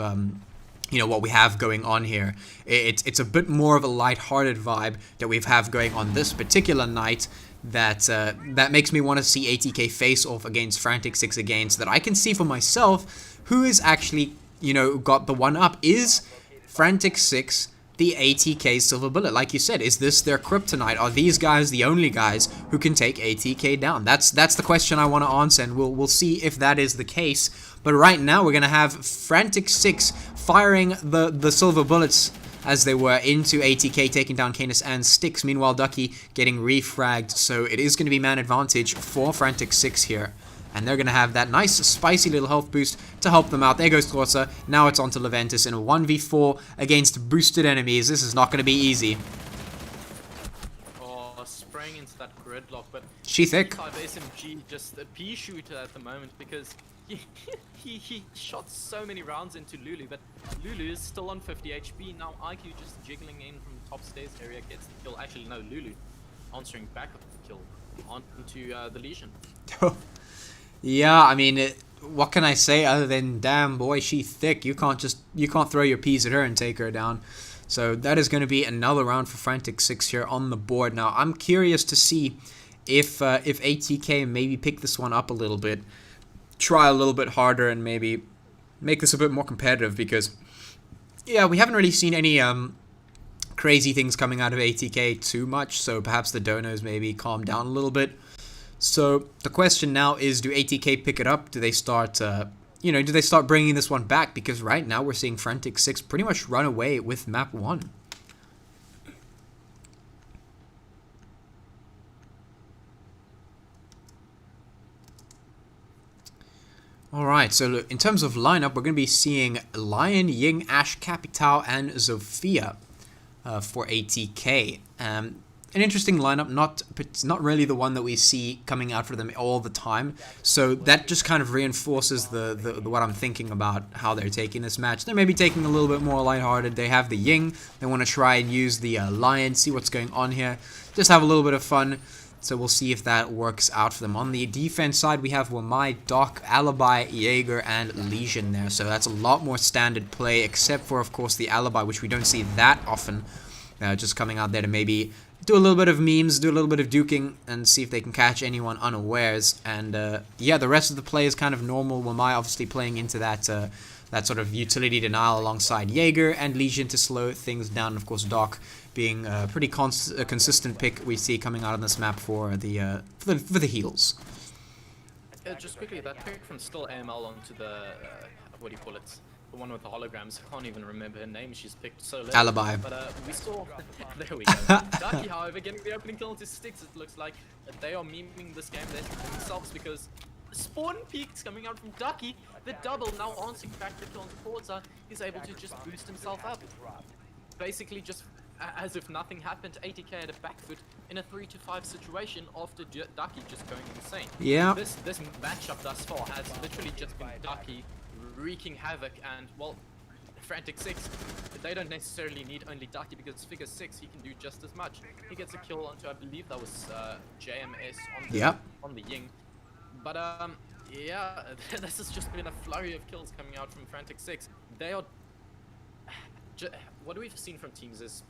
you know, what we have going on here, it's a bit more of a light-hearted vibe that we have going on this particular night that makes me want to see ATK face off against Frantic 6 again, so that I can see for myself who is actually, you know, got the one up. Is Frantic 6 the ATK silver bullet? Like you said, is this their kryptonite? Are these guys the only guys who can take ATK down? That's the question I want to answer, and we'll see if that is the case. But right now we're gonna have Frantic 6 firing the silver bullets as they were into ATK, taking down Canis and Styx. Meanwhile, Ducky getting refragged, so it is going to be man advantage for Frantic 6 here. And they're going to have that nice, spicy little health boost to help them out. There goes Torsa. Now it's on to Leventus in a 1v4 against boosted enemies. This is not going to be easy. Oh, spraying into that gridlock, but She thick. 5 SMG just a pea shooter at the moment because he shot so many rounds into Lulu, but Lulu is still on 50 HP. Now IQ just jiggling in from the top stairs area gets the kill. Actually, no, Lulu answering back of the kill onto the Legion. Yeah, I mean, what can I say other than, damn boy, she thick. You can't throw your peas at her and take her down. So that is going to be another round for Frantic 6 here on the board. Now, I'm curious to see if ATK maybe pick this one up a little bit, try a little bit harder, and maybe make this a bit more competitive, because, yeah, we haven't really seen any crazy things coming out of ATK too much, so perhaps the donos maybe calm down a little bit. So the question now is, do ATK pick it up? Do they start, do they start bringing this one back? Because right now we're seeing Frantic 6 pretty much run away with map 1. Alright, so in terms of lineup, we're going to be seeing Lion, Ying, Ash, Capitao, and Zofia for ATK. An interesting lineup, not really the one that we see coming out for them all the time. So that just kind of reinforces the what I'm thinking about how they're taking this match. They're maybe taking a little bit more lighthearted. They have the Ying. They want to try and use the Lion, see what's going on here. Just have a little bit of fun. So we'll see if that works out for them. On the defense side, we have Wamai, Doc, Alibi, Jaeger, and Legion there. So that's a lot more standard play, except for, of course, the Alibi, which we don't see that often. Just coming out there to maybe do a little bit of memes, do a little bit of duking, and see if they can catch anyone unawares. And yeah, the rest of the play is kind of normal. Wamai obviously playing into that that sort of utility denial alongside Jaeger and Legion to slow things down. Of course, Doc being a pretty consistent pick we see coming out on this map for the heals. Just quickly, that pick from Still AML onto the, what do you call it? The one with the holograms. I can't even remember her name. She's picked so late. Alibi. But we saw, there we go. Ducky, however, getting the opening kill into Sticks. It looks like they are memeing this game themselves because spawn peaks coming out from Ducky. The double now answering back the kill onto Forza. He's able to just boost himself up. Basically just as if nothing happened, 80k at a back foot in a 3-5 situation after Ducky just going insane. Yeah. This matchup thus far has literally just been Ducky wreaking havoc, and well, Frantic 6, they don't necessarily need only Ducky because Figure 6, he can do just as much. He gets a kill onto, I believe that was JMS on the Ying. But yeah, this has just been a flurry of kills coming out from Frantic 6. They are... What we've seen from teams is,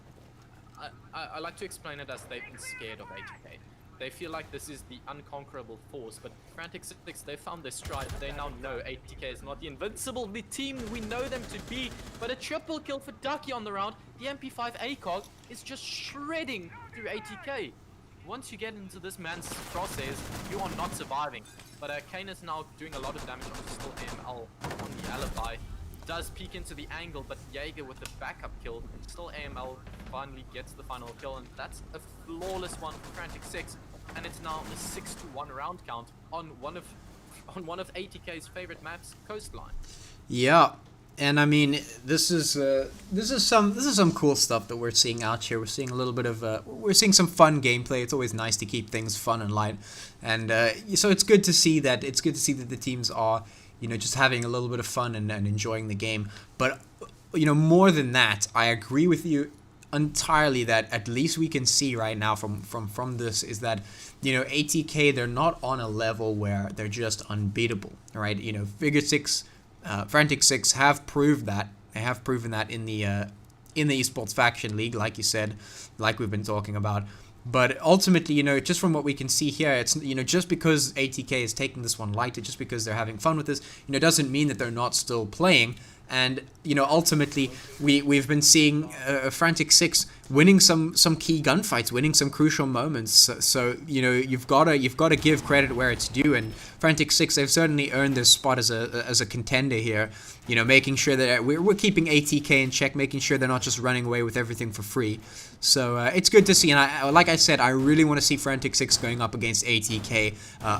I like to explain it as they've been scared of 80k. They feel like this is the unconquerable force, but Frantic 6, they found their stride. They now know 80k is not the invincible, the team we know them to be. But a triple kill for Ducky on the round. The MP5 ACOG is just shredding through 80k. Once you get into this man's crosshairs, you are not surviving. But Kane is now doing a lot of damage on Still AML on the Alibi. Does peek into the angle, but Jaeger with the backup kill. Still AML finally gets the final kill, and that's a flawless one for Frantic 6. And it's now a 6-1 round count on one of 80k's favorite maps, Coastline. Yeah, and I mean this is some cool stuff that we're seeing out here. We're seeing a little bit of we're seeing some fun gameplay. It's always nice to keep things fun and light, and so it's good to see that the teams are, you know, just having a little bit of fun and enjoying the game. But, you know, more than that, I agree with you entirely that at least we can see right now from this is that, you know, 80k, they're not on a level where they're just unbeatable, right? You know, Figure 6, Frantic 6 have proved that. They have proven that in the Esports Faction League, like you said, like we've been talking about. But ultimately, you know, just from what we can see here, it's, you know, just because 80k is taking this one lighter, just because they're having fun with this, you know, doesn't mean that they're not still playing. And, you know, ultimately, we've been seeing Frantic 6 winning some key gunfights, winning some crucial moments. So you know, you've got to give credit where it's due. And Frantic 6, they've certainly earned their spot as a contender here. You know, making sure that we're keeping 80k in check, making sure they're not just running away with everything for free. So it's good to see. And like I said, I really want to see Frantic 6 going up against 80k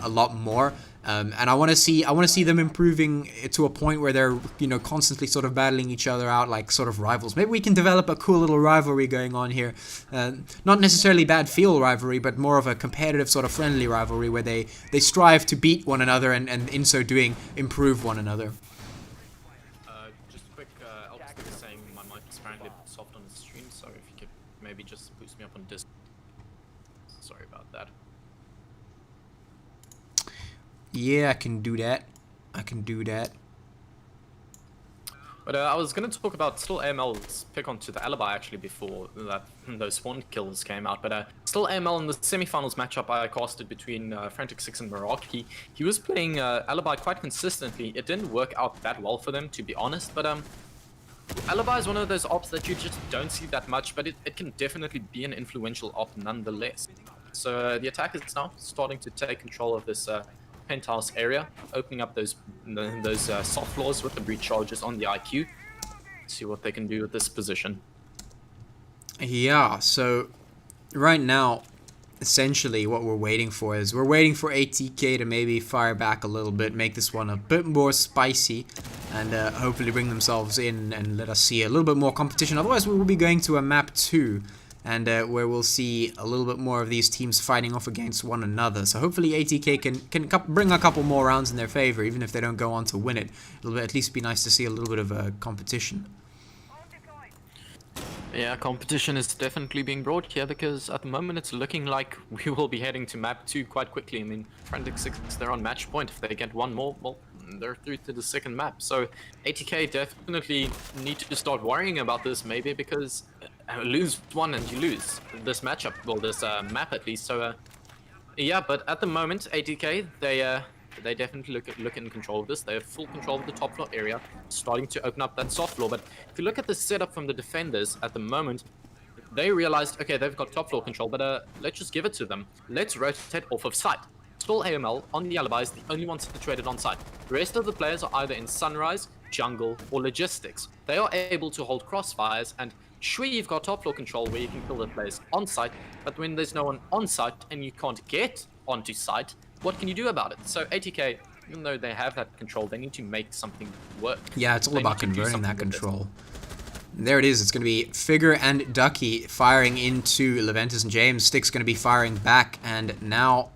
a lot more. And I want to see them improving to a point where they're, you know, constantly sort of battling each other out like sort of rivals. Maybe we can develop a cool little rivalry going on here. Not necessarily bad feel rivalry, but more of a competitive sort of friendly rivalry where they strive to beat one another and in so doing improve one another. Just quick, Elvis was saying my mic is apparently a bit soft on the stream, so if you could maybe just boost me up on Discord. Sorry about that. Yeah, I can do that. But I was going to talk about Still AML's pick onto the Alibi actually before those spawn kills came out. But Still AML in the semi-finals matchup I casted between Frantic 6 and Meraki, he was playing Alibi quite consistently. It didn't work out that well for them, to be honest. But Alibi is one of those ops that you just don't see that much, but it can definitely be an influential op nonetheless. So the attack is now starting to take control of this penthouse area, opening up those soft floors with the breach charges on the IQ. See what they can do with this position. Yeah, so right now, essentially what we're waiting for is we're waiting for 80k to maybe fire back a little bit, make this one a bit more spicy, and hopefully bring themselves in and let us see a little bit more competition. Otherwise, we will be going to a map 2. And where we'll see a little bit more of these teams fighting off against one another. So hopefully 80k can bring a couple more rounds in their favor, even if they don't go on to win it. It'll at least be nice to see a little bit of competition. Yeah, competition is definitely being brought here because at the moment it's looking like we will be heading to map 2 quite quickly. I mean, Frantic 6, they're on match point. If they get one more, well, they're through to the second map. So 80k definitely need to start worrying about this maybe because lose one and you lose this matchup, well, this map at least. So yeah, but at the moment 80k, they definitely look in control of this. They have full control of the top floor area, starting to open up that soft floor. But if you look at the setup from the defenders at the moment, they realized, okay, they've got top floor control, but let's just give it to them. Let's rotate off of site. Still AML on the Alibi is the only one situated on site. The rest of the players are either in Sunrise, Jungle, or Logistics. They are able to hold crossfires, and sure, you've got top floor control where you can kill the players on site, but when there's no one on site and you can't get onto site, what can you do about it? So ATK, even though they have that control, they need to make something work. Yeah, it's all They about need to do converting that something with it. control. There it is. It's going to be Figure and Ducky firing into Leventus and James. Stick's going to be firing back, and now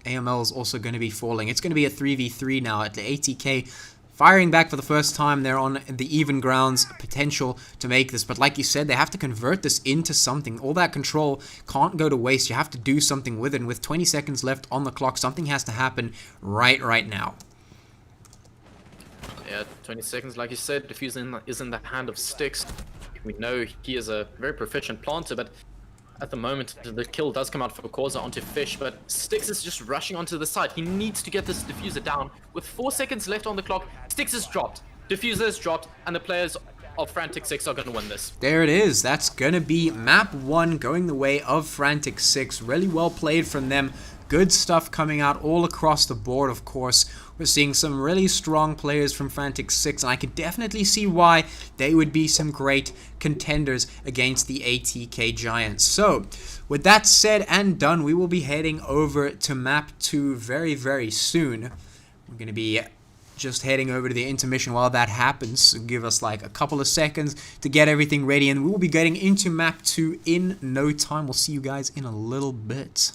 AML is also going to be falling. It's going to be a 3v3 now at the ATK. Firing back for the first time, they're on the even grounds, potential to make this. But like you said, they have to convert this into something. All that control can't go to waste. You have to do something with it. And with 20 seconds left on the clock, something has to happen right now. Yeah, 20 seconds, like you said, Diffuse is in the hand of Sticks. We know he is a very proficient planter, but at the moment, the kill does come out for Causa onto Fish, but Sticks is just rushing onto the side. He needs to get this Diffuser down. With 4 seconds left on the clock, Sticks is dropped, Diffuser is dropped, and the players of Frantic 6 are going to win this. There it is. That's going to be map 1 going the way of Frantic 6. Really well played from them. Good stuff coming out all across the board, of course. We're seeing some really strong players from Frantic 6, and I can definitely see why they would be some great contenders against the ATK Giants. So, with that said and done, we will be heading over to map 2 very soon. We're going to be just heading over to the intermission while that happens. So give us like a couple of seconds to get everything ready, and we will be getting into map 2 in no time. We'll see you guys in a little bit.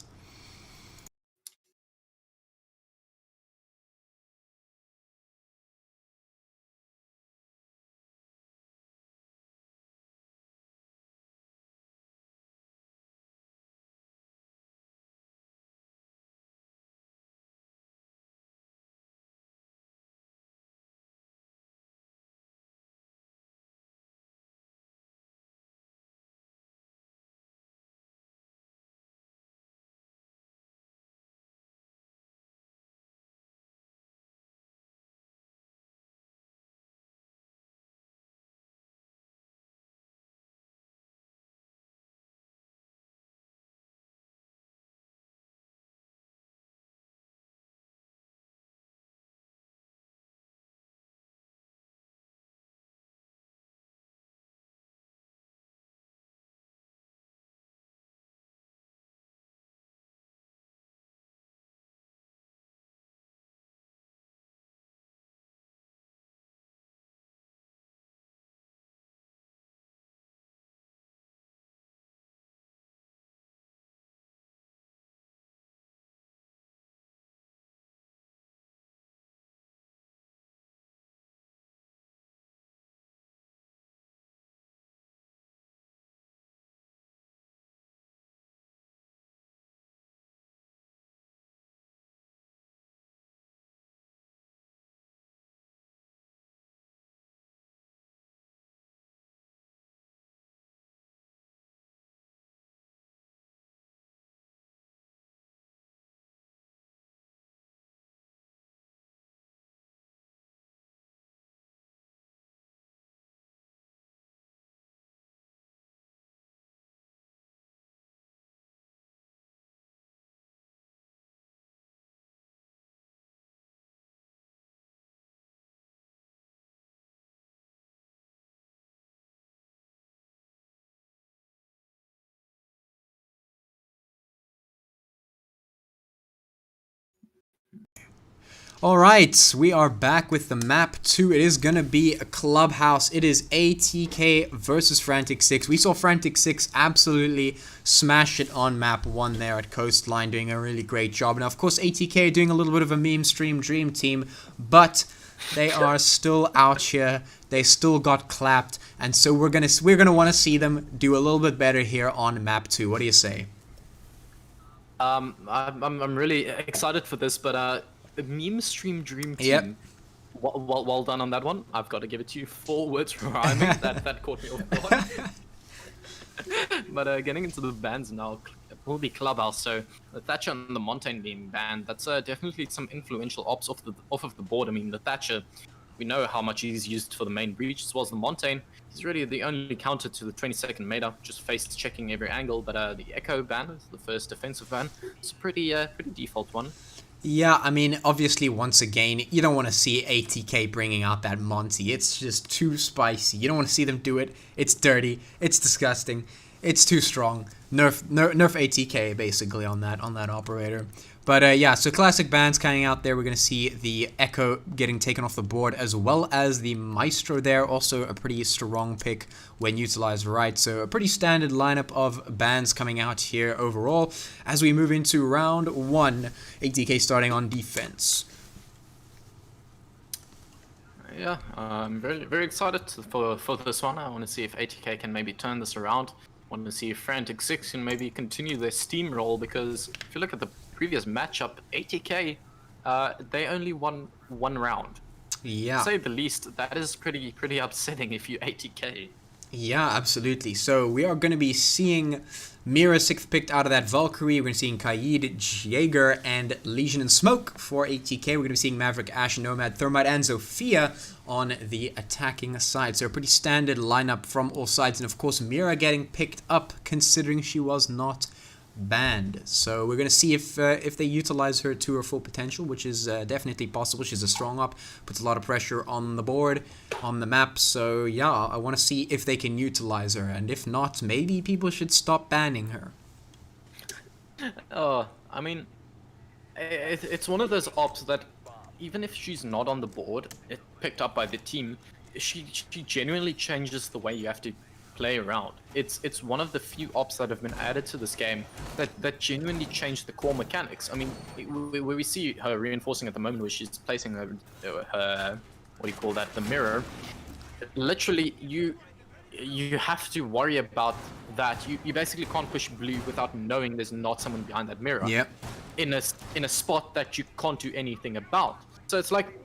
Alright, we are back with the map 2. It is going to be a clubhouse. It is ATK versus Frantic 6. We saw Frantic 6 absolutely smash it on map 1 there at Coastline, doing a really great job. Now, of course, ATK doing a little bit of a meme stream dream team, but they are still out here. They still got clapped, and so we're gonna want to see them do a little bit better here on map 2. What do you say? I'm really excited for this, but the meme stream dream team. Yep. Well done on that one. I've got to give it to you. 4 words rhyming. that caught me off guard. But getting into the bans now, will be Clubhouse. So the Thatcher and the Montaigne being banned, that's definitely some influential ops off of the board. I mean, the Thatcher, we know how much he's used for the main breach, as well as the Montaigne. He's really the only counter to the 22nd meta, just face checking every angle. But the Echo ban, the first defensive ban, it's a pretty default one. Yeah, I mean, obviously, once again, you don't want to see ATK bringing out that Monty. It's just too spicy. You don't want to see them do it. It's dirty. It's disgusting. It's too strong. Nerf ATK basically on that operator. But yeah, so classic bans coming out there. We're going to see the Echo getting taken off the board, as well as the Maestro there. Also a pretty strong pick when utilized right. So a pretty standard lineup of bans coming out here overall. As we move into round 1, ATK starting on defense. Yeah, I'm very excited for this one. I want to see if ATK can maybe turn this around. I want to see if Frantic 6 can maybe continue their steamroll, because if you look at the previous matchup, ATK, they only won 1 round. Yeah. To say the least, that is pretty upsetting if you ATK. Yeah, absolutely. So we are going to be seeing Mira 6th picked out of that Valkyrie. We're going to be seeing Kaid, Jaeger, and Legion and Smoke for ATK. We're going to be seeing Maverick, Ash, Nomad, Thermite, and Zofia on the attacking side. So a pretty standard lineup from all sides. And of course, Mira getting picked up considering she was not banned. So we're going to see if they utilize her to her full potential, which is definitely possible. She's a strong op, puts a lot of pressure on the board, on the map. So yeah, I want to see if they can utilize her, and if not, maybe people should stop banning her. I mean, it's one of those ops that even if she's not on the board, picked up by the team, she genuinely changes the way you have to play around. It's one of the few ops that have been added to this game that genuinely changed the core mechanics. I mean, where we see her reinforcing at the moment, where she's placing her what do you call that, the mirror. Literally, you have to worry about that. You basically can't push blue without knowing there's not someone behind that mirror. Yep. In a spot that you can't do anything about. So it's like,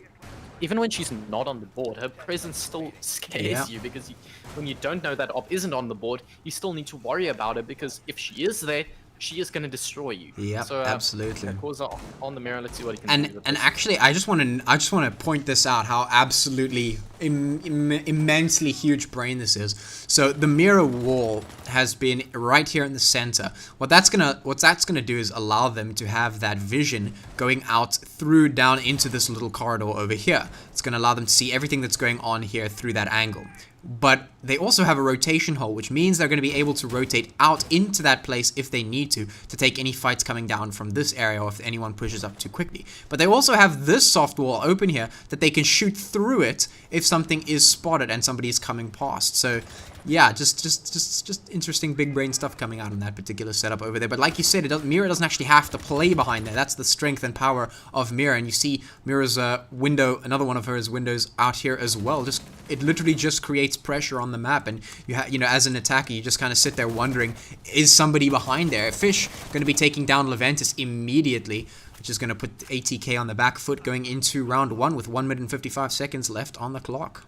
even when she's not on the board, her presence still scares you, because when you don't know that op isn't on the board, you still need to worry about it, because if she is there, she is going to destroy you. Yeah, so, absolutely. Corza on the mirror. Let's see what he can do with And this. actually, I just want to point this out, how absolutely immensely huge brain this is. So the mirror wall has been right here in the center. What that's gonna do is allow them to have that vision going out through down into this little corridor over here. It's gonna allow them to see everything that's going on here through that angle. But they also have a rotation hole, which means they're going to be able to rotate out into that place if they need to take any fights coming down from this area, or if anyone pushes up too quickly. But they also have this soft wall open here that they can shoot through it if something is spotted and somebody is coming past. So yeah, just interesting big brain stuff coming out in that particular setup over there. But like you said, Mira doesn't actually have to play behind there. That's the strength and power of Mira. And you see Mira's window, another one of her windows out here as well. It literally just creates pressure on the map, and you know, as an attacker, you just kind of sit there wondering, is somebody behind there? Fish going to be taking down Leventis immediately, which is going to put ATK on the back foot going into round 1 with 1 minute and 55 seconds left on the clock.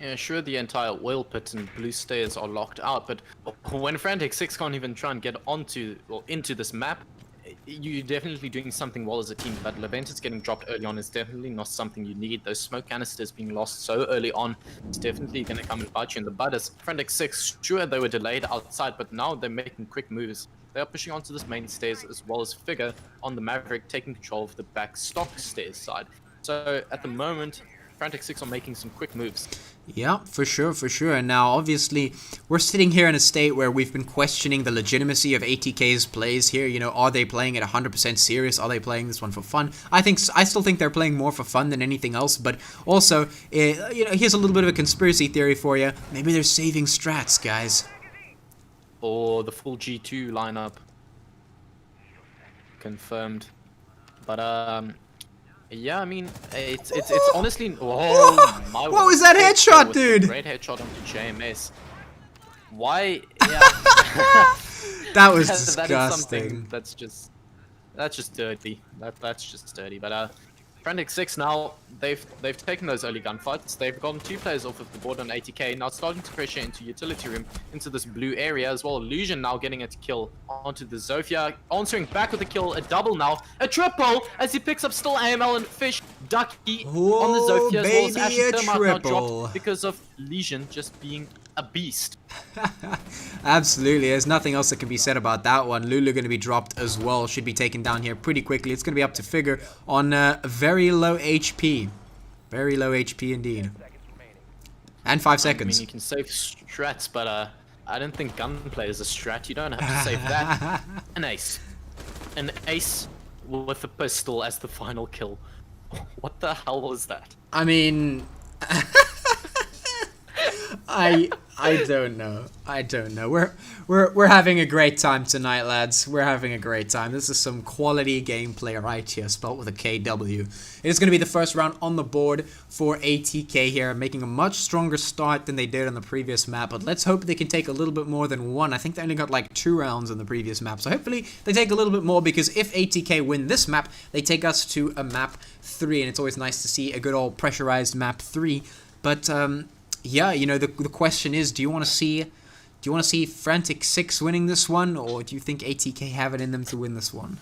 Yeah, sure, the entire oil pit and blue stairs are locked out, but when Frantic 6 can't even try and get into this map, you're definitely doing something well as a team. But Leventis getting dropped early on is definitely not something you need. Those smoke canisters being lost so early on is definitely going to come and bite you in the butt. As Frantic 6, sure, they were delayed outside, but now they're making quick moves. They are pushing onto this main stairs, as well as Figure on the Maverick taking control of the back stock stairs side. So at the moment, Frantic 6 are making some quick moves. Yeah, for sure, for sure. And now, obviously, we're sitting here in a state where we've been questioning the legitimacy of ATK's plays here. You know, are they playing it 100% serious? Are they playing this one for fun? I still think they're playing more for fun than anything else. But also, you know, here's a little bit of a conspiracy theory for you. Maybe they're saving strats, guys. Or the full G2 lineup. Confirmed. But, yeah, I mean, it's honestly. Oh my! What was that headshot, dude? Great headshot onto JMS. Why? Yeah. That was That is something disgusting. that's just dirty. That's just dirty. But Frantic 6 now, they've taken those early gunfights. They've gotten 2 players off of the board on ATK. Now starting to pressure into utility room, into this blue area as well. Illusion now getting a kill onto the Zofia. Answering back with a kill, a double now. A triple as he picks up still AML and Fish. Ducky on the Whoa, Zofia as well as baby, Ashen a Thermite now triple. dropped because of Legion just being a beast. Absolutely, there's nothing else that can be said about that one. Lulu going to be dropped as well, should be taken down here pretty quickly. It's going to be up to Figure on very low HP. Very low HP indeed. And 5 I mean, seconds. you can save strats, but I don't think gunplay is a strat. You don't have to save that. An ace. An ace with a pistol as the final kill. What the hell was that? I mean, I don't know. I don't know. We're having a great time tonight, lads. We're having a great time. This is some quality gameplay right here, spelled with a KW. It is going to be the first round on the board for ATK here, making a much stronger start than they did on the previous map. But let's hope they can take a little bit more than one. I think they only got like 2 rounds on the previous map. So hopefully they take a little bit more, because if ATK win this map, they take us to a map 3. And it's always nice to see a good old pressurized map 3. But yeah, you know, the question is, do you want to see Frantic 6 winning this one, or do you think ATK have it in them to win this one?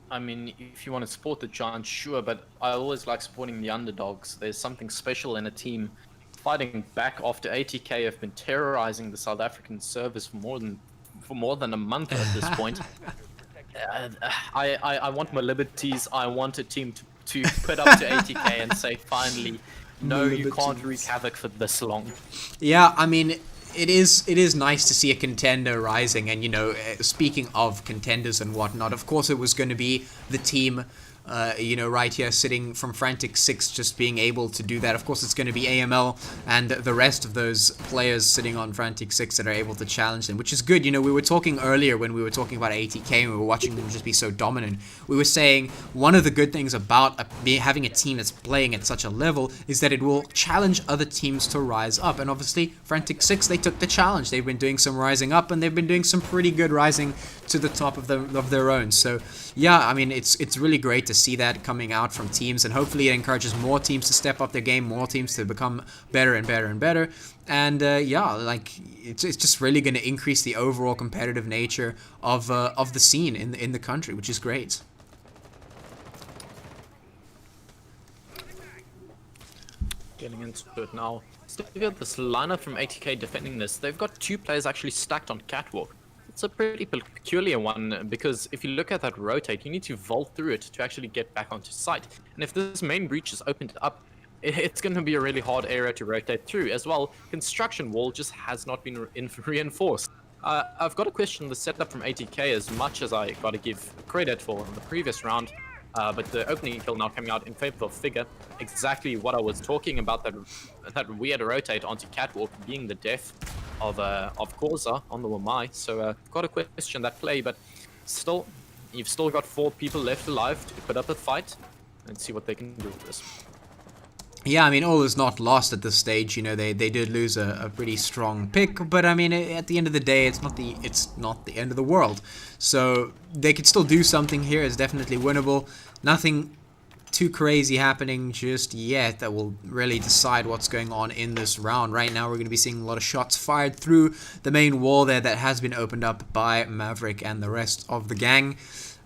I mean, if you want to support the Giants, sure, but I always like supporting the underdogs. There's something special in a team fighting back after ATK have been terrorizing the South African servers for more than a month at this point. I want my liberties. I want a team to put up to ATK and say, finally, no, you can't wreak havoc for this long. Yeah, I mean, it is nice to see a contender rising, and you know, speaking of contenders and whatnot, of course it was going to be the team, you know, right here sitting from Frantic 6 just being able to do that. Of course it's going to be AML and the rest of those players sitting on Frantic 6 that are able to challenge them, which is good. You know, we were talking earlier when we were talking about ATK and we were watching them just be so dominant. We were saying one of the good things about having a team that's playing at such a level is that it will challenge other teams to rise up, and obviously Frantic 6, they took the challenge. They've been doing some rising up, and they've been doing some pretty good rising to the top of their own. So yeah, I mean, it's really great to see that coming out from teams, and hopefully it encourages more teams to step up their game, more teams to become better and better and better. And yeah, like it's just really going to increase the overall competitive nature of the scene in the country, which is great. Getting into it now. So we got this lineup from ATK defending this. They've got 2 players actually stacked on Catwalk. It's a pretty peculiar one, because if you look at that rotate, you need to vault through it to actually get back onto site. And if this main breach is opened up, it's going to be a really hard area to rotate through. As well, construction wall just has not been reinforced. I've got to question the setup from ATK as much as I got to give credit for the previous round. But the opening kill now coming out in favor of Figure. Exactly what I was talking about, that weird rotate onto Catwalk being the death of Corza on the Wamai. So got to question that play, but still, you've still got 4 people left alive to put up a fight and see what they can do with this. Yeah, I mean, all is not lost at this stage. You know, they did lose a pretty strong pick, but I mean, at the end of the day, it's not the end of the world. So they could still do something here. It's definitely winnable. Nothing too crazy happening just yet that will really decide what's going on in this round. Right now, we're going to be seeing a lot of shots fired through the main wall there that has been opened up by Maverick and the rest of the gang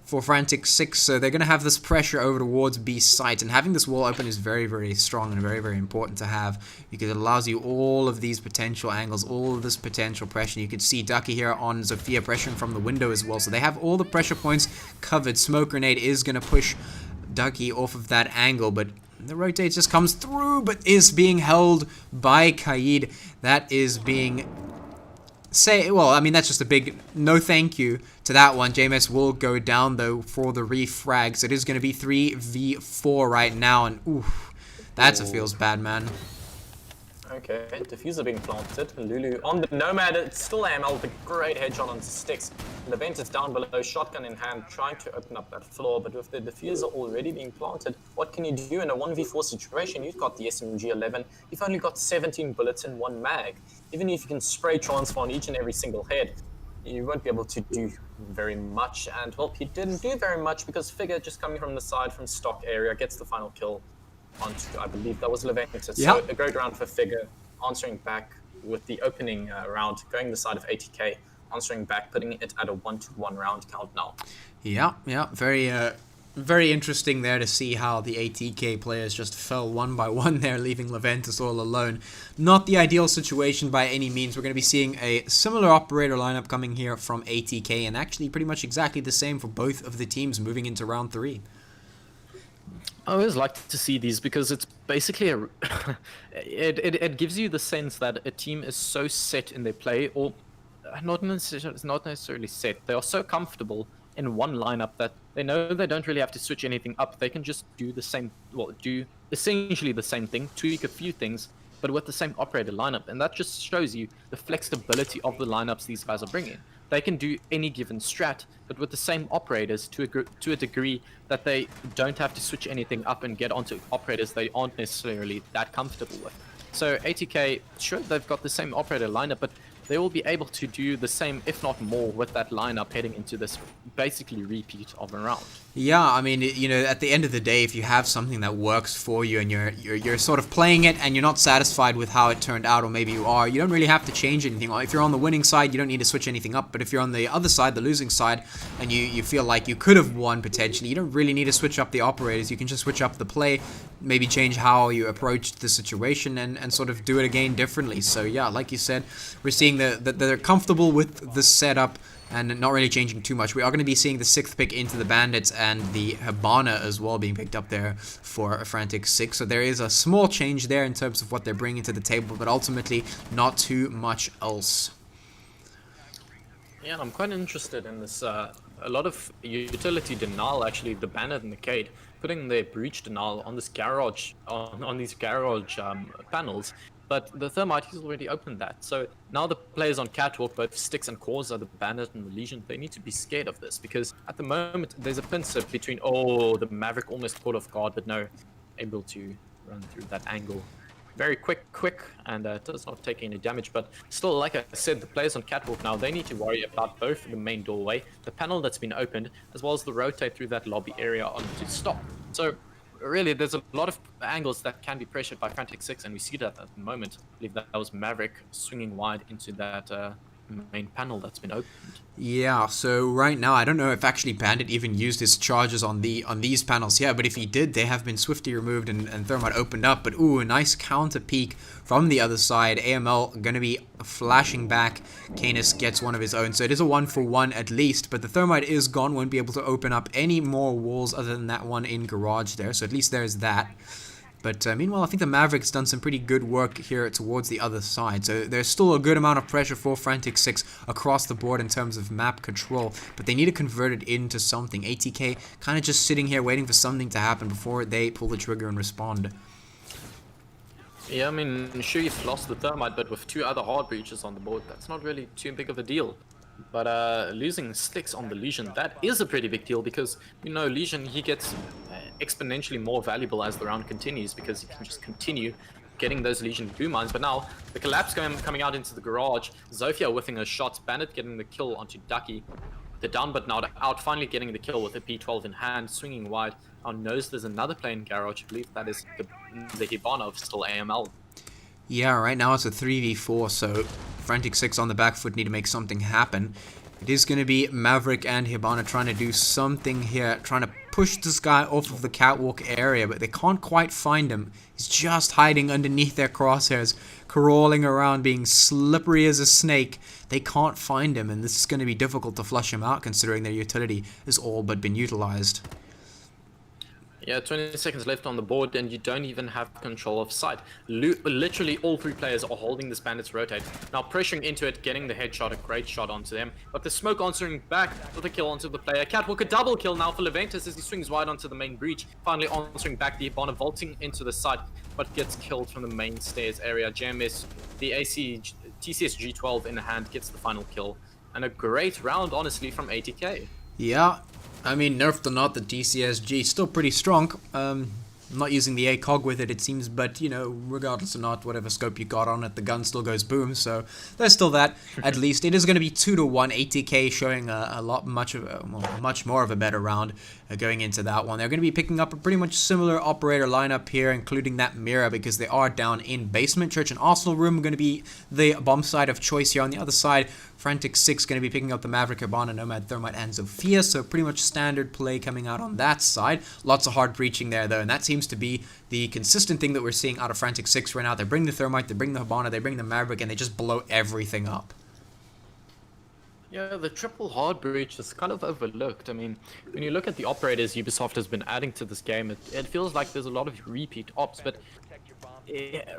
for Frantic 6. So they're going to have this pressure over towards B site, and having this wall open is very, very strong and very, very important to have, because it allows you all of these potential angles, all of this potential pressure. You could see Ducky here on Zofia pressuring from the window as well, so they have all the pressure points covered. Smoke grenade is going to push Ducky off of that angle, but the rotate just comes through, but is being held by Kaid. That is being well, I mean, that's just a big no thank you to that one. JMS will go down, though, for the refrags. It is going to be 3v4 right now, and oof, that feels bad, man. Okay, diffuser being planted. Lulu on the Nomad. It's still AML with a great headshot on Sticks. The vent is down below, shotgun in hand, trying to open up that floor. But with the diffuser already being planted, what can you do in a 1v4 situation? You've got the SMG-11. You've only got 17 bullets in 1 mag. Even if you can spray transfer on each and every single head, you won't be able to do very much. And well, he didn't do very much because Figure just coming from the side from stock area gets the final kill onto, I believe that was Leventus. Yeah. So a great round for Figure, answering back with the opening round, going the side of ATK, answering back, putting it at a 1-1 round count now. Yeah, very interesting there to see how the ATK players just fell one by one there, leaving Leventus all alone. Not the ideal situation by any means. We're going to be seeing a similar operator lineup coming here from ATK, and actually pretty much exactly the same for both of the teams moving into round 3. I always like to see these because it's basically it gives you the sense that a team is so set in their play, or not necessarily set. They are so comfortable in one lineup that they know they don't really have to switch anything up. They can just do the same, do essentially the same thing, tweak a few things, but with the same operator lineup. And that just shows you the flexibility of the lineups these guys are bringing. They can do any given strat, but with the same operators to a degree that they don't have to switch anything up and get onto operators they aren't necessarily that comfortable with. So ATK, sure, they've got the same operator lineup, but they will be able to do the same, if not more, with that lineup heading into this basically repeat of a round. Yeah, I mean, at the end of the day, if you have something that works for you and you're sort of playing it and you're not satisfied with how it turned out, or maybe you are, you don't really have to change anything. If you're on the winning side, you don't need to switch anything up. But if you're on the other side, the losing side, and you feel like you could have won potentially, you don't really need to switch up the operators. You can just switch up the play, maybe change how you approached the situation, and sort of do it again differently. So yeah, like you said, we're seeing that they're comfortable with the setup and not really changing too much. We are going to be seeing the 6th pick into the Bandits and the Hibana as well being picked up there for Frantic 6. So there is a small change there in terms of what they're bringing to the table, but ultimately not too much else. Yeah, I'm quite interested in this. A lot of utility denial, actually, the Bandit and the Cade, putting their breach denial on this garage, on these garage panels. But the Thermite, he's already opened that. So now the players on Catwalk, both Styx and Causa, the Bandit and the Legion, they need to be scared of this. Because at the moment, there's a pincer between, the Maverick almost caught off guard, but no, able to run through that angle. Very quick, and does not take any damage. But still, like I said, the players on Catwalk now, they need to worry about both the main doorway, the panel that's been opened, as well as the rotate through that lobby area onto stop. So really, there's a lot of angles that can be pressured by Frantic 6, and we see that at the moment. I believe that was Maverick swinging wide into that main panel that's been opened. Yeah, so right now, I don't know if actually Bandit even used his charges on these panels here, but if he did, they have been swiftly removed and Thermite opened up. But ooh, a nice counter peek from the other side. AML gonna be flashing back. Canis gets one of his own, so it is a 1-for-1 at least, but the Thermite is gone, won't be able to open up any more walls other than that one in garage there, so at least there's that. But meanwhile, I think the Maverick's done some pretty good work here towards the other side. So there's still a good amount of pressure for Frantic 6 across the board in terms of map control. But they need to convert it into something. ATK kind of just sitting here waiting for something to happen before they pull the trigger and respond. Yeah, I mean, sure, you've lost the Thermite, but with 2 other hard breaches on the board, that's not really too big of a deal. But losing Styx on the Legion, that is a pretty big deal because, Legion, he gets exponentially more valuable as the round continues because he can just continue getting those Legion boom mines. But now, the Collapse coming out into the garage, Zofia whiffing her shots, Bandit getting the kill onto Ducky. The down but now out, finally getting the kill with a P12 in hand, swinging wide. On nose, there's another player in garage, I believe that is the Hibana of still AML. Yeah, right now it's a 3v4, so Frantic 6 on the back foot need to make something happen. It is going to be Maverick and Hibana trying to do something here, trying to push this guy off of the catwalk area, but they can't quite find him. He's just hiding underneath their crosshairs, crawling around, being slippery as a snake. They can't find him, and this is going to be difficult to flush him out considering their utility has all but been utilized. Yeah, 20 seconds left on the board, and you don't even have control of sight. Literally, all 3 players are holding this Bandit's rotate. Now pressuring into it, getting the headshot, a great shot onto them. But the smoke answering back with a kill onto the player. Catwalk, a double kill now for Leventus as he swings wide onto the main breach. Finally answering back, the Hibana vaulting into the site, but gets killed from the main stairs area. JMS, the TCS G12 in the hand, gets the final kill. And a great round, honestly, from ATK. Yeah, I mean, nerfed or not, the TCSG still pretty strong. I'm not using the ACOG with it, it seems, but, you know, regardless or not, whatever scope you got on it, the gun still goes boom, so there's still that. At least it is going to be 2-1, ATK showing much more of a better round going into that one. They're going to be picking up a pretty much similar operator lineup here, including that Mira, because they are down in basement. Church and Arsenal room going to be the bomb side of choice here. On the other side, Frantic 6 going to be picking up the Maverick, Urbana, Nomad, Thermite, and Zofia, so pretty much standard play coming out on that side. Lots of hard breaching there, though, and that seems to be the consistent thing that we're seeing out of Frantic 6 right now. They bring the Thermite, they bring the Urbana, they bring the Maverick, and they just blow everything up. Yeah, the triple hard breach is kind of overlooked. I mean, when you look at the operators Ubisoft has been adding to this game, it feels like there's a lot of repeat ops, but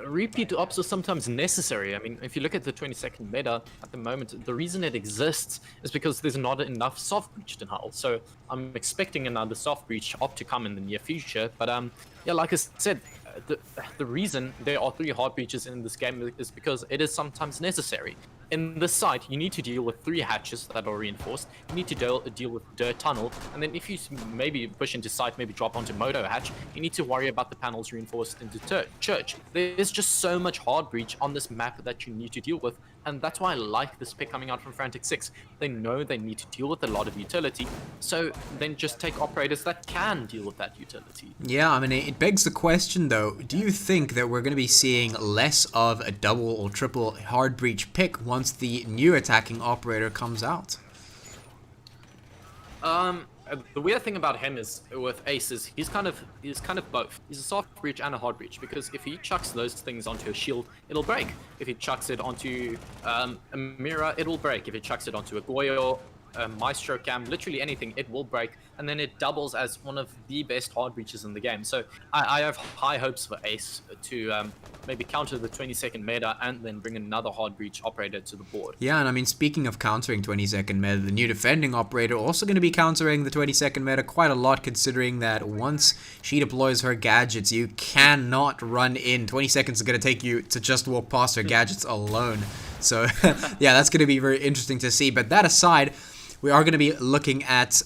repeat ops are sometimes necessary. I mean, if you look at the 22nd meta at the moment, the reason it exists is because there's not enough soft breach in Hull. So I'm expecting another soft breach op to come in the near future. But yeah, like I said, the reason there are 3 hard breaches in this game is because it is sometimes necessary. In this site, you need to deal with 3 hatches that are reinforced. You need to deal with dirt tunnel, and then if you maybe push into site, maybe drop onto moto hatch, you need to worry about the panels reinforced into church. There's just so much hard breach on this map that you need to deal with, and that's why I like this pick coming out from Frantic 6. They know they need to deal with a lot of utility, so then just take operators that can deal with that utility. Yeah, I mean, it begs the question, though, do you think that we're going to be seeing less of a double or triple hard breach pick once the new attacking operator comes out? The weird thing about him is with Ace is he's kind of both. He's a soft breach and a hard breach, because if he chucks those things onto a shield, it'll break. If he chucks it onto a Mira, it'll break. If he chucks it onto a Goyo, a Maestro Cam, literally anything, it will break, and then it doubles as one of the best hard breaches in the game. So I have high hopes for Ace to maybe counter the 22nd meta and then bring another hard breach operator to the board. Yeah, and I mean, speaking of countering 22nd meta, the new defending operator also going to be countering the 22nd meta quite a lot, considering that once she deploys her gadgets, you cannot run in. 20 seconds is going to take you to just walk past her gadgets alone. So yeah, that's going to be very interesting to see. But that aside, we are going to be looking at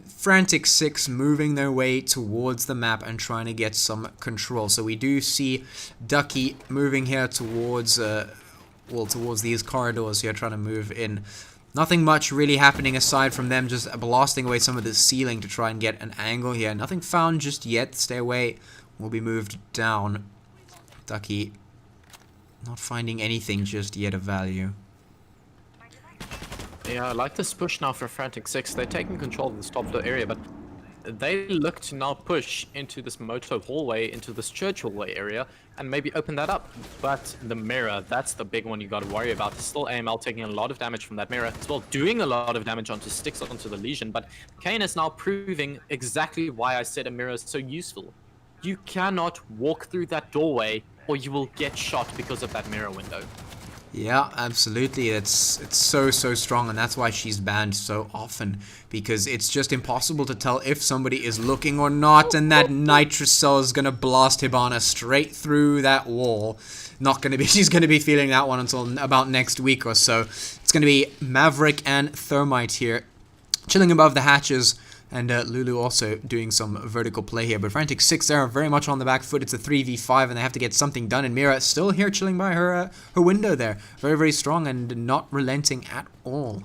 Frantic 6 moving their way towards the map and trying to get some control. So we do see Ducky moving here towards towards these corridors here, trying to move in. Nothing much really happening aside from them just blasting away some of the ceiling to try and get an angle here. Nothing found just yet. Stay away. Will be moved down. Ducky not finding anything just yet of value. Yeah, I like this push now for Frantic 6. They're taking control of this top floor area, but they look to now push into this moto hallway, into this church hallway area, and maybe open that up. But the mirror, that's the big one you got to worry about. Still AML taking a lot of damage from that mirror. Still doing a lot of damage onto Sticks, onto the Legion, but Kane is now proving exactly why I said a mirror is so useful. You cannot walk through that doorway or you will get shot because of that mirror window. Yeah, absolutely. It's so strong, and that's why she's banned so often, because it's just impossible to tell if somebody is looking or not, and that nitrous cell is gonna blast Hibana straight through that wall. She's gonna be feeling that one until about next week or so. It's gonna be Maverick and Thermite here, chilling above the hatches. And Lulu also doing some vertical play here. But Frantic 6 there are very much on the back foot. It's a 3v5 and they have to get something done. And Mira still here chilling by her window there. Very strong and not relenting at all.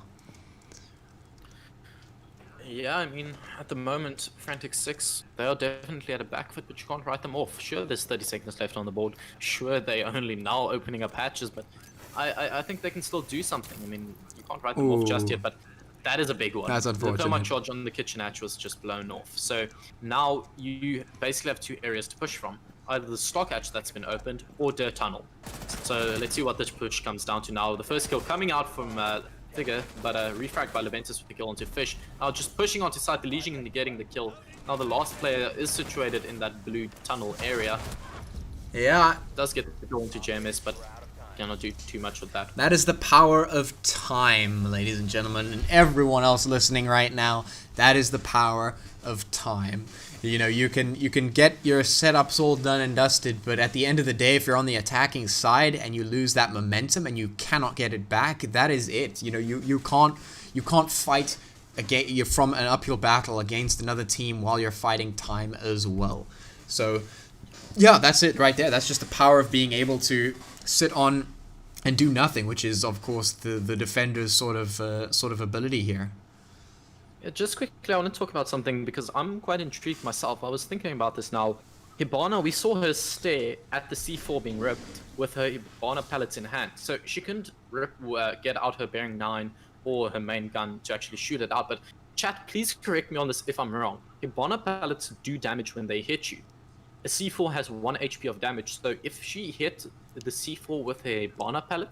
Yeah, I mean, at the moment, Frantic 6, they are definitely at a back foot, but you can't write them off. Sure, there's 30 seconds left on the board. Sure, they're only now opening up hatches, but I think they can still do something. I mean, you can't write them off just yet, but that is a big one. That's unfortunate. The thermite charge on the kitchen hatch was just blown off. So now you basically have 2 areas to push from. Either the stock hatch that's been opened or dirt tunnel. So let's see what this push comes down to now. The first kill coming out from Figure, but refragged by Leventus with the kill onto Fish. Now just pushing onto site, the Legion and getting the kill. Now the last player is situated in that blue tunnel area. Yeah. Does get the kill into JMS, but cannot do too much with that. That is the power of time, ladies and gentlemen, and everyone else listening right now. That is the power of time. You know, you can get your setups all done and dusted, but at the end of the day, if you're on the attacking side and you lose that momentum and you cannot get it back, that is it. You know, you can't fight from an uphill battle against another team while you're fighting time as well. So, yeah, that's it right there. That's just the power of being able to sit on and do nothing, which is, of course, the defender's sort of ability here. Yeah, just quickly, I want to talk about something because I'm quite intrigued myself. I was thinking about this now. Hibana, we saw her stare at the C4 being ripped with her Hibana pellets in hand. So she couldn't get out her bearing 9 or her main gun to actually shoot it out. But chat, please correct me on this if I'm wrong. Hibana pellets do damage when they hit you. A C4 has 1 HP of damage. So if she hit the C4 with a Hibana pellet,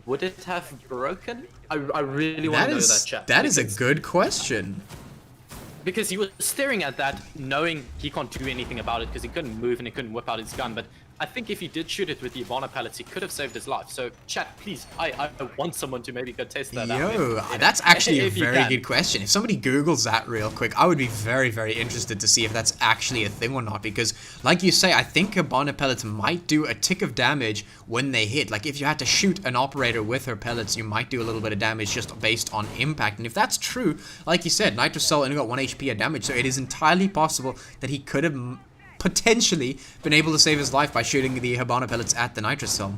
would it have broken? I really want to know that, chat. That is a good question. Because he was staring at that, knowing he can't do anything about it because he couldn't move and he couldn't whip out his gun. But I think if he did shoot it with the Ivana pellets, he could have saved his life. So, chat, please, I want someone to maybe go test that out. Yo, that's actually a if you very can. good question. If somebody Googles that real quick, I would be very, very interested to see if that's actually a thing or not. Because, like you say, I think Hibana pellets might do a tick of damage when they hit. Like, if you had to shoot an operator with her pellets, you might do a little bit of damage just based on impact. And if that's true, like you said, Nitrocell only got 1 HP of damage, so it is entirely possible that he could have potentially been able to save his life by shooting the Hibana pellets at the Nitrocell.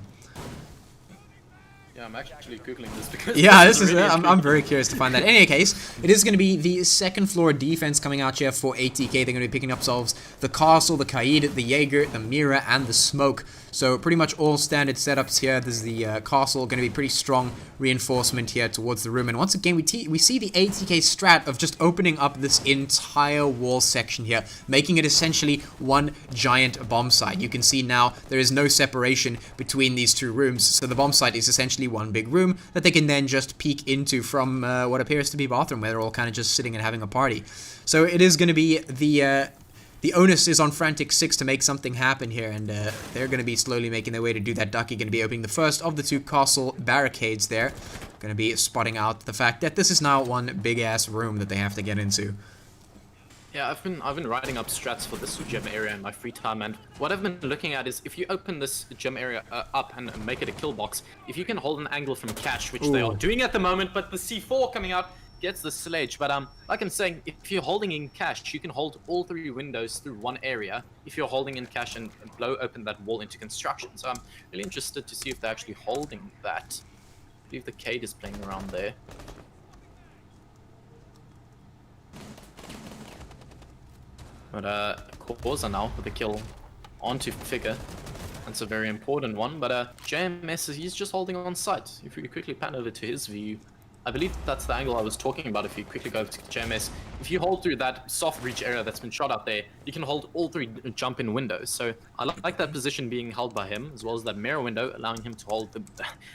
Yeah, I'm actually Googling this because... Yeah, this is. really I'm very curious to find that. In any case, it is going to be the second floor defense coming out here for ATK. They're going to be picking up themselves the Castle, the Kaid, the Jaeger, the Mira, and the Smoke. So pretty much all standard setups here. This is the Castle, going to be pretty strong reinforcement here towards the room. And once again, we see the ATK strat of just opening up this entire wall section here, making it essentially one giant bomb site. You can see now there is no separation between these two rooms. So the bomb site is essentially one big room that they can then just peek into from what appears to be a bathroom where they're all kind of just sitting and having a party. So it is going to be the onus is on Frantic 6 to make something happen here, and they're going to be slowly making their way to do that. Ducky going to be opening the first of the two castle barricades there. Going to be spotting out the fact that this is now one big-ass room that they have to get into. Yeah, I've been writing up strats for this gym area in my free time, and what I've been looking at is if you open this gym area up and make it a kill box, if you can hold an angle from cache, which they are doing at the moment, but the C4 coming out gets the sledge. But like I'm saying, if you're holding in cache, you can hold all 3 windows through one area if you're holding in cache and blow open that wall into construction. So I'm really interested to see if they're actually holding that. I believe the Cade is playing around there. But Corza now with the kill onto Figure. That's a very important one. But JMS, he's just holding on site. If we quickly pan over to his view, I believe that's the angle I was talking about. If you quickly go over to JMS, if you hold through that soft breach area that's been shot out there, you can hold all 3 jump-in windows. So I like that position being held by him, as well as that mirror window, allowing him to hold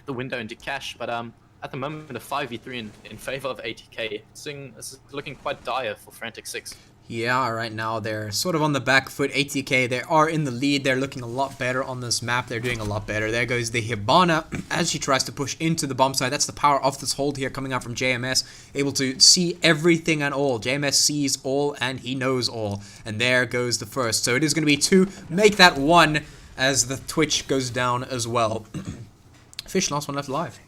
the window into cache. But at the moment, a 5v3 in favor of ATK. It's looking quite dire for Frantic 6. Yeah, right now they're sort of on the back foot. ATK, they are in the lead. They're looking a lot better on this map. They're doing a lot better. There goes the Hibana as she tries to push into the bomb site. That's the power of this hold here coming out from JMS. Able to see everything and all. JMS sees all and he knows all. And there goes the first. So it is going to be 2. Make that 1 as the Twitch goes down as well. Fish, last one left alive.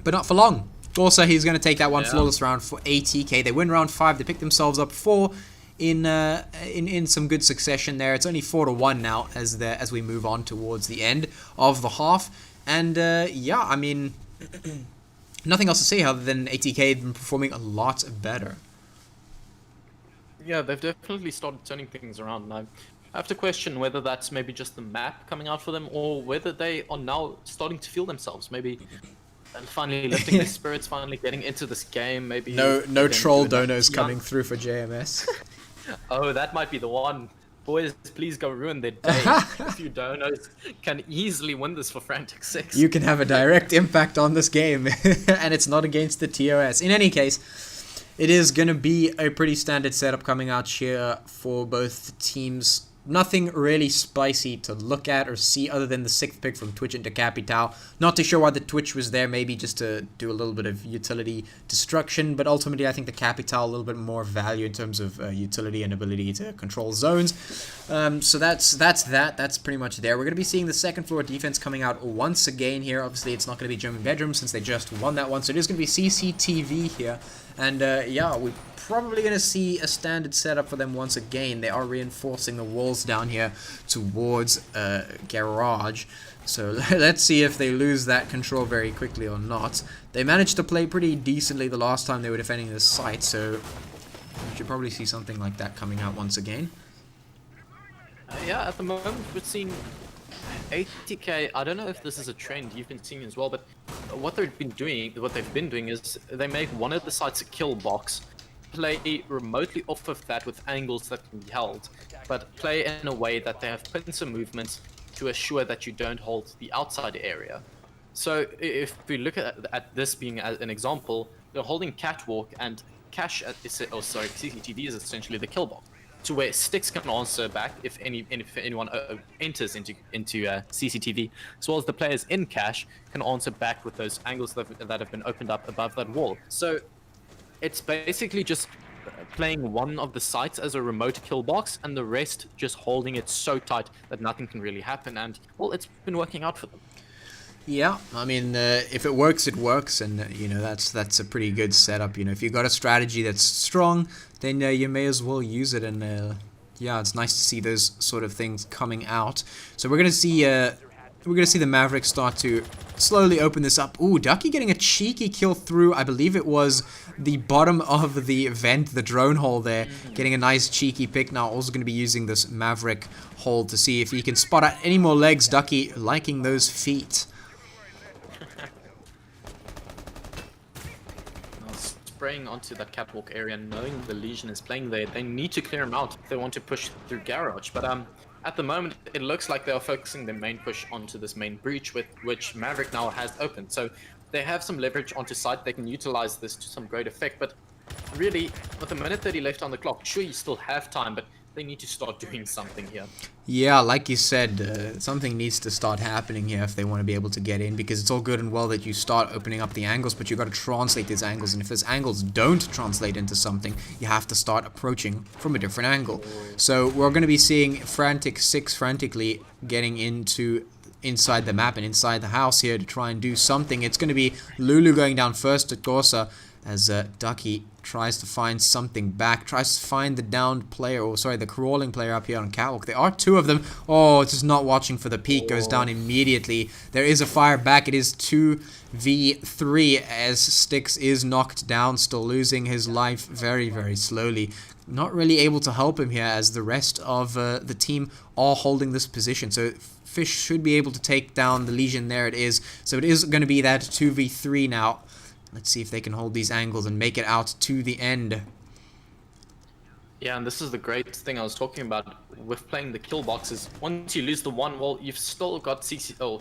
But not for long. Also, he's going to take that one flawless round for ATK. They win round 5. They pick themselves up 4 in some good succession there. It's only 4-1 now as we move on towards the end of the half. And yeah, I mean, nothing else to say other than ATK have been performing a lot better. Yeah, they've definitely started turning things around. And I have to question whether that's maybe just the map coming out for them, or whether they are now starting to feel themselves. Maybe. And finally lifting their spirits, finally getting into this game, maybe... No troll donos coming through for JMS. Oh, that might be the one. Boys, please go ruin their day. A few donos can easily win this for Frantic 6. You can have a direct impact on this game, and it's not against the TOS. In any case, it is going to be a pretty standard setup coming out here for both teams. nothing really spicy to look at or see other than the 6th pick from Twitch into Capital. Not too sure why the Twitch was there, maybe just to do a little bit of utility destruction, but ultimately I think the Capital a little bit more value in terms of utility and ability to control zones. So that's pretty much there. We're going to be seeing the second floor defense coming out once again here. Obviously it's not going to be German bedroom since they just won that one, so it is going to be CCTV here. And yeah, we're probably going to see a standard setup for them once again. They are reinforcing the walls down here towards garage. So let's see if they lose that control very quickly or not. They managed to play pretty decently the last time they were defending this site, so we should probably see something like that coming out once again. Yeah, at the moment we're seeing ATK. I don't know if this is a trend you've been seeing as well, but what they've been doing is they make one of the sites a kill box, play remotely off of that with angles that can be held, but play in a way that they have pincer movements to assure that you don't hold the outside area. So if we look at this being as an example, they're holding catwalk, and CCTV is essentially the kill box, to where sticks can answer back if anyone enters into CCTV, as well as the players in cache can answer back with those angles that have been opened up above that wall. So it's basically just playing one of the sites as a remote kill box, and the rest just holding it so tight that nothing can really happen. And well, it's been working out for them. Yeah, I mean, if it works, it works, and you know that's a pretty good setup. You know, if you got a strategy that's strong, then you may as well use it. And yeah, it's nice to see those sort of things coming out. So we're gonna see the Mavericks start to slowly open this up. Ooh, Ducky getting a cheeky kill through, I believe it was the bottom of the vent, the drone hole there, getting a nice cheeky pick. Now also going to be using this Maverick hole to see if he can spot out any more legs. Ducky liking those feet. Spraying onto that catwalk area, knowing the Legion is playing there, they need to clear him out if they want to push through garage. But at the moment, it looks like they are focusing their main push onto this main breach, which Maverick now has opened. So they have some leverage onto site. They can utilize this to some great effect. But really, with a minute 30 left on the clock, sure, you still have time, but they need to start doing something here. Yeah, like you said, something needs to start happening here if they want to be able to get in, because it's all good and well that you start opening up the angles, but you got to translate these angles, and if those angles don't translate into something, you have to start approaching from a different angle. So we're going to be seeing Frantic 6 frantically getting inside the map and inside the house here to try and do something. It's going to be Lulu going down first to Corsa as Ducky tries to find something back, tries to find the downed player, or sorry, the crawling player up here on catwalk. There are two of them. Oh, just not watching for the peak, goes down immediately. There is a fire back. It is 2v3 as Styx is knocked down, still losing his life very, very slowly. Not really able to help him here as the rest of the team are holding this position. So Fish should be able to take down the Legion. There it is. So it is going to be that 2v3 now. Let's see if they can hold these angles and make it out to the end. Yeah, and this is the great thing I was talking about with playing the kill boxes. Once you lose the one, well, you've still got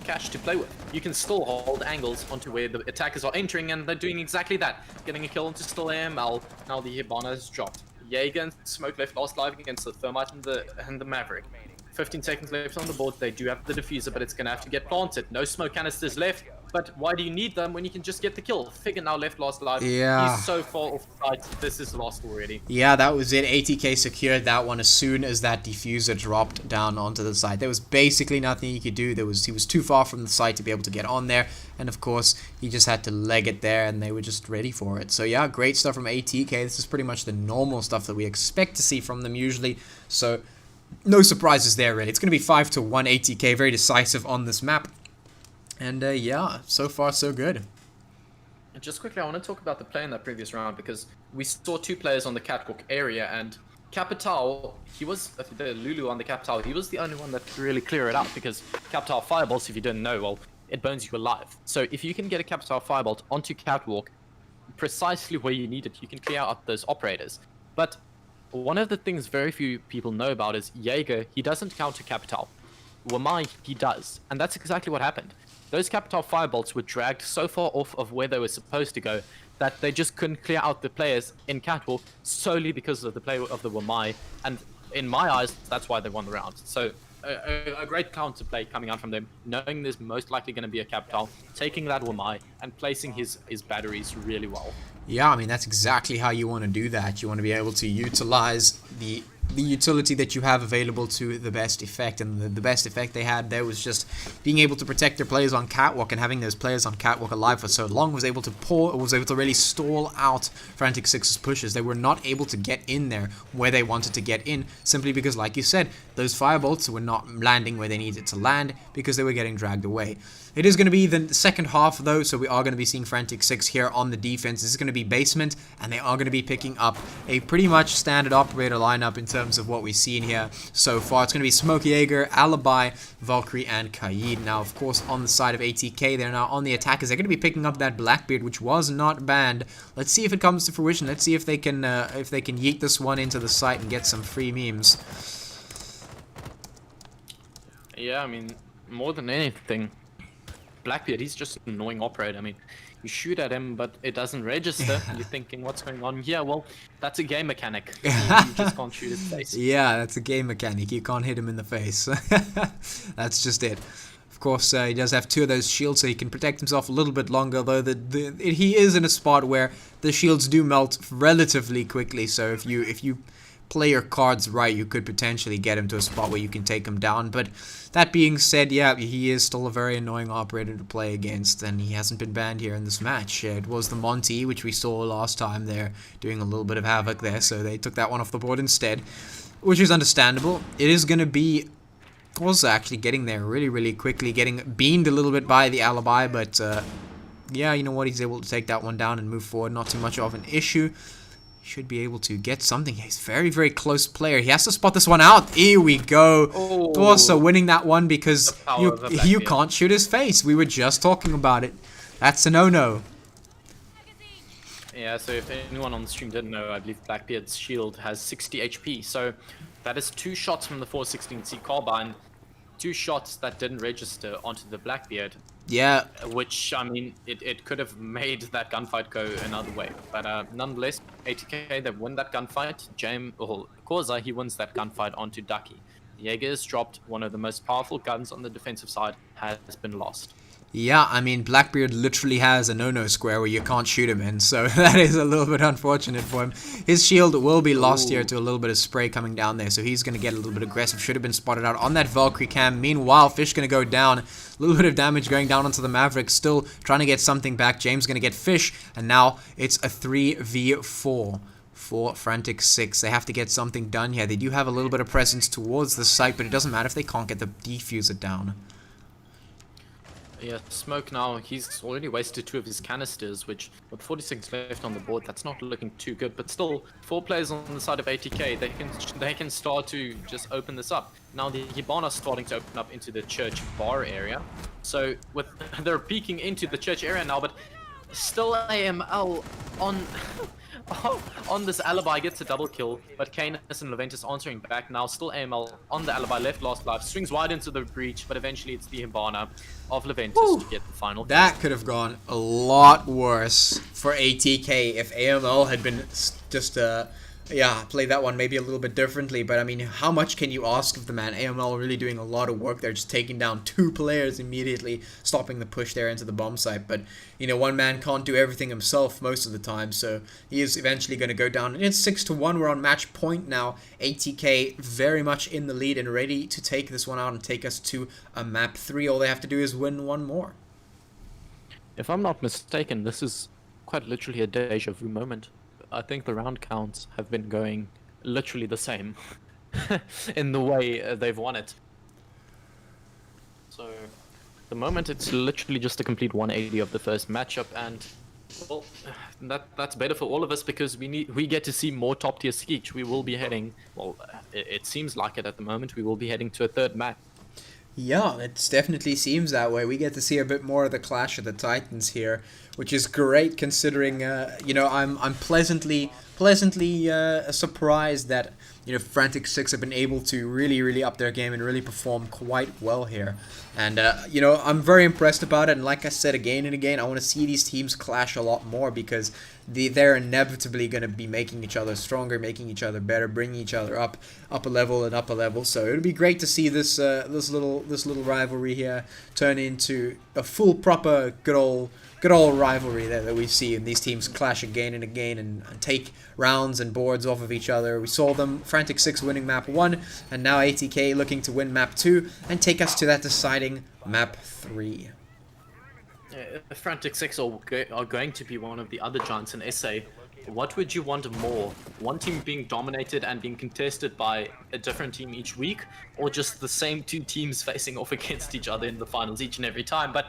cache to play with. You can still hold angles onto where the attackers are entering, and they're doing exactly that. Getting a kill onto still AML. Now the Hibana has dropped. Jaeger and Smoke left last live against the Thermite and the Maverick. 15 seconds left on the board. They do have the diffuser, but it's going to have to get planted. No smoke canisters left. But why do you need them when you can just get the kill? Figure now left last live. Yeah. He's so far off the site. This is lost already. Yeah, that was it. ATK secured that one as soon as that diffuser dropped down onto the site. There was basically nothing he could do. He was too far from the site to be able to get on there. And of course, he just had to leg it there, and they were just ready for it. So yeah, great stuff from ATK. This is pretty much the normal stuff that we expect to see from them usually. So no surprises there, really. It's going to be 5-1 ATK, very decisive on this map. And yeah, so far so good. And just quickly, I want to talk about the play in that previous round, because we saw two players on the catwalk area, and Capital, he was the Lulu on the Capital, he was the only one that could really clear it out, because Capital Firebolt, if you didn't know, well, it burns you alive. So if you can get a Capital Firebolt onto catwalk, precisely where you need it, you can clear out those operators. But one of the things very few people know about is Jaeger, he doesn't counter Capital. Wamai, he does. And that's exactly what happened. Those Capital Firebolts were dragged so far off of where they were supposed to go that they just couldn't clear out the players in catwalk solely because of the play of the Wamai. And in my eyes, that's why they won the round. So a great counterplay coming out from them, knowing there's most likely going to be a Captal, taking that Wamai and placing his batteries really well. Yeah, I mean, that's exactly how you want to do that. You want to be able to utilize the utility that you have available to the best effect, and the best effect they had there was just being able to protect their players on Catwalk, and having those players on Catwalk alive for so long was able to really stall out Frantic Six's pushes. They were not able to get in there where they wanted to get in, simply because, like you said, those firebolts were not landing where they needed to land because they were getting dragged away. It is going to be the second half, though, so we are going to be seeing Frantic Six here on the defense. This is going to be basement, and they are going to be picking up a pretty much standard operator lineup in terms of what we've seen here so far. It's going to be Smoke Jaeger, Alibi, Valkyrie, and Kaid. Now, of course, on the side of ATK, they're now on the attackers. They're going to be picking up that Blackbeard, which was not banned. Let's see if it comes to fruition. Let's see if they can yeet this one into the site and get some free memes. Yeah, I mean, more than anything, Blackbeard, he's just an annoying operator. I mean, you shoot at him, but it doesn't register. You're thinking, what's going on? Yeah, well, that's a game mechanic. You just can't shoot his face. Yeah, that's a game mechanic. You can't hit him in the face. That's just it. Of course, he does have 2 of those shields, so he can protect himself a little bit longer, though he is in a spot where the shields do melt relatively quickly, so if you play your cards right, you could potentially get him to a spot where you can take him down. But that being said, yeah, he is still a very annoying operator to play against, and he hasn't been banned here in this match. It was the Monty, which we saw last time there, doing a little bit of havoc there, so they took that one off the board instead, which is understandable. It is going to be also actually getting there really, really quickly, getting beamed a little bit by the Alibi, but yeah, you know what, he's able to take that one down and move forward. Not too much of an issue. Should be able to get something. He's very, very close player. He has to spot this one out. Here we go. Oh. Also winning that one because power of a you Blackbeard. can't shoot his face. We were just talking about it. That's a no-no. Yeah, so if anyone on the stream didn't know, I believe Blackbeard's shield has 60 HP. So that is 2 shots from the 416C carbine, 2 shots that didn't register onto the Blackbeard. Yeah, Which, I mean, it could have made that gunfight go another way. But nonetheless, ATK, they win that gunfight. Koza, he wins that gunfight onto Ducky. Jaeger's dropped. One of the most powerful guns on the defensive side has been lost. yeah, I mean, Blackbeard literally has a no-no square where you can't shoot him in, so that is a little bit unfortunate for him. His shield will be lost here to a little bit of spray coming down there, so he's going to get a little bit aggressive. Should have been spotted out on that Valkyrie cam. Meanwhile, Fish going to go down. A little bit of damage going down onto the Maverick, still trying to get something back. James going to get Fish, and now it's a 3v4. For Frantic Six. They have to get something done here. They do have a little bit of presence towards the site, but it doesn't matter if they can't get the defuser down. Yeah, Smoke now, he's already wasted 2 of his canisters, which with 46 left on the board, that's not looking too good. But still, 4 players on the side of ATK, they can start to just open this up. Now the Hibana starting to open up into the church bar area. So they're peeking into the church area now, but still AML on on this Alibi gets a double kill, but Canis and Leventus answering back now. Still AML on the Alibi, left last life, swings wide into the breach, but eventually it's the Hibana of Leventus to get the final kill. That could have gone a lot worse for ATK if AML had been just played that one maybe a little bit differently. But I mean, how much can you ask of the man? AML really doing a lot of work there, just taking down 2 players immediately, stopping the push there into the bomb site. But you know, one man can't do everything himself most of the time, so he is eventually going to go down. And it's 6-1. We're on match point now. ATK very much in the lead and ready to take this one out and take us to a map 3. All they have to do is win 1 more. If I'm not mistaken, this is quite literally a deja vu moment. I think the round counts have been going literally the same in the way they've won it. So, at the moment it's literally just a complete 180 of the first matchup, and well, that's better for all of us because we get to see more top tier Skeech. We will be heading, well, it seems like it at the moment. We will be heading to a 3rd match. Yeah, it definitely seems that way. We get to see a bit more of the Clash of the Titans here, which is great considering, you know, I'm pleasantly pleasantly surprised that Frantic Six have been able to really up their game and really perform quite well here. And I'm very impressed about it. And like I said again and again, I want to see these teams clash a lot more because they're inevitably going to be making each other stronger, making each other better, bringing each other up a level and up a level. So it'll be great to see this little rivalry here turn into a full proper good old rivalry that we see, and these teams clash again and again and take rounds and boards off of each other. We saw them, Frantic Six winning map 1, and now ATK looking to win map 2 and take us to that deciding map 3. Frantic Six are going to be one of the other giants in SA. What would you want more? One team being dominated and being contested by a different team each week, or just the same two teams facing off against each other in the finals each and every time? But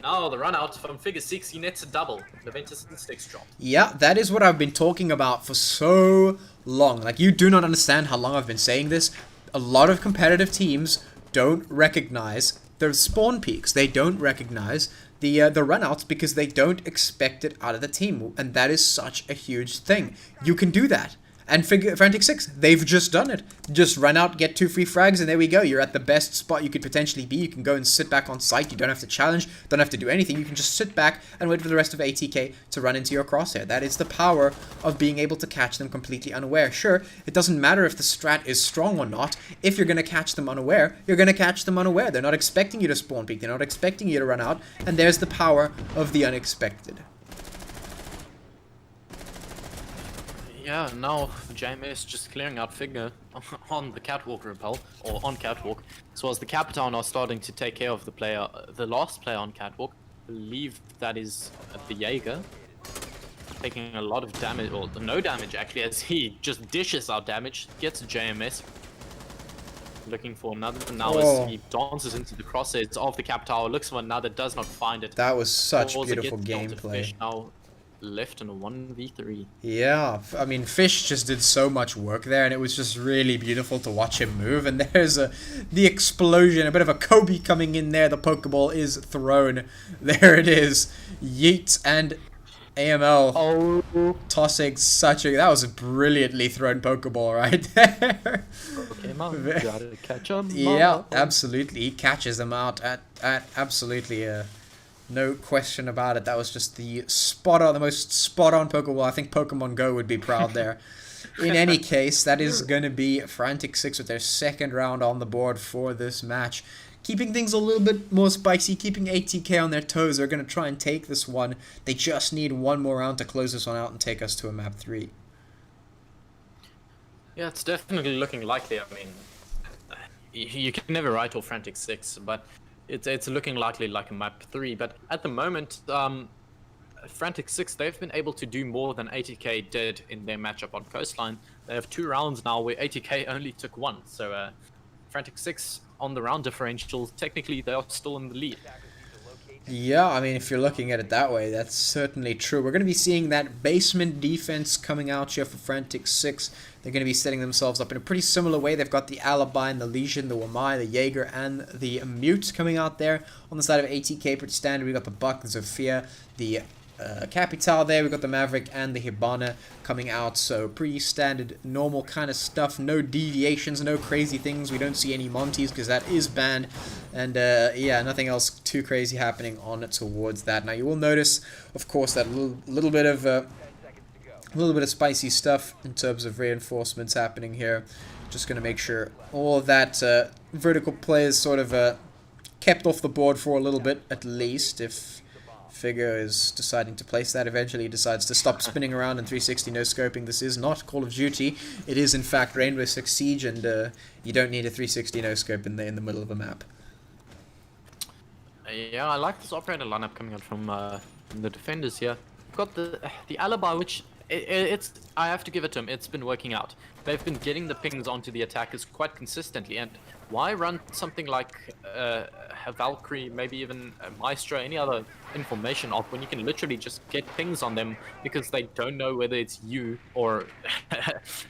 now the run out from Figure 6, he nets a double. Leventus and Sticks drop. Yeah, that is what I've been talking about for so long. Like, you do not understand how long I've been saying this. A lot of competitive teams don't recognize the spawn peaks. They don't recognize the runouts because they don't expect it out of the team. And that is such a huge thing. You can do that. And Frantic Six, they've just done it. Just run out, get 2 free frags, and there we go. You're at the best spot you could potentially be. You can go and sit back on site. You don't have to challenge, don't have to do anything. You can just sit back and wait for the rest of ATK to run into your crosshair. That is the power of being able to catch them completely unaware. Sure, it doesn't matter if the strat is strong or not. If you're going to catch them unaware, you're going to catch them unaware. They're not expecting you to spawn peek. They're not expecting you to run out. And there's the power of the unexpected. Yeah, now JMS just clearing out Figure on the catwalk repel, or on catwalk. So as the Capitan are starting to take care of the last player on catwalk, I believe that is the Jaeger, taking a lot of damage, or no damage actually, as he just dishes out damage, gets a JMS. Looking for another now as he dances into the crosshairs of the Cap Tower, looks for another, does not find it. That was such Falls beautiful again to gameplay. Fish, now left in a 1v3. Yeah, I mean, Fish just did so much work there, and it was just really beautiful to watch him move. And there's the explosion, a bit of a Kobe coming in there. The Pokeball is thrown. There it is. Yeet, and AML tossing that was a brilliantly thrown Pokeball right there. Okay, Mom, gotta catch him. Yeah, absolutely. He catches them out at absolutely no question about it. That was just the most spot-on Pokeball. I think Pokemon Go would be proud there. In any case, that is going to be Frantic Six with their second round on the board for this match. Keeping things a little bit more spicy, keeping ATK on their toes. They're going to try and take this one. They just need one more round to close this one out and take us to a map 3. Yeah, it's definitely looking likely. I mean, you can never write off Frantic Six, but it's looking likely like a map 3. But at the moment, Frantic Six, they've been able to do more than ATK did in their matchup on Coastline. They have 2 rounds now where ATK only took 1. So Frantic Six on the round differential, technically they are still in the lead. Yeah, I mean, if you're looking at it that way, that's certainly true. We're going to be seeing that basement defense coming out here for Frantic Six. They're going to be setting themselves up in a pretty similar way. They've got the Alibi and the Legion, the Wamai, the Jaeger, and the Mute coming out there. On the side of ATK, pretty standard. We've got the Buck, the Zofia, the Capital there. We've got the Maverick and the Hibana coming out. So pretty standard, normal kind of stuff. No deviations, no crazy things. We don't see any Monties because that is banned. And yeah, nothing else too crazy happening on towards that. Now you will notice, of course, that little bit of spicy stuff in terms of reinforcements happening here. Just going to make sure all of that vertical play is sort of kept off the board for a little bit, at least. If Figure is deciding to place that, eventually he decides to stop spinning around in 360 no scoping. This is not Call of Duty. It is in fact Rainbow Six Siege, and you don't need a 360 no scope in the middle of a map. Yeah, I like this operator lineup coming out from the defenders here. We've got the Alibi, which it's I have to give it to them. It's been working out. They've been getting the pings onto the attackers quite consistently. And why run something like a Valkyrie, maybe even a Maestro, any other information off when you can literally just get pings on them because they don't know whether it's you or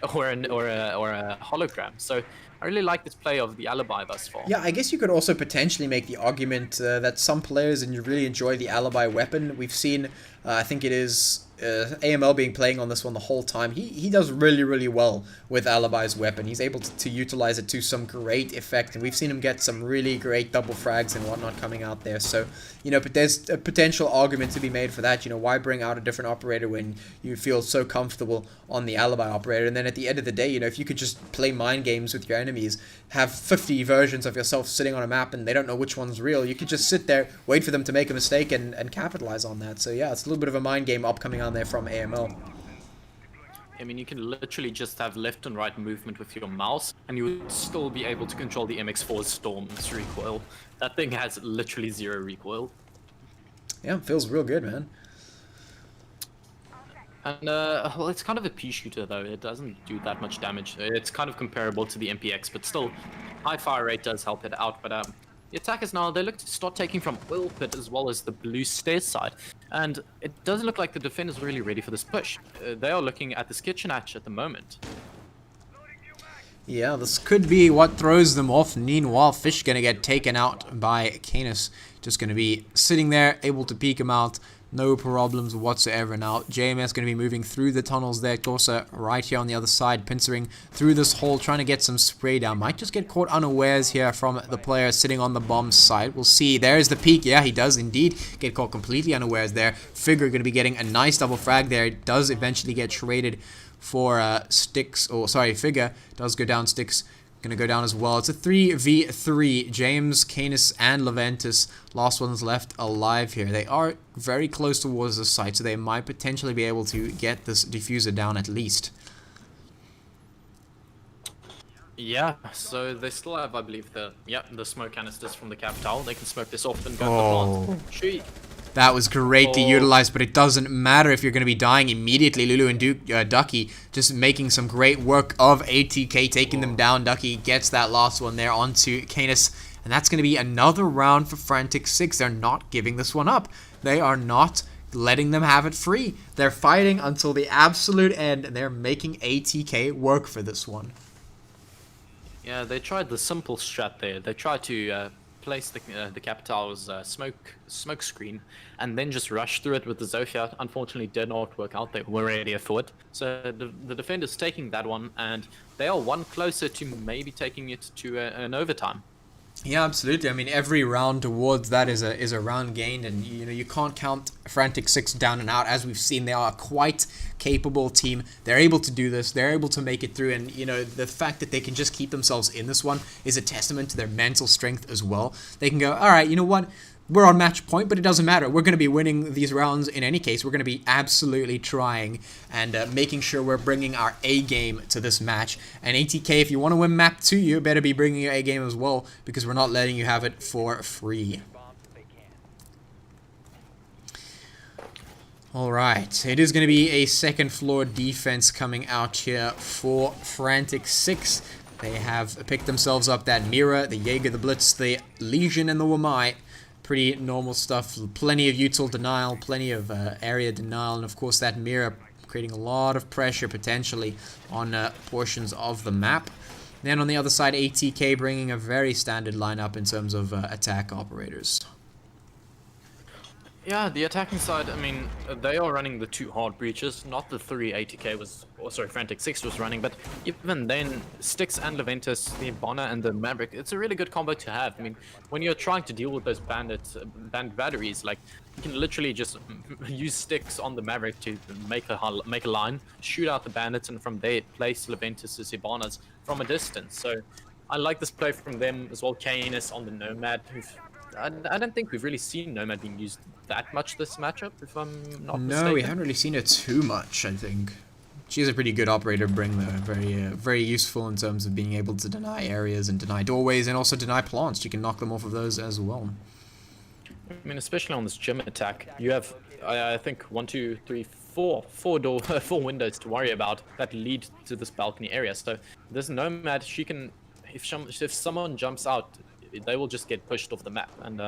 or a hologram. So I really like this play of the Alibi thus far. Yeah, I guess you could also potentially make the argument that some players and you really enjoy the Alibi weapon. We've seen, I think it is AML playing on this one the whole time. He does really well with Alibi's weapon. He's able to utilize it to some great effect, and we've seen him get some really great double frags and whatnot coming out there. So, but there's a potential argument to be made for that. Why bring out a different operator when you feel so comfortable on the Alibi operator? And then at the end of the day, if you could just play mind games with your enemies, have 50 versions of yourself sitting on a map and they don't know which one's real, you could just sit there, wait for them to make a mistake and capitalize on that. So yeah, it's a little bit of a mind game upcoming on there from AML. I mean, you can literally just have left and right movement with your mouse, and you would still be able to control the MX4's Storm's recoil. That thing has literally 0 recoil. Yeah, feels real good, man. And, well, it's kind of a pea shooter, though. It doesn't do that much damage. It's kind of comparable to the MPX, but still, high fire rate does help it out. But the attackers now, they look to start taking from Oil Pit as well as the blue stairs side. And it doesn't look like the defenders are really ready for this push. They are looking at this kitchen hatch at the moment. Yeah, this could be what throws them off. Meanwhile, Fish gonna get taken out by Canis. Just gonna be sitting there, able to peek him out. No problems whatsoever. Now, JMS going to be moving through the tunnels there. Corsa right here on the other side, pincering through this hole, trying to get some spray down. Might just get caught unawares here from the player sitting on the bomb side. We'll see. There's the peek. Yeah, he does indeed get caught completely unawares there. Figure going to be getting a nice double frag there. It does eventually get traded for Sticks. Oh, sorry, Figure does go down. Sticks gonna go down as well. It's a 3v3. James, Canis, and Leventus, last ones left alive here. They are very close towards the site, so they might potentially be able to get this diffuser down at least. Yeah, so they still have, I believe, the smoke canisters from the capital. They can smoke this off and go for the plant. Shoot. That was great to utilize, but it doesn't matter if you're going to be dying immediately. Lulu and Ducky just making some great work of ATK, taking them down. Ducky gets that last one there onto Canis, and that's going to be another round for Frantic 6. They're not giving this one up. They are not letting them have it free. They're fighting until the absolute end, and they're making ATK work for this one. Yeah, they tried the simple strat there. They tried to place the Capital's smoke screen and then just rush through it with the Zofia. Unfortunately, did not work out. They were ready for it. So the defender's taking that one, and they are one closer to maybe taking it to an overtime. Yeah, absolutely. I mean, every round towards that is a round gained, and you can't count Frantic 6 down and out. As we've seen, they are a quite capable team. They're able to do this. They're able to make it through, and the fact that they can just keep themselves in this one is a testament to their mental strength as well. They can go, all right, you know what? We're on match point, but it doesn't matter. We're going to be winning these rounds in any case. We're going to be absolutely trying and making sure we're bringing our A game to this match. And ATK, if you want to win map 2, you better be bringing your A game as well, because we're not letting you have it for free. Alright, it is going to be a second floor defense coming out here for Frantic 6. They have picked themselves up that Mira, the Jaeger, the Blitz, the Legion, and the Wamai. Pretty normal stuff. Plenty of util denial, plenty of area denial, and of course that Mira creating a lot of pressure potentially on portions of the map. Then on the other side, ATK bringing a very standard lineup in terms of attack operators. Yeah, the attacking side, I mean, they are running the 2 hard breaches, not the 3 ATK was, Frantic 6 was running, but even then, Styx and Leventus, the Ibana and the Maverick, it's a really good combo to have. I mean, when you're trying to deal with those bandit batteries, like, you can literally just use Styx on the Maverick to make a line, shoot out the bandits, and from there, place Leventus' Ibanas from a distance. So, I like this play from them as well. Canis on the Nomad, I don't think we've really seen Nomad being used that much this matchup, if I'm not mistaken. No, we haven't really seen it too much, I think. She's a pretty good operator to bring, though. Very useful in terms of being able to deny areas and deny doorways and also deny plants. You can knock them off of those as well. I mean, especially on this gym attack, you have, I think, 1, 2, 3, 4 windows to worry about that lead to this balcony area. So this Nomad, she can, if someone jumps out, they will just get pushed off the map, and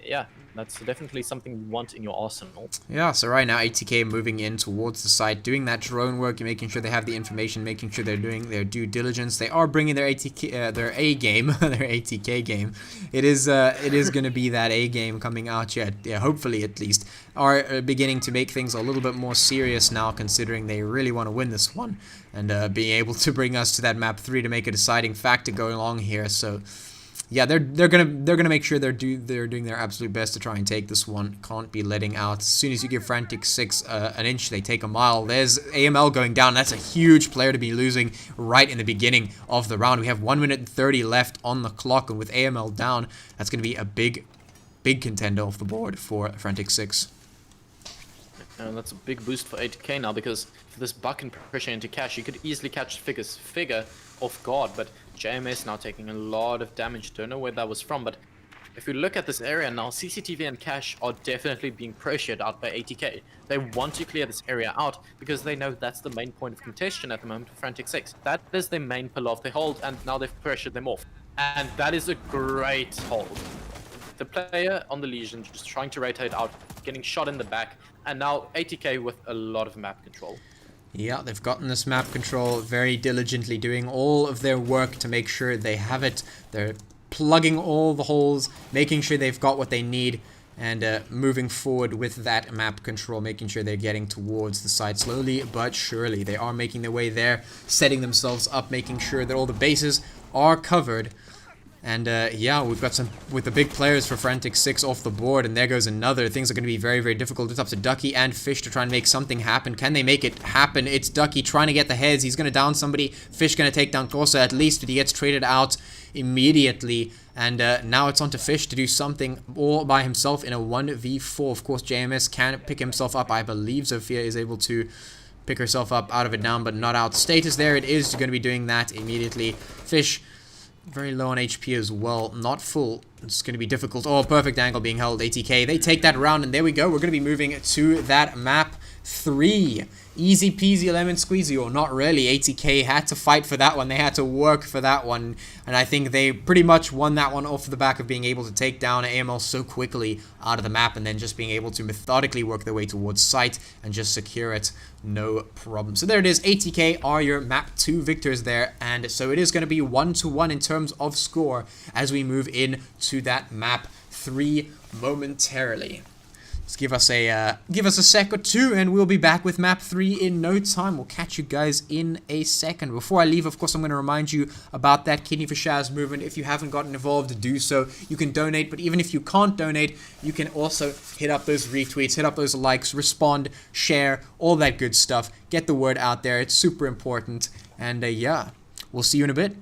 yeah, that's definitely something you want in your arsenal. Yeah, so right now ATK moving in towards the site, doing that drone work, making sure they have the information, making sure they're doing their due diligence. They are bringing their ATK, their A game, their ATK game. It is going to be that A game coming out yet. Yeah, hopefully at least are beginning to make things a little bit more serious now, considering they really want to win this one and being able to bring us to that map 3 to make a deciding factor going along here. So. Yeah, they're gonna make sure they're doing their absolute best to try and take this one. Can't be letting out. As soon as you give Frantic 6 an inch, they take a mile. There's AML going down. That's a huge player to be losing right in the beginning of the round. We have 1 minute and 30 left on the clock, and with AML down, that's gonna be a big contender off the board for Frantic 6. And that's a big boost for ATK now, because for this buck and pressure into Cash, you could easily catch Figure off guard, but JMS now taking a lot of damage. Don't know where that was from, but if you look at this area now, CCTV and Cash are definitely being pressured out by ATK. They want to clear this area out because they know that's the main point of contention at the moment for Frantic 6. That is their main pillar of the hold, and now they've pressured them off. And that is a great hold. The player on the Legion just trying to rotate out, getting shot in the back, and now ATK with a lot of map control. Yeah, they've gotten this map control very diligently, doing all of their work to make sure they have it. They're plugging all the holes, making sure they've got what they need, and moving forward with that map control, making sure they're getting towards the site slowly but surely. They are making their way there, setting themselves up, making sure that all the bases are covered. And yeah, we've got some with the big players for Frantic 6 off the board, and there goes another. Things are going to be very, very difficult. It's up to Ducky and Fish to try and make something happen. Can they make it happen? It's Ducky trying to get the heads. He's going to down somebody. Fish going to take down Corsa at least, but he gets traded out immediately. And now it's on to Fish to do something all by himself in a 1v4. Of course, JMS can pick himself up. I believe Zofia is able to pick herself up out of it down, but not out. Status there. It is going to be doing that immediately. Fish very low on HP as well. Not full. It's going to be difficult. Oh, perfect angle being held. ATK. They take that round, and there we go. We're going to be moving to that map 3. Easy peasy lemon squeezy, or not really. ATK had to fight for that one. They had to work for that one. And I think they pretty much won that one off the back of being able to take down AML so quickly out of the map, and then just being able to methodically work their way towards site and just secure it. No problem. So there it is. ATK are your map 2 victors there. And so it is going to be 1-1 in terms of score as we move in to that map 3 momentarily. Just give us a sec or two, and we'll be back with map 3 in no time. We'll catch you guys in a second. Before I leave, of course, I'm going to remind you about that Kidney for Shaz movement. If you haven't gotten involved, do so. You can donate, but even if you can't donate, you can also hit up those retweets, hit up those likes, respond, share, all that good stuff. Get the word out there. It's super important. And yeah, we'll see you in a bit.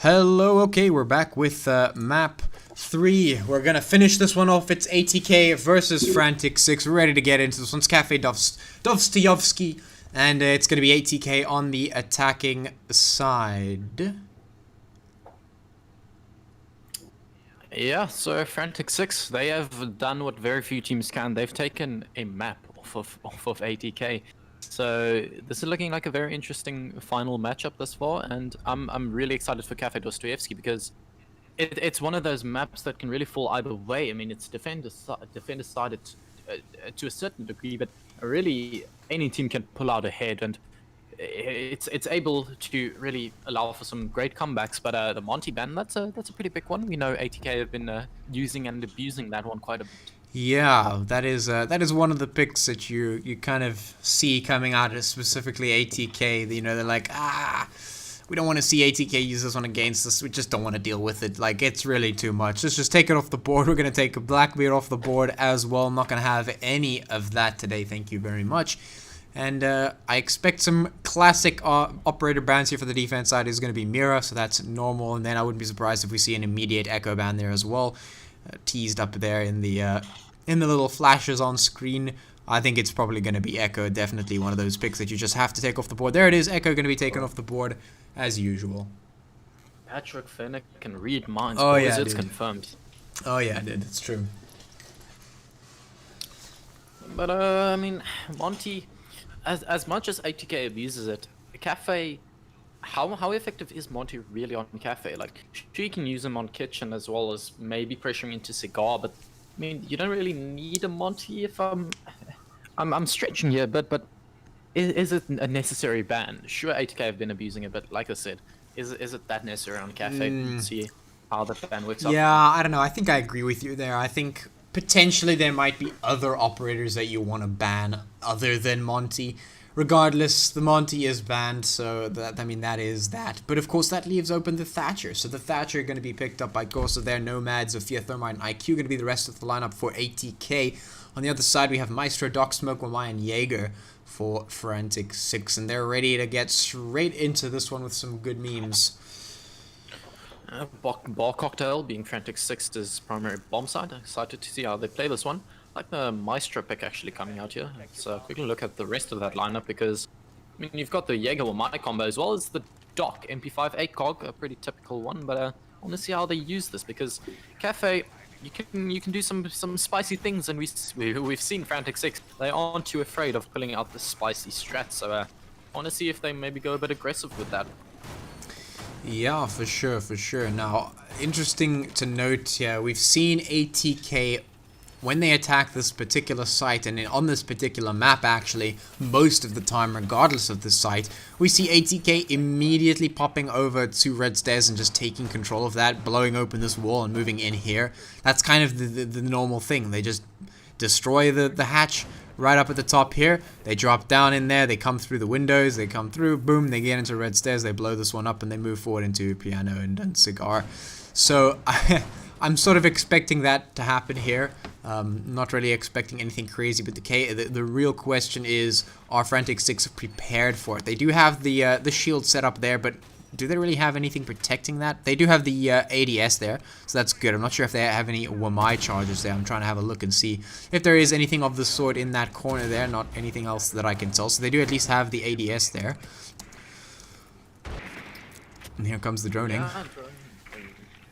Hello, okay, we're back with map 3. We're gonna finish this one off. It's ATK versus Frantic 6. We're ready to get into this one's Cafe Dostoyevsky, and it's gonna be ATK on the attacking side. Yeah, so Frantic 6, they have done what very few teams can. They've taken a map off of ATK. So this is looking like a very interesting final matchup thus far, and I'm really excited for Cafe Dostoyevsky because it's one of those maps that can really fall either way. I mean, it's defender sided to a certain degree, but really any team can pull out ahead, and it's able to really allow for some great comebacks. But the Monty ban, that's a pretty big one. We know ATK have been using and abusing that one quite a bit. Yeah, that is one of the picks that you kind of see coming out of specifically ATK. You know, they're like, we don't want to see ATK use this one against us. We just don't want to deal with it. Like, it's really too much. Let's just take it off the board. We're going to take a Blackbeard off the board as well. I'm not going to have any of that today. Thank you very much. And I expect some classic operator bans here for the defense side. Is going to be Mira, so that's normal. And then I wouldn't be surprised if we see an immediate Echo ban there as well. Teased up there in the little flashes on screen. I think it's probably going to be Echo, definitely one of those picks that you just have to take off the board. There it is, Echo going to be taken off the board as usual. Patrick Fennick can read minds. Oh boys, yeah, it's dude. confirmed. Oh yeah, dude, it's true. But I mean, Monty, as much as ATK abuses it, Cafe, how effective is Monty really on Cafe? Like, sure, you can use him on Kitchen as well as maybe pressuring into Cigar, but I mean, you don't really need a Monty if I'm stretching here, but is it a necessary ban? Sure, ATK have been abusing it, but like I said, is it that necessary on Cafe? See how that ban works out. Yeah, I don't know. I think I agree with you there. I think potentially there might be other operators that you want to ban other than Monty. Regardless, the Monty is banned, so that is that. But of course, that leaves open the Thatcher. So the Thatcher are going to be picked up by Corsa there. Nomads, Zofia, Thermite, and IQ going to be the rest of the lineup for ATK. On the other side, we have Maestro, Doc, Smoke, Wamai, and Jaeger for Frantic 6. And they're ready to get straight into this one with some good memes. Bar Cocktail being Frantic 6's primary bomb side. Excited to see how they play this one. I like the Maestro pick actually coming out here. Let's quickly look at the rest of that lineup because, I mean, you've got the Jaeger Wamai combo as well as the Doc MP5 ACOG, a pretty typical one, but I want to see how they use this because Cafe, you can do some spicy things, and we've seen Frantic 6. They aren't too afraid of pulling out the spicy strat, so I want to see if they maybe go a bit aggressive with that. Yeah, for sure, for sure. Now, interesting to note here, we've seen ATK when they attack this particular site, and on this particular map actually, most of the time, regardless of the site, we see ATK immediately popping over to Red Stairs and just taking control of that, blowing open this wall and moving in here. That's kind of the normal thing. They just destroy the hatch right up at the top here. They drop down in there, they come through the windows, they come through, boom, they get into Red Stairs, they blow this one up, and they move forward into Piano and Cigar. So I'm sort of expecting that to happen here. Not really expecting anything crazy, but the real question is, are Frantic 6 prepared for it? They do have the shield set up there, but do they really have anything protecting that? They do have the ADS there, so that's good. I'm not sure if they have any Wamai charges there. I'm trying to have a look and see if there is anything of the sort in that corner there, not anything else that I can tell. So they do at least have the ADS there. And here comes the droning. Yeah,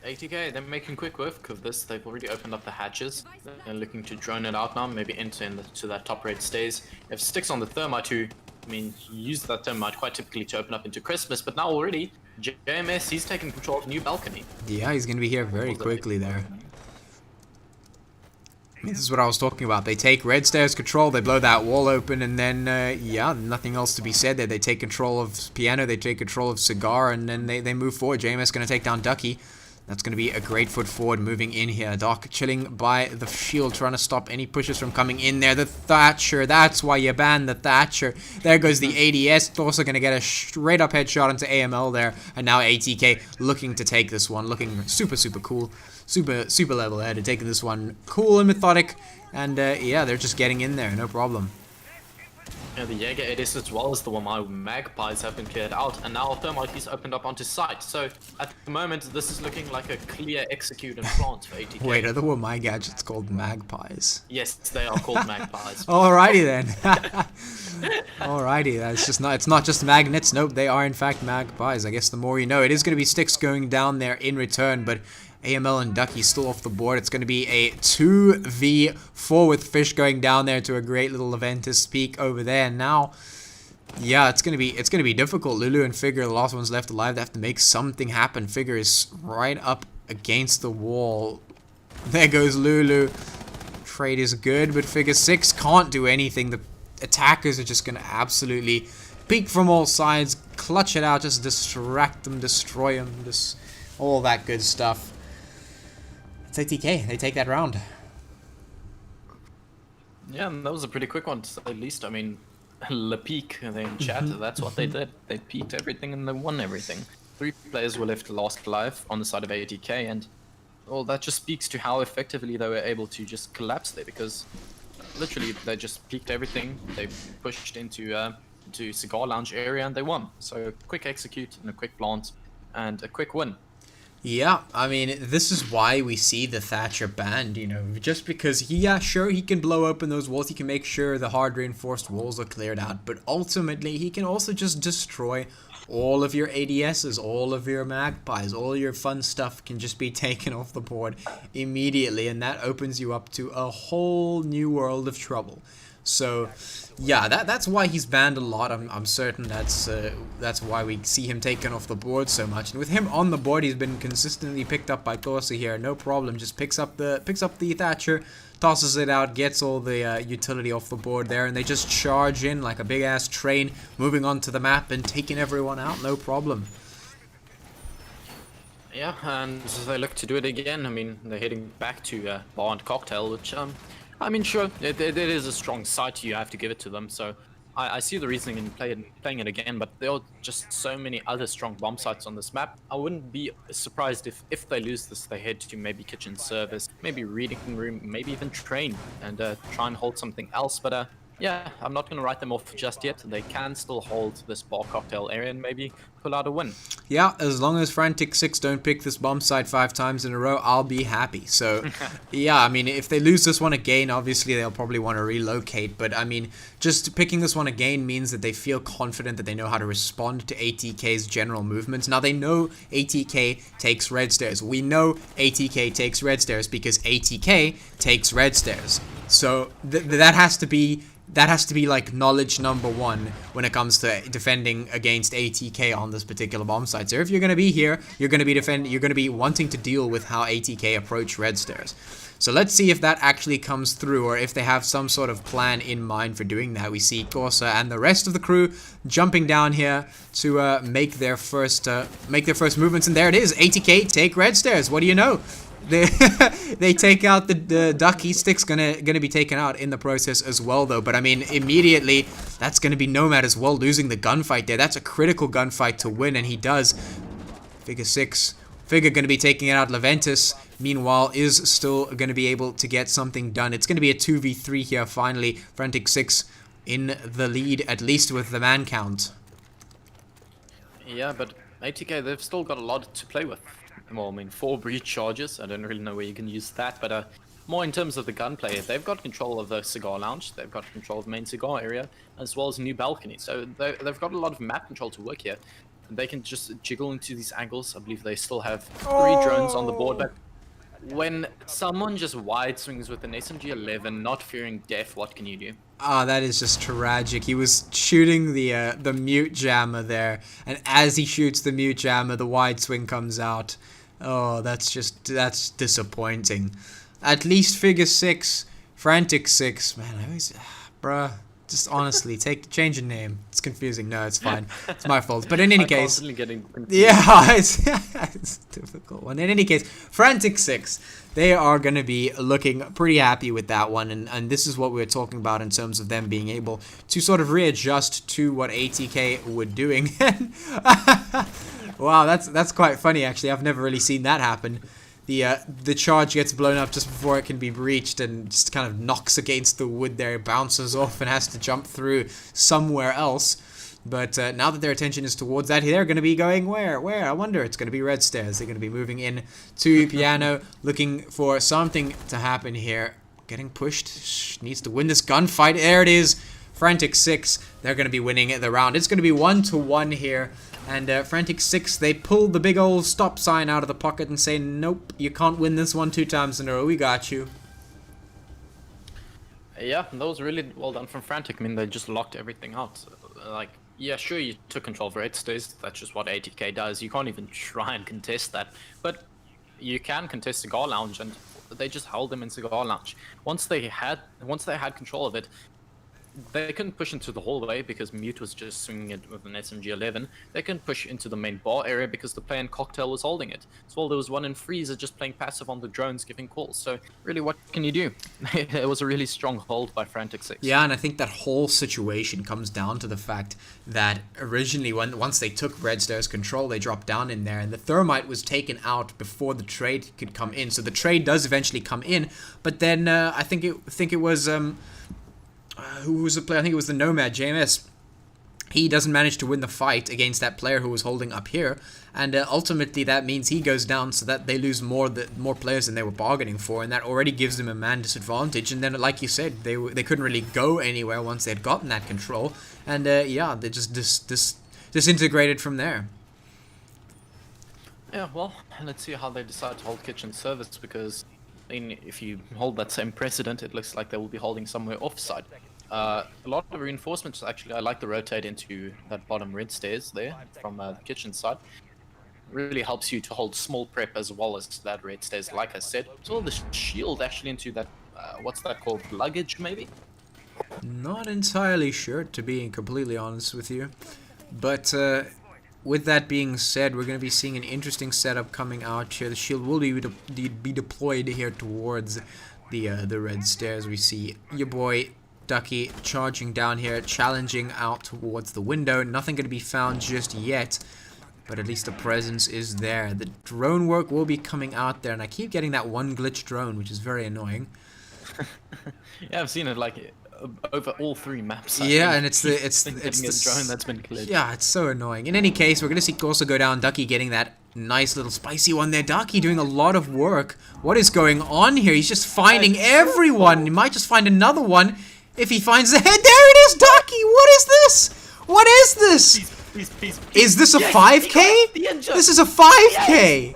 ATK, they're making quick work of this. They've already opened up the hatches. They're looking to drone it out now, maybe enter to that top red stairs. If Sticks on the Thermite who, I mean, he used that Thermite quite typically to open up into Christmas, but now already, JMS, he's taking control of New Balcony. Yeah, he's going to be here very quickly there. I mean, this is what I was talking about. They take Red Stairs control, they blow that wall open, and then, yeah, nothing else to be said there. They take control of Piano, they take control of Cigar, and then they move forward. JMS going to take down Ducky. That's going to be a great foot forward moving in here. Doc chilling by the shield, trying to stop any pushes from coming in there. The Thatcher, that's why you banned the Thatcher. There goes the ADS. Also going to get a straight up headshot into AML there. And now ATK looking to take this one. Looking super, super cool. Super level headed. Taking this one cool and methodic. And yeah, they're just getting in there. No problem. Yeah, the Jaeger Edis as well as the Wamai Magpies have been cleared out, and now Thermite's opened up onto site. So at the moment, this is looking like a clear execute and plant for ATK. Wait, are the Wamai gadgets called magpies? Yes, they are called Magpies. Alrighty then. Alrighty, that's just not. It's not just magnets. Nope, they are in fact magpies. I guess the more you know. It is going to be Styx going down there in return, but AML and Ducky still off the board. It's going to be a 2v4 with Fish going down there to a great little Aventus peak over there. Now, yeah, it's gonna be difficult. Lulu and Figure, the last ones left alive. They have to make something happen. Figure is right up against the wall. There goes Lulu. Trade is good, but Figure 6 can't do anything. The attackers are just gonna absolutely peek from all sides, clutch it out, just distract them, destroy them, just all that good stuff. It's ATK. They take that round. Yeah, and that was a pretty quick one, to say the least. I mean, Le Peak, they in chat, that's what they did. They peaked everything and they won everything. 3 players were left last alive on the side of ATK, and well, that just speaks to how effectively they were able to just collapse there, because literally they just peaked everything. They pushed into Cigar Lounge area and they won. So quick execute and a quick plant and a quick win. Yeah, I mean, this is why we see the Thatcher banned, you know, just because he can blow open those walls, he can make sure the hard reinforced walls are cleared out, but ultimately he can also just destroy all of your ADSs, all of your magpies, all your fun stuff can just be taken off the board immediately, and that opens you up to a whole new world of trouble. So, yeah, that's why he's banned a lot. I'm certain that's why we see him taken off the board so much. And with him on the board, he's been consistently picked up by Corsa here. No problem. Just picks up the Thatcher, tosses it out, gets all the utility off the board there, and they just charge in like a big ass train, moving onto the map and taking everyone out. No problem. Yeah, and they look to do it again. I mean, they're heading back to Bar and Cocktail, which I mean, sure, it is a strong site, you have to give it to them, so I see the reasoning in playing it again, but there are just so many other strong bomb sites on this map. I wouldn't be surprised if they lose this, they head to maybe kitchen service, maybe reading room, maybe even train, and try and hold something else, but yeah, I'm not going to write them off just yet. They can still hold this Bar Cocktail area and maybe pull out a win. Yeah, as long as Frantic 6 don't pick this bomb site 5 times in a row, I'll be happy. So, yeah, I mean, if they lose this one again, obviously they'll probably want to relocate. But, I mean, just picking this one again means that they feel confident that they know how to respond to ATK's general movements. Now, they know ATK takes red stairs. We know ATK takes red stairs because ATK takes red stairs. So, that has to be like knowledge number 1 when it comes to defending against ATK on this particular bomb site. So if you're going to be here, you're going to be wanting to deal with how ATK approach red stairs. So let's see if that actually comes through, or if they have some sort of plan in mind for doing that. We see Corsa and the rest of the crew jumping down here to make their first movements, and there it is. ATK take red stairs. What do you know? They take out the Ducky. Stick's gonna be taken out in the process as well, though. But I mean, immediately that's gonna be Nomad as well, losing the gunfight there. That's a critical gunfight to win, and he does. Figure 6, Figure gonna be taking out Leventus. Meanwhile, is still gonna be able to get something done. It's gonna be a 2v3 here. Finally, Frantic 6 in the lead, at least with the man count. Yeah, but ATK, they've still got a lot to play with. Well, I mean, 4 breach charges. I don't really know where you can use that, but more in terms of the gunplay, they've got control of the Cigar Lounge, they've got control of the main cigar area, as well as a new balcony. So they've got a lot of map control to work here. And they can just jiggle into these angles. I believe they still have 3 drones on the board, but when someone just wide swings with an SMG-11, not fearing death, what can you do? Ah, that is just tragic. He was shooting the mute jammer there, and as he shoots the mute jammer, the wide swing comes out. Oh, that's disappointing. At least Figure 6, Frantic 6, man, I always, bruh, just honestly, change your name. It's confusing. No, it's fine. It's my fault. But in any case, Constantly getting confused. yeah, it's a difficult one. In any case, Frantic 6, they are going to be looking pretty happy with that one, and this is what we were talking about in terms of them being able to sort of readjust to what ATK were doing. Wow, that's quite funny, actually. I've never really seen that happen. the charge gets blown up just before it can be breached and just kind of knocks against the wood there, bounces off and has to jump through somewhere else. But now that their attention is towards that, they're going to be going where? I wonder. It's going to be red stairs. They're going to be moving in to piano, looking for something to happen here. Getting pushed. Needs to win this gunfight. There it is. Frantic 6. They're going to be winning the round. It's going to be 1-1 here. And Frantic 6, they pull the big old stop sign out of the pocket and say, nope, you can't win this one 2 times in a row. We got you. Yeah, that was really well done from Frantic. I mean, they just locked everything out. Like, yeah, sure, you took control of red stairs. That's just what ATK does. You can't even try and contest that. But you can contest Cigar Lounge, and they just held them in Cigar Lounge. Once they had control of it, they couldn't push into the hallway because Mute was just swinging it with an SMG-11. They couldn't push into the main bar area because the player in Cocktail was holding it. So while there was one in Freezer just playing passive on the drones, giving calls. So really, what can you do? It was a really strong hold by Frantic 6. Yeah, and I think that whole situation comes down to the fact that originally, once they took Red Stairs control, they dropped down in there, and the Thermite was taken out before the trade could come in. So the trade does eventually come in, but then I think it was who was the player? I think it was the Nomad, JMS. He doesn't manage to win the fight against that player who was holding up here, and ultimately that means he goes down, so that they lose more players than they were bargaining for, and that already gives them a man disadvantage. And then, like you said, they couldn't really go anywhere once they had gotten that control, and yeah, they just disintegrated from there. Yeah, well, let's see how they decide to hold kitchen service, because I mean, if you hold that same precedent, it looks like they will be holding somewhere offside. A lot of reinforcements, actually. I like the rotate into that bottom red stairs there from the kitchen side. Really helps you to hold small prep as well as that red stairs, like I said. So the shield actually into that, what's that called, luggage maybe? Not entirely sure, to be completely honest with you. But with that being said, we're going to be seeing an interesting setup coming out here. The shield will be deployed here towards the red stairs. We see your boy Ducky charging down here, challenging out towards the window. Nothing going to be found just yet, but at least the presence is there. The drone work will be coming out there, and I keep getting that one glitch drone, which is very annoying. Yeah, I've seen it like over all 3 maps. Yeah, and it's the drone that's been glitched. Yeah, it's so annoying. In any case, we're gonna see Corso go down. Ducky getting that nice little spicy one there. Ducky doing a lot of work. What is going on here? He's just finding everyone. He might just find another one if he finds the head. There it is, Ducky. What is this? What is this? Please. Is this a 5K? This is a 5K.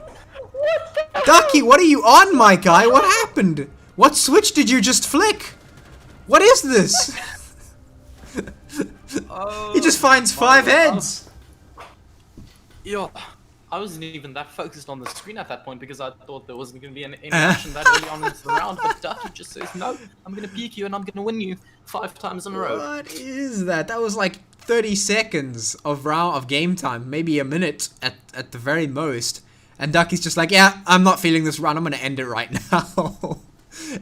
Ducky, what are you on, my guy? What happened? What switch did you just flick? What is this? He just finds 5 heads. Yo, I wasn't even that focused on the screen at that point because I thought there wasn't going to be any action that early on into the round. But Ducky just says, no, I'm going to peek you and I'm going to win you 5 times in a row. What is that? That was like 30 seconds of game time, maybe a minute at the very most. And Ducky's just like, yeah, I'm not feeling this run. I'm going to end it right now.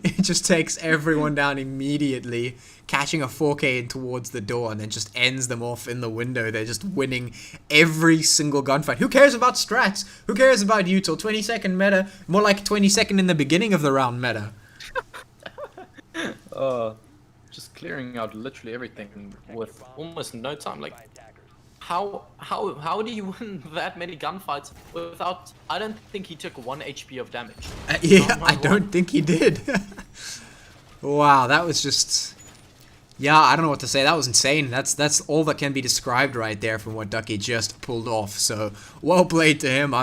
It just takes everyone down immediately, catching a 4K in towards the door, and then just ends them off in the window. They're just winning every single gunfight. Who cares about strats? Who cares about util? 20-second meta, more like 20-second in the beginning of the round meta. Just clearing out literally everything with almost no time. Like, how do you win that many gunfights without? I don't think he took 1 HP of damage. Yeah, I don't think he did. Wow, that was just... Yeah, I don't know what to say. That was insane. That's all that can be described right there from what Ducky just pulled off. So, well played to him.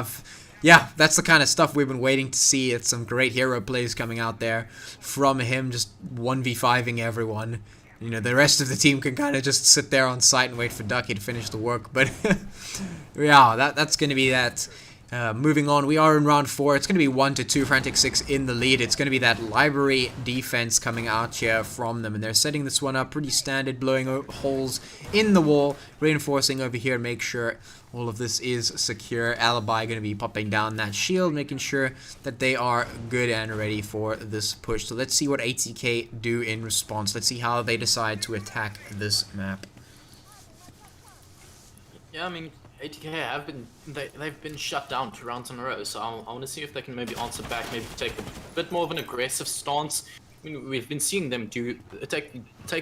Yeah, that's the kind of stuff we've been waiting to see. It's some great hero plays coming out there from him, just 1v5ing everyone. You know, the rest of the team can kind of just sit there on site and wait for Ducky to finish the work. But, yeah, that's going to be that. Moving on, we are in round 4. It's going to be 1-2, Frantic 6 in the lead. It's going to be that library defense coming out here from them. And they're setting this one up pretty standard, blowing holes in the wall, reinforcing over here, make sure all of this is secure. Alibi going to be popping down that shield, making sure that they are good and ready for this push. So let's see what ATK do in response. Let's see how they decide to attack this map. Yeah, I mean, ATK have been they've been shut down 2 rounds in a row, so I want to see if they can maybe answer back, maybe take a bit more of an aggressive stance. I mean, we've been seeing them take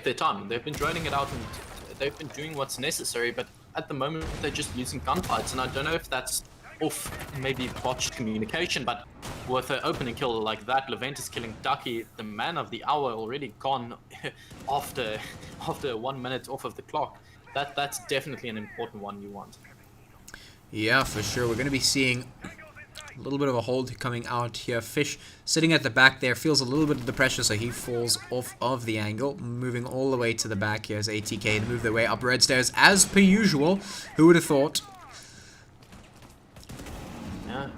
their time. They've been droning it out and they've been doing what's necessary, but at the moment they're just losing gunfights, and I don't know if that's off maybe botched communication, but with an opening kill like that, Leventis killing Ducky, the man of the hour, already gone after 1 minute off of the clock. That's definitely an important one you want. Yeah, for sure. We're going to be seeing a little bit of a hold coming out here. Fish sitting at the back there feels a little bit of the pressure, so he falls off of the angle. Moving all the way to the back here as ATK to move their way up red stairs as per usual. Who would have thought? Yeah,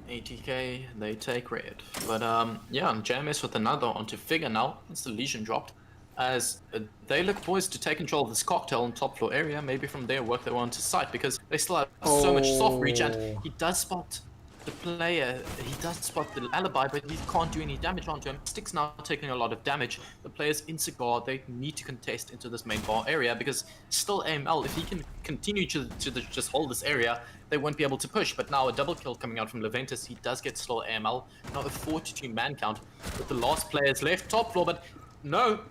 ATK, they take red. But yeah, and JMS with another onto Figure now. It's the Legion dropped. As they look poised to take control of this cocktail on top floor area, maybe from there work their way onto site, because they still have so much soft reach, and he does spot the player, he does spot the alibi, but he can't do any damage onto him. Stick's now taking a lot of damage. The players in Cigar, they need to contest into this main bar area, because still AML, if he can continue to just hold this area, they won't be able to push. But now a double kill coming out from Leventis, he does get still AML. Now a 42 man count with the last players left top floor, but no,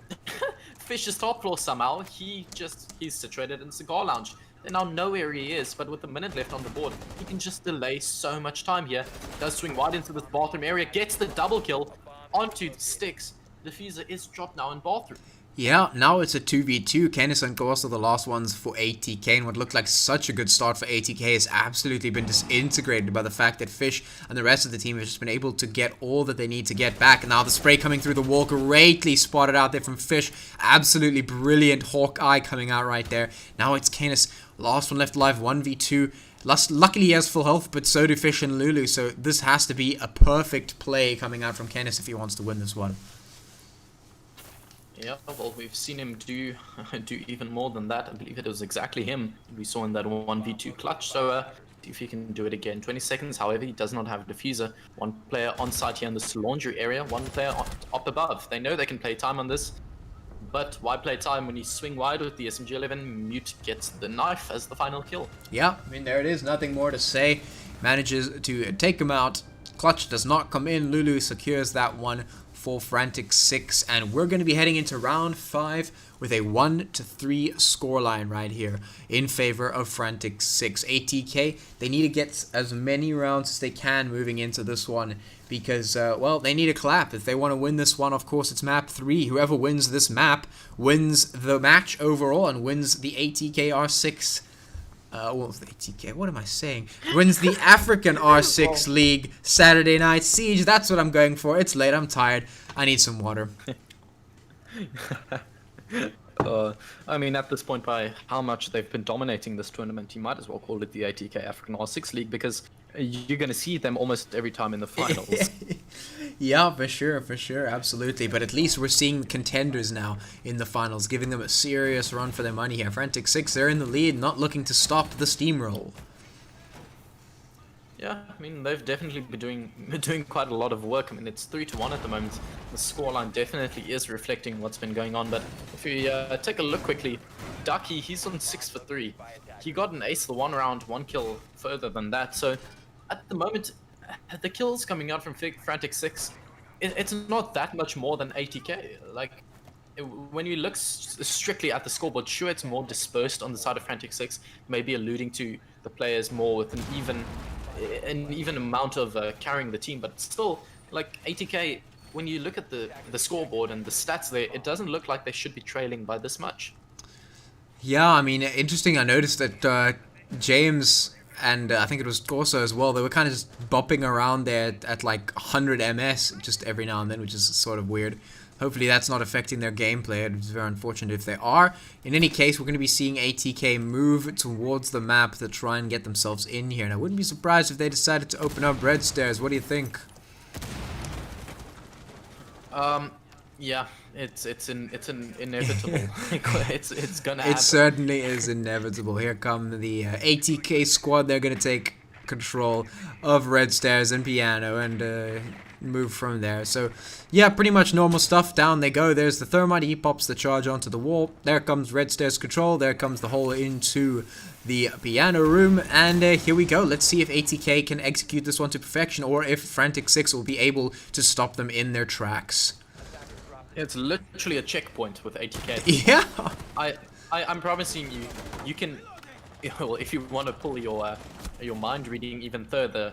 Fish is top floor somehow. He's situated in Cigar Lounge. They now know where he is, but with a minute left on the board, he can just delay so much time here. Does swing wide into this bathroom area, gets the double kill onto Sticks. Diffuser is dropped now in bathroom. Yeah, now it's a 2v2. Canis and Ghost are the last ones for ATK, and what looked like such a good start for ATK has absolutely been disintegrated by the fact that Fish and the rest of the team have just been able to get all that they need to get back. And now the spray coming through the wall, greatly spotted out there from Fish. Absolutely brilliant Hawkeye coming out right there. Now it's Canis, last one left alive, 1v2. Luckily he has full health, but so do Fish and Lulu, so this has to be a perfect play coming out from Canis if he wants to win this one. Yeah, well, we've seen him do even more than that. I believe it was exactly him we saw in that 1v2 clutch. So see if he can do it again. 20 seconds, however, he does not have a diffuser. One player on site here in the laundry area, one player up above. They know they can play time on this, but why play time when you swing wide with the SMG-11? Mute gets the knife as the final kill. Yeah, I mean, there it is. Nothing more to say. Manages to take him out. Clutch does not come in. Lulu secures that one for Frantic 6, and we're going to be heading into round 5 with a 1-3 scoreline right here in favor of Frantic 6. ATK, they need to get as many rounds as they can moving into this one, because, well, they need a clap. If they want to win this one, of course, it's map 3. Whoever wins this map wins the match overall and wins the ATK R6. Well, the ATK, what am I saying? Wins the African R6 League Saturday Night Siege. That's what I'm going for. It's late, I'm tired. I need some water. I mean, at this point, by how much they've been dominating this tournament, you might as well call it the ATK African R6 League, because you're going to see them almost every time in the finals. Yeah, for sure, absolutely. But at least we're seeing contenders now in the finals, giving them a serious run for their money here. Frantic 6, they're in the lead, not looking to stop the steamroll. Yeah, I mean, they've definitely been doing quite a lot of work. I mean, it's 3-1 at the moment. The scoreline definitely is reflecting what's been going on. But if we take a look quickly, Ducky, he's on 6 for 3. He got an ace the 1 round, 1 kill further than that. So at the moment, the kills coming out from Frantic 6, it's not that much more than ATK. Like, when you look strictly at the scoreboard, sure, it's more dispersed on the side of Frantic 6, maybe alluding to the players more with an even amount of carrying the team, but still, like ATK, when you look at the scoreboard and the stats there, it doesn't look like they should be trailing by this much. Yeah, I mean, interesting. I noticed that James and I think it was Corso as well, they were kind of just bopping around there at like 100 MS just every now and then, which is sort of weird. Hopefully that's not affecting their gameplay. It's very unfortunate if they are. In any case, we're going to be seeing ATK move towards the map to try and get themselves in here. And I wouldn't be surprised if they decided to open up red stairs. What do you think? Yeah, it's inevitable. it's gonna happen. It certainly is inevitable. Here come the ATK squad. They're going to take control of red stairs and piano, and move from there. So, yeah, pretty much normal stuff. Down they go. There's the Thermite. He pops the charge onto the wall. There comes Red Stairs control. There comes the hole into the piano room. And here we go. Let's see if ATK can execute this one to perfection, or if Frantic 6 will be able to stop them in their tracks. It's literally a checkpoint with ATK. Yeah. I'm promising you, you can, well, if you want to pull your mind reading even further,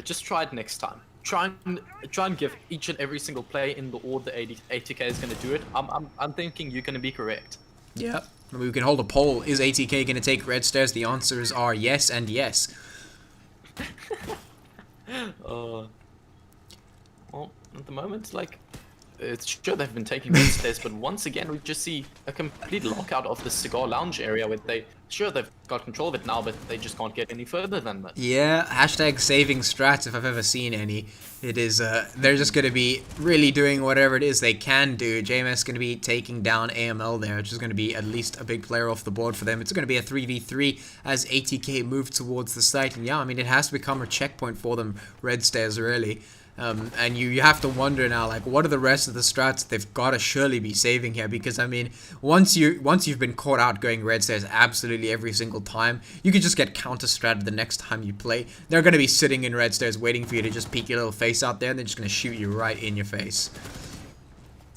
just try it next time. Try and give each and every single play in the order ATK is going to do it. I'm thinking you're going to be correct. Yeah. We can hold a poll. Is ATK going to take Red Stairs? The answers are yes and yes. Well, at the moment, like, it's sure they've been taking Red Stairs, but once again we just see a complete lockout of the cigar lounge area where they've got control of it now, but they just can't get any further than that. Yeah, hashtag saving strats if I've ever seen any. It is, they're just going to be really doing whatever it is they can do. JMS going to be taking down AML there, which is going to be at least a big player off the board for them. It's going to be a 3v3 as ATK move towards the site. And yeah, I mean, it has to become a checkpoint for them, Red Stairs, really. And you have to wonder now, like, what are the rest of the strats they've got to surely be saving here? Because, I mean, once you've been caught out going Red Stairs absolutely every single time, you could just get counter-stratted the next time you play. They're going to be sitting in Red Stairs waiting for you to just peek your little face out there, and they're just going to shoot you right in your face.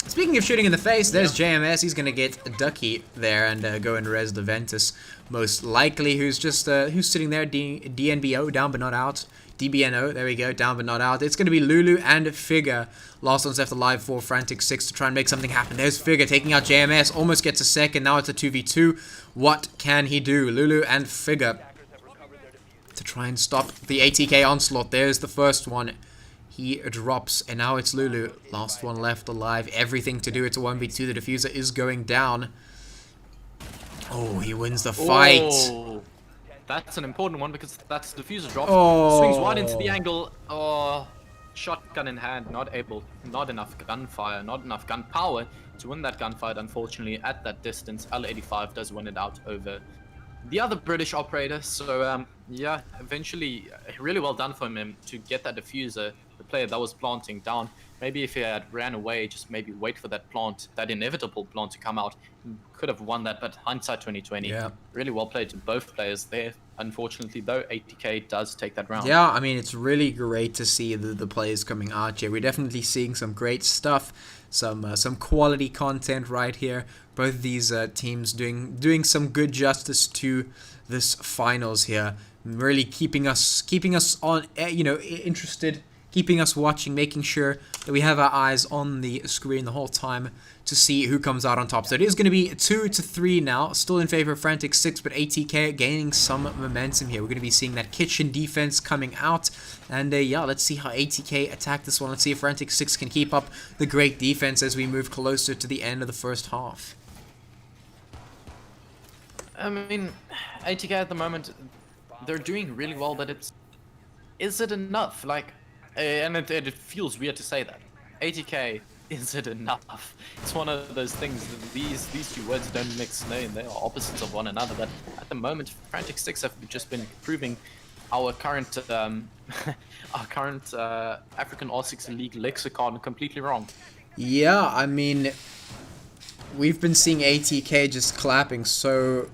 Speaking of shooting in the face, there's JMS. He's going to get a Ducky there and go and res the Ventus, most likely, who's just who's sitting there, DNBO, down but not out. DBNO, there we go, down but not out. It's going to be Lulu and Figure. Last one's left alive for Frantic 6 to try and make something happen. There's Figure taking out JMS, almost gets a second. Now it's a 2v2. What can he do? Lulu and Figure to try and stop the ATK onslaught. There's the first one. He drops, and now it's Lulu. Last one left alive. Everything to do. It's a 1v2. The diffuser is going down. Oh, he wins the fight. Oh, that's an important one because that's the diffuser drop. Oh. Swings wide into the angle. Oh, shotgun in hand. Not enough gunfire. Not enough gun power to win that gunfight. Unfortunately, at that distance, L85 does win it out over the other British operator. So, yeah, eventually, really well done for him to get that diffuser, the player that was planting, down. Maybe if he had ran away, just maybe wait for that plant, that inevitable plant to come out, he could have won that. But hindsight 2020, yeah, really well played to both players there. Unfortunately, though, ATK does take that round. Yeah, I mean, it's really great to see the players coming out here. We're definitely seeing some great stuff, some quality content right here. Both of these teams doing some good justice to this finals here. Really keeping us on, interested, keeping us watching, making sure that we have our eyes on the screen the whole time to see who comes out on top. So it is going to be 2-3 now, still in favor of Frantic 6, but ATK gaining some momentum here. We're going to be seeing that kitchen defense coming out, and yeah, let's see how ATK attack this one. Let's see if Frantic 6 can keep up the great defense as we move closer to the end of the first half. I mean, ATK at the moment, they're doing really well, but is it enough? Like, and it feels weird to say that. ATK, is it enough? It's one of those things that these two words don't mix. They are opposites of one another. But at the moment, Frantic 6 have just been proving our current African R6 League lexicon completely wrong. Yeah, I mean, we've been seeing ATK just clapping so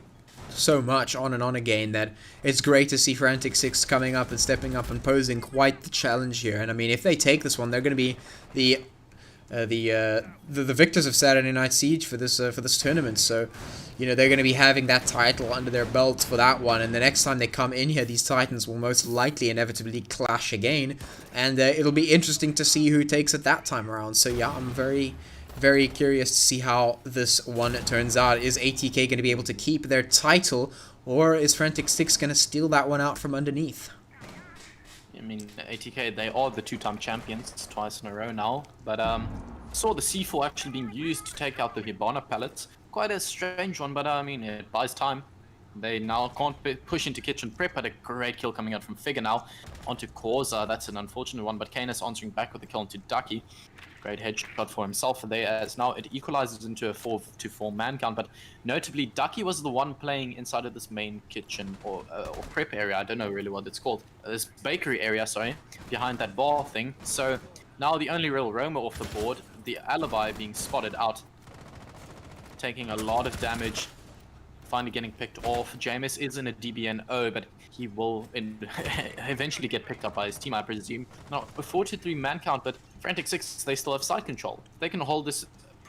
much on and on again that it's great to see Frantic 6 coming up and stepping up and posing quite the challenge here. And I mean, if they take this one, they're going to be the victors of Saturday Night Siege for this tournament. So, they're going to be having that title under their belts for that one. And the next time they come in here, these Titans will most likely inevitably clash again. And it'll be interesting to see who takes it that time around. So yeah, I'm very curious to see how this one turns out. Is ATK going to be able to keep their title, or is Frantic 6 going to steal that one out from underneath? I mean, ATK, they are the two-time champions twice in a row now, but saw the C4 actually being used to take out the Hibana pellets. Quite a strange one, but I mean, it buys time. They now can't push into kitchen prep, but a great kill coming out from Figure now. Onto Corza, that's an unfortunate one, but Canis answering back with the kill into Ducky. Great headshot for himself there, as now it equalizes into a 4-4 man count. But notably, Ducky was the one playing inside of this main kitchen or prep area. I don't know really what it's called. This bakery area, sorry, behind that bar thing. So Now the only real roamer off the board, the Alibi being spotted out, taking a lot of damage, finally getting picked off. Jameis is in a DBNO, but he will eventually get picked up by his team, I presume. Now, a 4-3 man count, but Frantic 6, they still have side control. They can hold this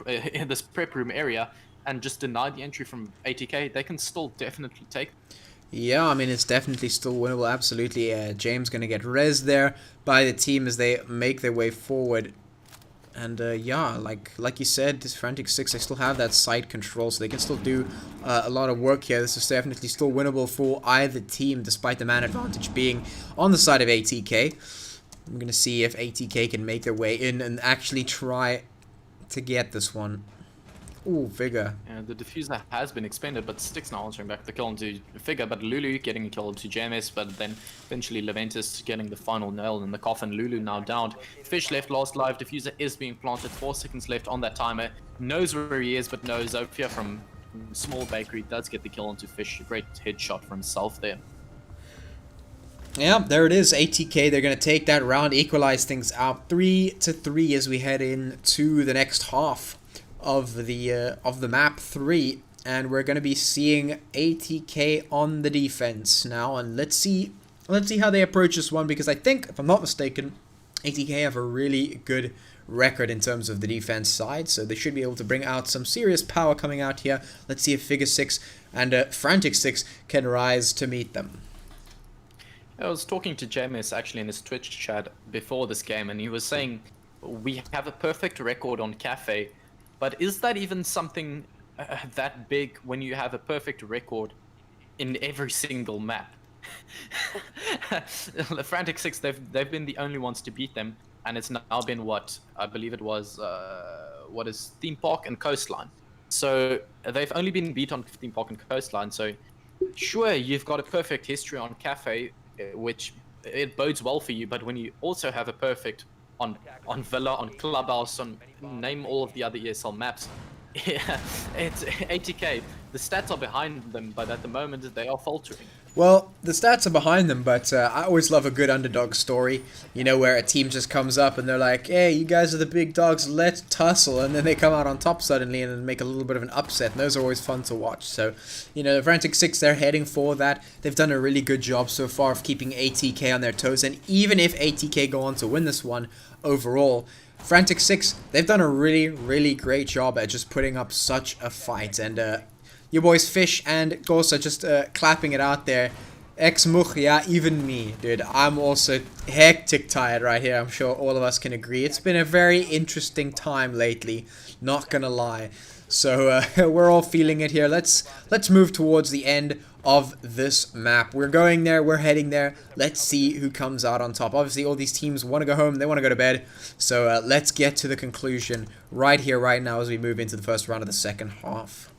in this prep room area and just deny the entry from ATK. They can still definitely take. Yeah, I mean, it's definitely still winnable, absolutely. James going to get res there by the team as they make their way forward. And yeah, like you said, this Frantic 6, they still have that side control, so they can still do a lot of work here. This is definitely still winnable for either team, despite the man advantage being on the side of ATK. I'm going to see if ATK can make their way in and actually try to get this one. Ooh, Vigor. Yeah, the diffuser has been expended, but Styx now answering back the kill into Figure, but Lulu getting a kill into JMS, but then eventually Leventus getting the final nail in the coffin. Lulu now downed. Fish left last live. Diffuser is being planted. 4 seconds left on that timer. Knows where he is, but no. Zofia from Small Bakery does get the kill onto Fish. Great headshot for himself there. Yeah, there it is. ATK, they're going to take that round, equalize things out 3-3 as we head into the next half of the map 3, and we're going to be seeing ATK on the defense now, and let's see how they approach this one, because I think, if I'm not mistaken, ATK have a really good record in terms of the defense side, so they should be able to bring out some serious power coming out here. Let's see if Figure 6 and Frantic 6 can rise to meet them. I was talking to James actually in his Twitch chat before this game, and he was saying we have a perfect record on Cafe, but is that even something that big when you have a perfect record in every single map? The Frantic 6, they've been the only ones to beat them, and it's now been what I believe it was Theme Park and Coastline. So they've only been beat on Theme Park and Coastline. So sure, you've got a perfect history on Cafe, which it bodes well for you. But when you also have a perfect on Villa, on Clubhouse, on name all of the other ESL maps, yeah, it's ATK. The stats are behind them, but at the moment they are faltering. Well, the stats are behind them, but I always love a good underdog story, you know, where a team just comes up and they're like, hey, you guys are the big dogs, let's tussle, and then they come out on top suddenly and then make a little bit of an upset, and those are always fun to watch. So, you know, the Frantic 6, they're heading for that. They've done a really good job so far of keeping ATK on their toes, and even if ATK go on to win this one overall, Frantic 6, they've done a really, really great job at just putting up such a fight, and your boys Fish and Gosa just clapping it out there. Ex-Much, yeah, even me, dude. I'm also hectic tired right here. I'm sure all of us can agree. It's been a very interesting time lately, not gonna lie. So we're all feeling it here. Let's move towards the end of this map. We're going there. We're heading there. Let's see who comes out on top. Obviously, all these teams want to go home. They want to go to bed. So let's get to the conclusion right here, right now, as we move into the first round of the second half.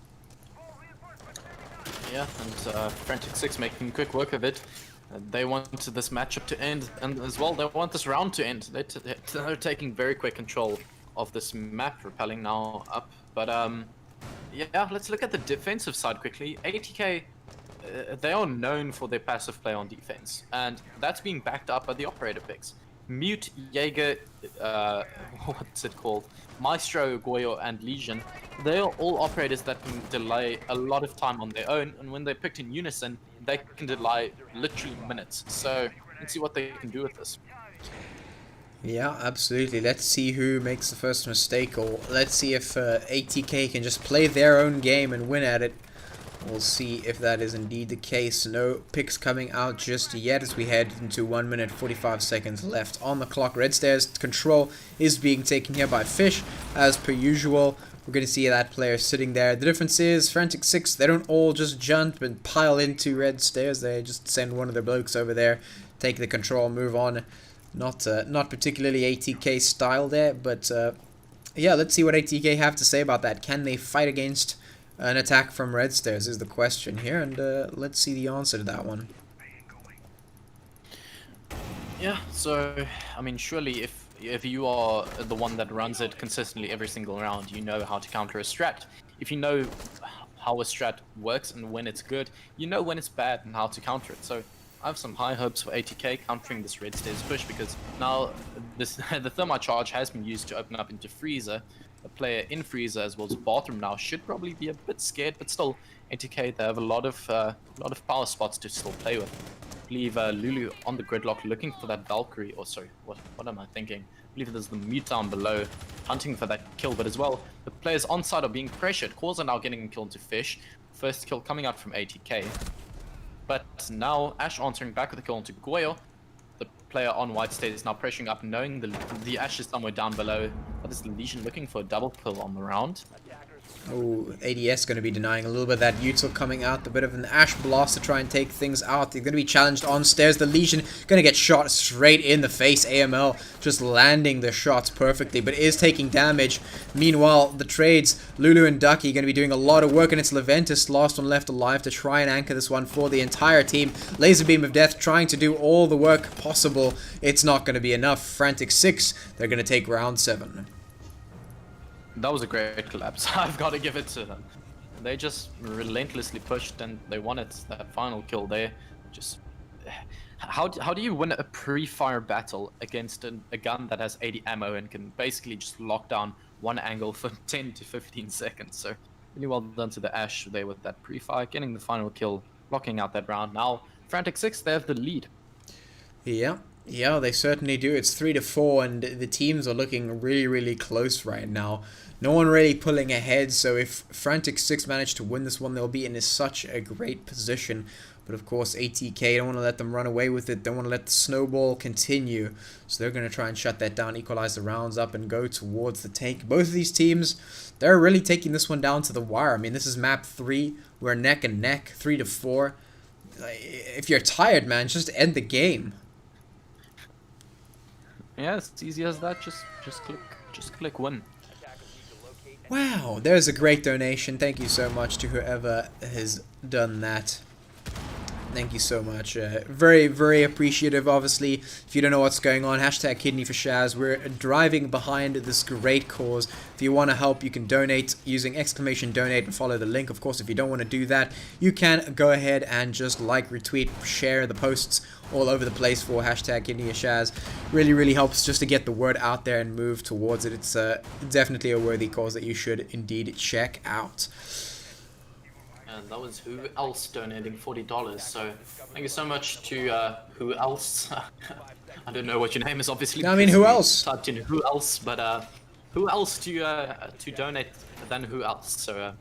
Yeah, and Frantic 6 making quick work of it. They want this matchup to end, and as well, they want this round to end. They're taking very quick control of this map, repelling now up. But yeah, let's look at the defensive side quickly. ATK, they are known for their passive play on defense, and that's being backed up by the operator picks. Mute, Jaeger, what's it called? Maestro, Goyo, and Legion. They are all operators that can delay a lot of time on their own, and when they're picked in unison, they can delay literally minutes. So let's see what they can do with this. Yeah, absolutely. Let's see who makes the first mistake, or let's see if ATK can just play their own game and win at it. We'll see if that is indeed the case. No picks coming out just yet as we head into 1 minute 45 seconds left on the clock. Red Stairs control is being taken here by Fish as per usual. We're going to see that player sitting there. The difference is Frantic 6, they don't all just jump and pile into Red Stairs. They just send one of their blokes over there, take the control, move on. Not particularly ATK style there, but yeah, let's see what ATK have to say about that. Can they fight against an attack from Red Stairs is the question here, and let's see the answer to that one. Yeah, so, I mean, surely if you are the one that runs it consistently every single round, you know how to counter a strat. If you know how a strat works and when it's good, you know when it's bad and how to counter it. So I have some high hopes for ATK countering this red stairs push because now this the thermite charge has been used to open up into freezer. A player in freezer as well as bathroom now should probably be a bit scared, but still ATK they have a lot of power spots to still play with. I believe Lulu on the gridlock looking for that Valkyrie, or sorry, what am I thinking? I believe there's the mute down below hunting for that kill, but as well the players on side are being pressured. Cores are now getting a kill into Fish. First kill coming out from ATK. But now Ash answering back with a kill into Goyo. The player on white state is now pressuring up, knowing the Ash is somewhere down below. That is the Legion looking for a double kill on the round. Oh, ADS going to be denying a little bit of that. Util coming out, a bit of an Ash blast to try and take things out. They're going to be challenged on stairs. The Legion going to get shot straight in the face. AML just landing the shots perfectly, but is taking damage. Meanwhile, the trades, Lulu and Ducky, going to be doing a lot of work, and it's Leventus, last one left alive, to try and anchor this one for the entire team. Laser Beam of Death trying to do all the work possible. It's not going to be enough. Frantic 6, they're going to take round 7. That was a great collapse. I've got to give it to them. They just relentlessly pushed and they won it. That final kill there. Just how do you win a pre-fire battle against a gun that has 80 ammo and can basically just lock down one angle for 10 to 15 seconds? So really well done to the Ash there with that pre-fire, getting the final kill, locking out that round. Now Frantic 6, they have the lead. Yeah, they certainly do. It's 3-4, and the teams are looking really, really close right now. No one really pulling ahead, so if Frantic 6 manage to win this one, they'll be in such a great position. But of course, ATK don't want to let them run away with it. Don't want to let the snowball continue. So they're going to try and shut that down, equalize the rounds up, and go towards the tank. Both of these teams, they're really taking this one down to the wire. I mean, this is map 3. We're neck and neck, 3-4. If you're tired, man, just end the game. Yeah, it's easy as that. Just click win. Wow, there's a great donation. Thank you so much to whoever has done that. Thank you so much. Very, very appreciative, obviously. If you don't know what's going on, hashtag Kidney for Shaz. We're driving behind this great cause. If you want to help, you can donate using !donate and follow the link. Of course, if you don't want to do that, you can go ahead and just like, retweet, share the posts all over the place for hashtag Kidney for Shaz. Really, really helps just to get the word out there and move towards it. It's definitely a worthy cause that you should indeed check out. And that was Who Else donating $40. So thank you so much to Who Else. I don't know what your name is, obviously. I mean, who else? Typed in Who Else, but who else to donate than Who Else? So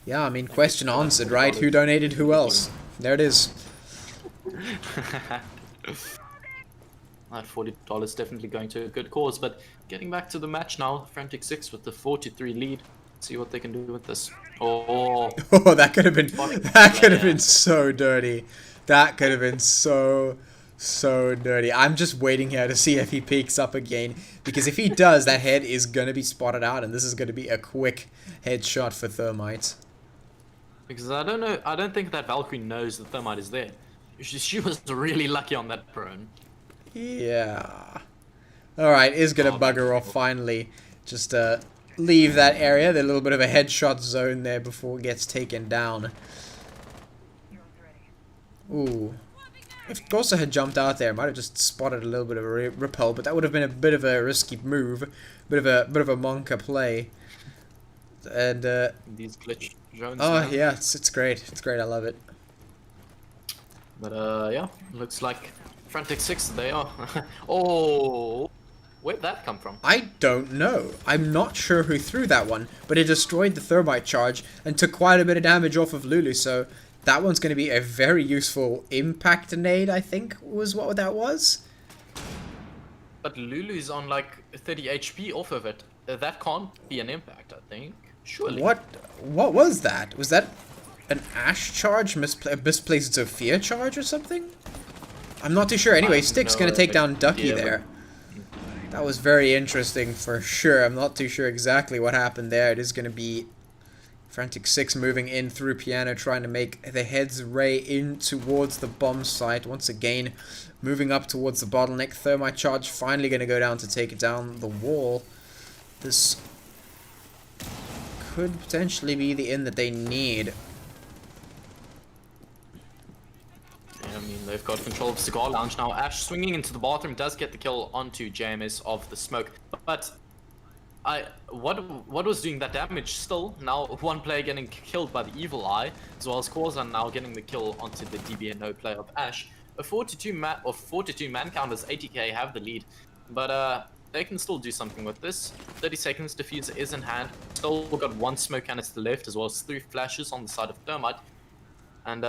yeah, I mean, question answered, right? Who donated? Who else? There it is. That $40 definitely going to a good cause. But getting back to the match now, Frantic 6 with the 4-3 lead. See what they can do with this. Oh, oh, that could have been so dirty. That could have been so dirty. I'm just waiting here to see if he peeks up again, because if he does, that head is gonna be spotted out, and this is gonna be a quick headshot for Thermite. Because I don't think that Valkyrie knows that Thermite is there. She was really lucky on that prone. Yeah. All right, is gonna bugger off finally. Just leave that area. There's a little bit of a headshot zone there before it gets taken down. Ooh. If Gosa had jumped out there, might have just spotted a little bit of a repel, but that would have been a bit of a risky move, bit of a Monka play. And these glitch zones. oh now. yeah, it's great. It's great. I love it. But yeah, looks like Frantic 6 they are. Oh, where'd that come from? I don't know. I'm not sure who threw that one, but it destroyed the thermite charge and took quite a bit of damage off of Lulu, so that one's going to be a very useful impact nade, I think, was what that was. But Lulu's on like 30 HP off of it. That can't be an impact, I think. Surely. What was that? Was that an Ash charge? Misplaced Zofia charge or something? I'm not too sure. Anyway, Stick's going to take down Ducky there. That was very interesting for sure. I'm not too sure exactly what happened there. It is going to be Frantic 6 moving in through Piano, trying to make the head's ray in towards the bomb site. Once again, moving up towards the bottleneck. Thermite charge finally going to go down to take it down the wall. This could potentially be the end that they need. I mean, they've got control of Cigar Lounge now. Ash swinging into the bathroom does get the kill onto JMS of the smoke, but what was doing that damage still? Now one player getting killed by the Evil Eye, as well as Corza now getting the kill onto the DBNO player of Ash. A 4-2 man count as ATK have the lead, but they can still do something with this. 30 seconds, diffuser is in hand. Still got one smoke canister left, as well as 3 flashes on the side of Thermite. And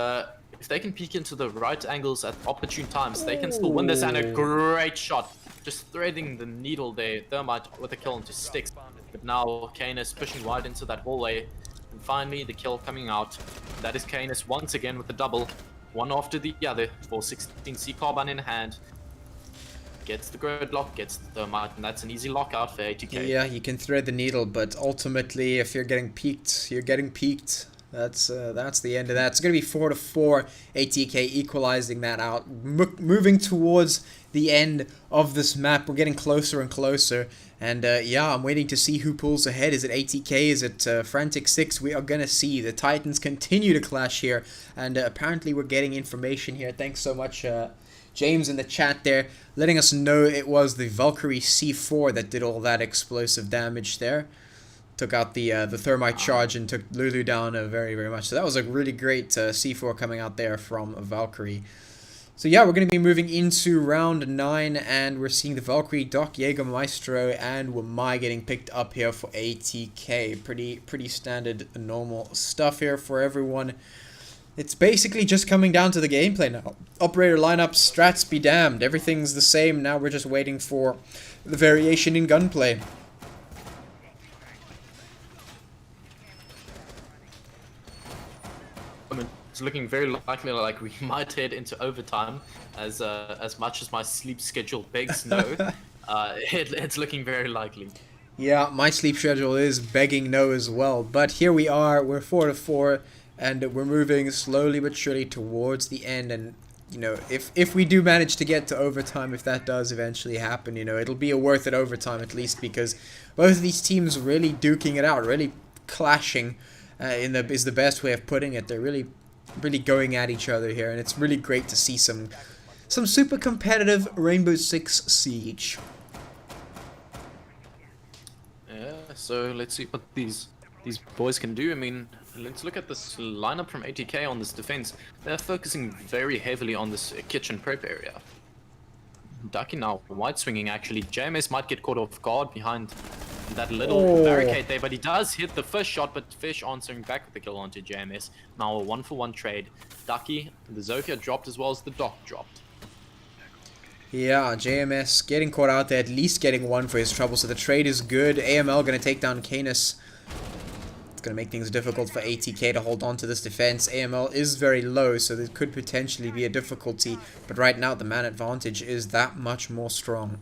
if they can peek into the right angles at opportune times, they can still win this. And a great shot, just threading the needle there. Thermite with a kill into Sticks. But now Canis pushing wide into that hallway. And finally, the kill coming out. That is Canis once again with the double. One after the other, 416C carbine in hand. Gets the gridlock, gets the Thermite, and that's an easy lockout for ATK. Yeah, you can thread the needle, but ultimately, if you're getting peaked, you're getting peaked. That's the end of that. It's going to be 4-4, ATK equalizing that out. Moving towards the end of this map, we're getting closer and closer. And yeah, I'm waiting to see who pulls ahead. Is it ATK? Is it Frantic 6? We are going to see. The Titans continue to clash here. And apparently we're getting information here. Thanks so much, James, in the chat there, letting us know it was the Valkyrie C4 that did all that explosive damage there. Took out the Thermite charge and took Lulu down very, very much. So that was a really great C4 coming out there from Valkyrie. So yeah, we're going to be moving into round 9, and we're seeing the Valkyrie, Doc, Jaeger, Maestro, and Wamai getting picked up here for ATK. Pretty standard, normal stuff here for everyone. It's basically just coming down to the gameplay now. Operator lineup, strats be damned. Everything's the same. Now we're just waiting for the variation in gunplay. It's looking very likely like we might head into overtime, as much as my sleep schedule begs no. It's looking very likely. Yeah, my sleep schedule is begging no as well. But here we are, we're 4-4, and we're moving slowly but surely towards the end. And you know, if we do manage to get to overtime, if that does eventually happen, you know, it'll be a worth it overtime at least, because both of these teams really duking it out, really clashing. Is the best way of putting it. They're really going at each other here, and it's really great to see some super competitive Rainbow Six Siege. Yeah, so let's see what these boys can do. I mean, let's look at this lineup from ATK on this defense. They're focusing very heavily on this kitchen prep area. Ducky now wide swinging actually. JMS might get caught off guard behind that little barricade there, but he does hit the first shot, but Fish answering back with the kill onto JMS. Now a 1-for-1 trade. Ducky, the Zofia dropped as well as the Doc dropped. Yeah, JMS getting caught out there, at least getting one for his trouble, so the trade is good. AML gonna take down Canis. It's gonna make things difficult for ATK to hold on to this defense. AML is very low, so there could potentially be a difficulty, but right now the man advantage is that much more strong.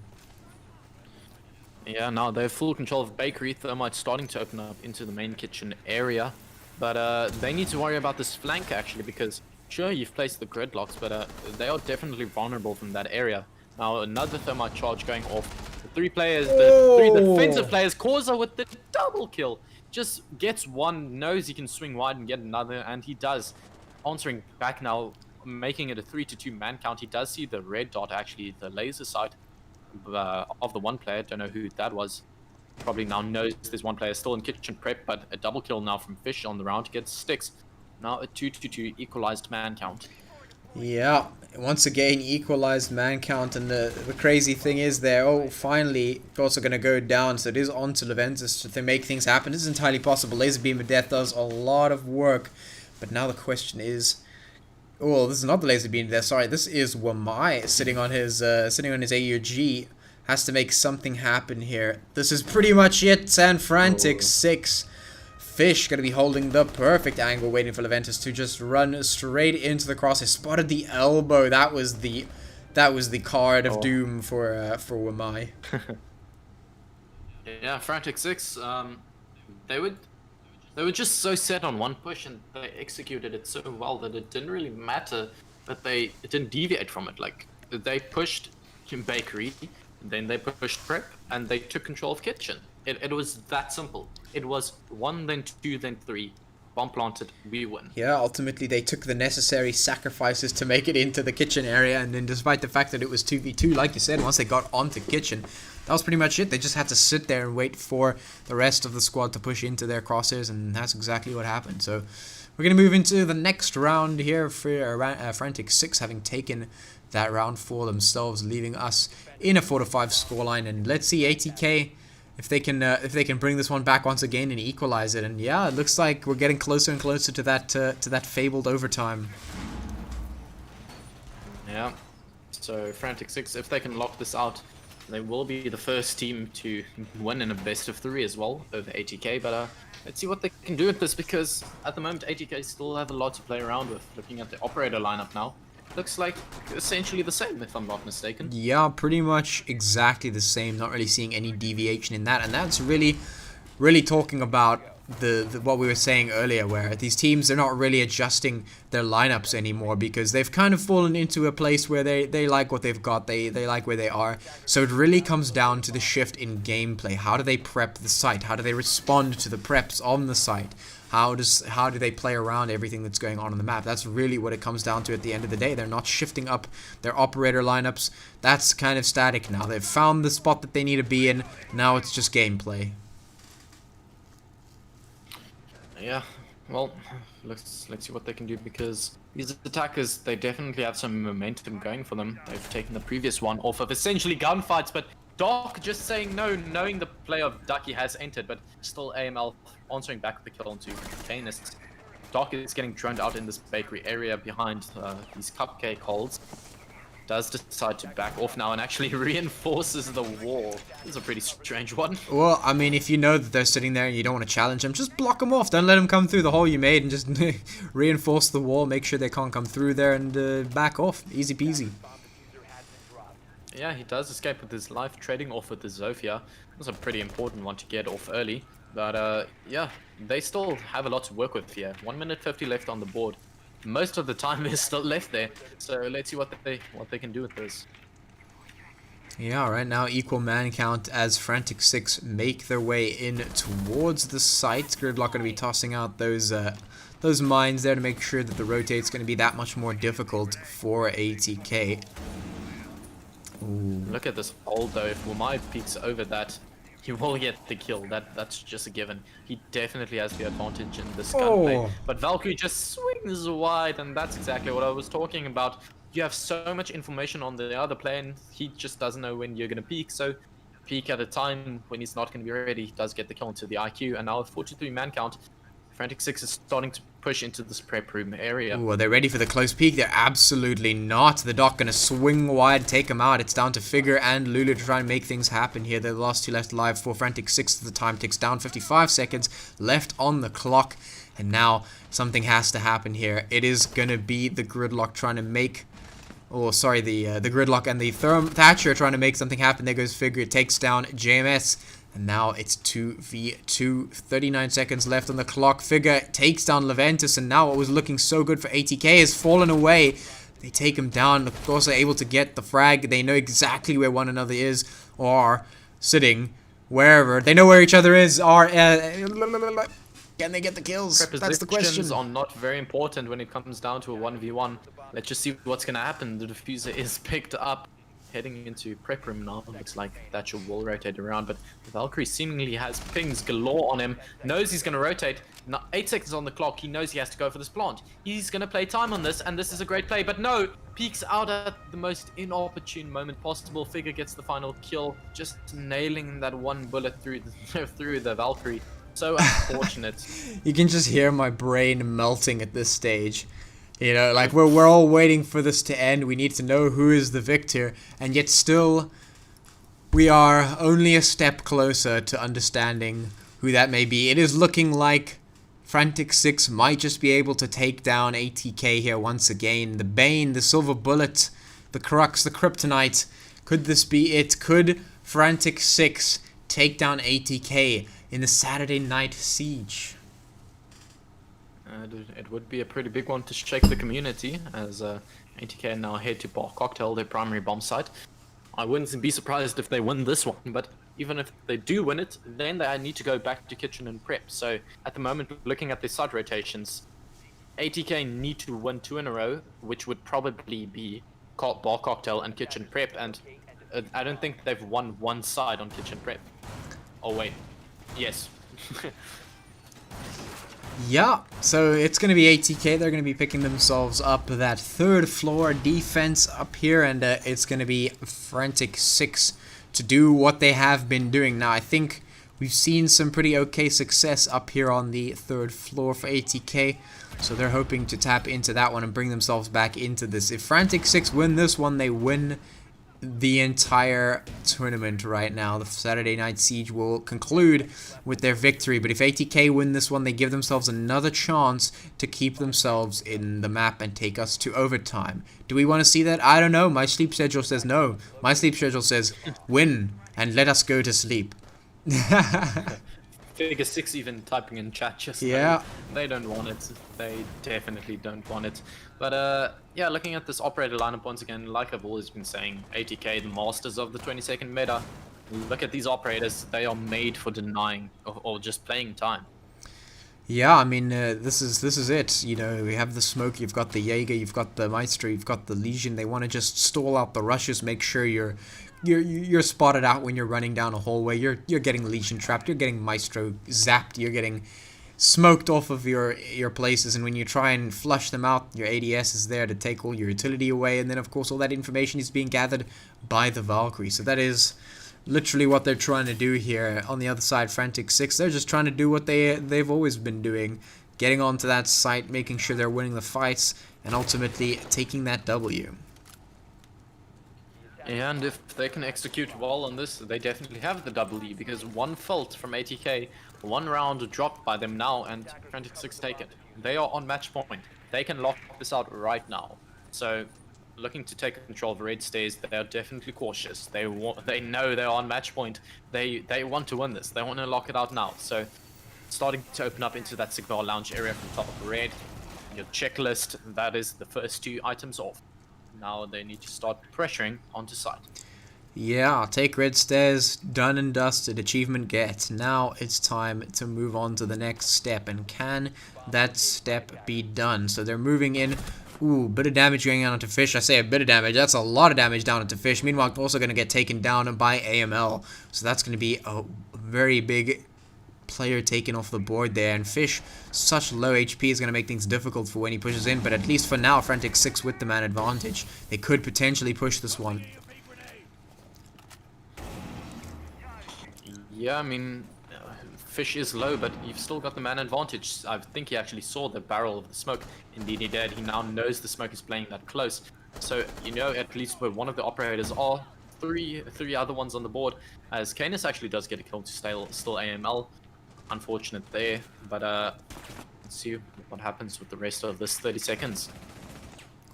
Yeah, now they have full control of Bakery. Thermite starting to open up into the main kitchen area. But they need to worry about this flank actually, because sure, you've placed the gridlocks, but they are definitely vulnerable from that area. Now another Thermite charge going off. The three defensive players, Corza with the double kill. Just gets one, knows he can swing wide and get another, and he does. Answering back now, making it a 3-2 man count. He does see the red dot, actually, the laser sight of the one player. Don't know who that was. Probably now knows there's one player still in kitchen prep, but a double kill now from Fish on the round gets Sticks. Now a 2-2 equalized man count. Yeah, once again equalized man count, and the crazy thing is there, finally it's also going to go down, so it is on to Leventus to make things happen. This is entirely possible. Laser Beam of Death does a lot of work, but now the question is, this is not the Laser Beam of Death, sorry, this is Wamai sitting on his AUG. Has to make something happen here. This is pretty much it, and Frantic 6. Fish going to be holding the perfect angle, waiting for Leventus to just run straight into the cross. He spotted the elbow. That was the card of doom for Wamai. Yeah, Frantic 6. They were just so set on one push, and they executed it so well that it didn't really matter that it didn't deviate from it. Like, they pushed Bakery, then they pushed Prep, and they took control of Kitchen. It was that simple. It was 1, then 2, then 3. bomb planted, we win. Yeah, ultimately they took the necessary sacrifices to make it into the kitchen area, and then despite the fact that it was 2v2, like you said, once they got onto kitchen, that was pretty much it. They just had to sit there and wait for the rest of the squad to push into their crosshairs, and that's exactly what happened. So we're going to move into the next round here for Frantic 6 having taken that round for themselves, leaving us in a 4-5 scoreline. And let's see ATK if they can bring this one back once again and equalize it. And yeah, it looks like we're getting closer and closer to that fabled overtime. Yeah. So Frantic 6, if they can lock this out, they will be the first team to win in a best of 3 as well over ATK. But let's see what they can do with this, because at the moment ATK still have a lot to play around with. Looking at the operator lineup now, looks like essentially the same, if I'm not mistaken. Yeah, pretty much exactly the same. Not really seeing any deviation in that, and that's really talking about the what we were saying earlier, where these teams, they're not really adjusting their lineups anymore because they've kind of fallen into a place where they like what they've got, they like where they are. So it really comes down to the shift in gameplay. How do they prep the site? How do they respond to the preps on the site? How do they play around everything that's going on the map? That's really what it comes down to at the end of the day. They're not shifting up their operator lineups. That's kind of static now. They've found the spot that they need to be in. Now it's just gameplay. Yeah, well, let's see what they can do, because these attackers, they definitely have some momentum going for them. They've taken the previous one off of essentially gunfights, but Dark just saying no, knowing the play of Ducky has entered, but still AML answering back with the kill onto Canis. Dark is getting droned out in this bakery area behind these cupcake holes. Does decide to back off now and actually reinforces the wall. This is a pretty strange one. Well, I mean, if you know that they're sitting there and you don't want to challenge them, just block them off. Don't let them come through the hole you made, and just reinforce the wall. Make sure they can't come through there, and back off. Easy peasy. Yeah, he does escape with his life, trading off with the Zofia. That's a pretty important one to get off early. But yeah, they still have a lot to work with here. 1 minute 50 left on the board. Most of the time is still left there, so let's see what they can do with this. Yeah, right now equal man count as Frantic 6 make their way in towards the site. Gridlock going to be tossing out those mines there to make sure that the rotate's going to be that much more difficult for ATK. Ooh. Look at this hold though. If Wamai peeks over that, he will get the kill. That's just a given. He definitely has the advantage in this gunplay. But Valkyrie just swings wide, and that's exactly what I was talking about. You have so much information on the other player, and he just doesn't know when you're gonna peek. So peek at a time when he's not gonna be ready. He does get the kill into the IQ, and now with 43 man count, Frantic 6 is starting to push into this prep room area. Ooh, are they ready for the close peek? They're absolutely not. The Doc gonna swing wide, take him out. It's down to Figure and Lulu to try and make things happen here. They're the last two left alive for Frantic 6. The time ticks down. 55 seconds left on the clock. And now something has to happen here. It is gonna be the Gridlock trying to make... Oh, sorry, the Gridlock and the Thatcher trying to make something happen. There goes Figure. It takes down JMS. And now it's 2v2, 39 seconds left on the clock. Figure takes down Leventus, and now what was looking so good for ATK has fallen away. They take him down. Of course, they're able to get the frag. They know exactly where one another is, or are sitting wherever. They know where each other is. Can they get the kills? That's the question. Prepositions are not very important when it comes down to a 1v1. Let's just see what's going to happen. The diffuser is picked up. Heading into prep room now. Looks like Thatcher will rotate around, but Valkyrie seemingly has pings galore on him. Knows he's going to rotate. Now 8 seconds on the clock. He knows he has to go for this plant. He's going to play time on this, and this is a great play. But no, peeks out at the most inopportune moment possible. Figure gets the final kill, just nailing that one bullet through the Valkyrie. So unfortunate. You can just hear my brain melting at this stage. You know, like we're all waiting for this to end. We need to know who is the victor, and yet still we are only a step closer to understanding who that may be. It is looking like Frantic 6 might just be able to take down ATK here once again. The Bane, the Silver Bullet, the Crux, the Kryptonite. Could this be it? Could Frantic 6 take down ATK in the Saturday Night Siege? It would be a pretty big one to shake the community, as ATK now head to Bar Cocktail, their primary bomb site. I wouldn't be surprised if they win this one, but Even if they do win it, then they need to go back to kitchen and prep. So at the moment, looking at their side rotations, ATK need to win 2 in a row, which would probably be bar cocktail and kitchen prep. And I don't think they've won one side on kitchen prep. Oh wait, yes. Yeah, so it's going to be ATK. They're going to be picking themselves up that 3rd floor defense up here, and it's going to be Frantic 6 to do what they have been doing. Now, I think we've seen some pretty okay success up here on the 3rd floor for ATK, so they're hoping to tap into that one and bring themselves back into this. If Frantic 6 win this one, they win the entire tournament right now. The Saturday Night Siege will conclude with their victory, but if ATK win this one, they give themselves another chance to keep themselves in the map and take us to overtime. Do we want to see that? I don't know. My sleep schedule says no. My sleep schedule says win and let us go to sleep. Figure 6 even typing in chat just Yeah. they don't want it. They definitely don't want it. But yeah, looking at this operator lineup once again, like I've always been saying, ATK, the masters of the 20-second meta. Look at these operators. They are made for denying or just playing time. Yeah, I mean, this is it. You know, we have the smoke, you've got the Jaeger, you've got the Maestro, you've got the Legion. They want to just stall out the rushes, make sure you're spotted out when you're running down a hallway. You're getting Legion trapped, you're getting Maestro zapped, you're getting smoked off of your places, and when you try and flush them out, your ADS is there to take all your utility away, and then of course all that information is being gathered by the Valkyrie. So that is literally what they're trying to do here. On the other side, Frantic 6, they're just trying to do what they've always been doing, getting onto that site, making sure they're winning the fights, and ultimately taking that W. And if they can execute well on this, they definitely have the W, because one fault from ATK, one round dropped by them now, and Frantic 6 take it. They are on match point. They can lock this out right now. So, looking to take control of Red Stairs, they are definitely cautious. They know they're on match point. They want to win this. They want to lock it out now. So, starting to open up into that Cigar Lounge area from top of Red. Your checklist, that is the first 2 items off. Now they need to start pressuring onto site. Yeah, take Red Stairs, done and dusted, achievement get. Now it's time to move on to the next step, and can that step be done? So they're moving in. Ooh, bit of damage going on into Fish. I say a bit of damage, that's a lot of damage down into Fish. Meanwhile, also going to get taken down by AML. So that's going to be a very big player taken off the board there, and Fish, such low HP, is going to make things difficult for when he pushes in, but at least for now, Frantic 6 with the man advantage. They could potentially push this one. Yeah, I mean, Fish is low, but you've still got the man advantage. I think he actually saw the barrel of the smoke. Indeed he did. He now knows the smoke is playing that close. So, you know, at least where one of the operators are, three other ones on the board, as Canis actually does get a kill to still AML. Unfortunate there, but let's see what happens with the rest of this 30 seconds.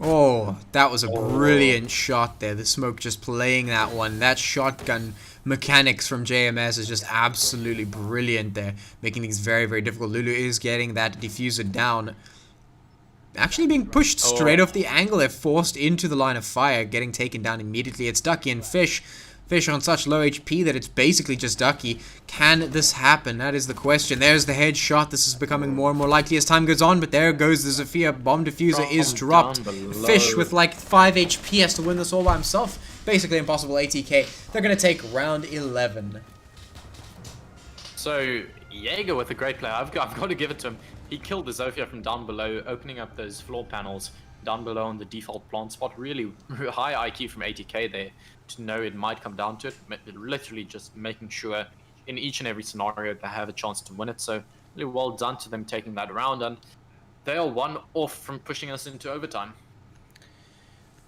Oh, that was a brilliant shot there. The smoke just playing that one. That shotgun mechanics from JMS is just absolutely brilliant there, making things very, very difficult. Lulu is getting that diffuser down. Actually being pushed straight off the angle. They're forced into the line of fire, getting taken down immediately. It's Ducky and Fish. Fish on such low HP that it's basically just Ducky. Can this happen? That is the question. There's the headshot. This is becoming more and more likely as time goes on, but there goes the Zofia. Bomb diffuser is dropped. Fish with like 5 HP has to win this all by himself. Basically impossible. ATK. They're going to take round 11. So, Jaeger with a great play. I've got to give it to him. He killed the Zofia from down below, opening up those floor panels down below on the default plant spot. Really high IQ from ATK there to know it might come down to it. Literally just making sure in each and every scenario they have a chance to win it. So really well done to them taking that round, and they are one off from pushing us into overtime.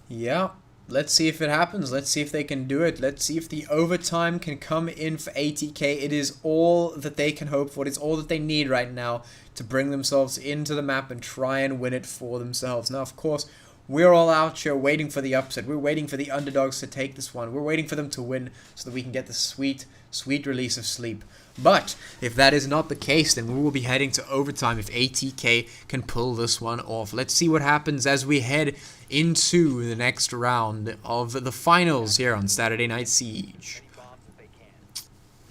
Yeah, let's see if it happens. Let's see if they can do it. Let's see if the overtime can come in for ATK. It is all that they can hope for. It's all that they need right now to bring themselves into the map and try and win it for themselves. Now, of course, we're all out here waiting for the upset. We're waiting for the underdogs to take this one. We're waiting for them to win so that we can get the sweet, sweet release of sleep. But if that is not the case, then we will be heading to overtime if ATK can pull this one off. Let's see what happens as we head into the next round of the finals here on Saturday Night Siege.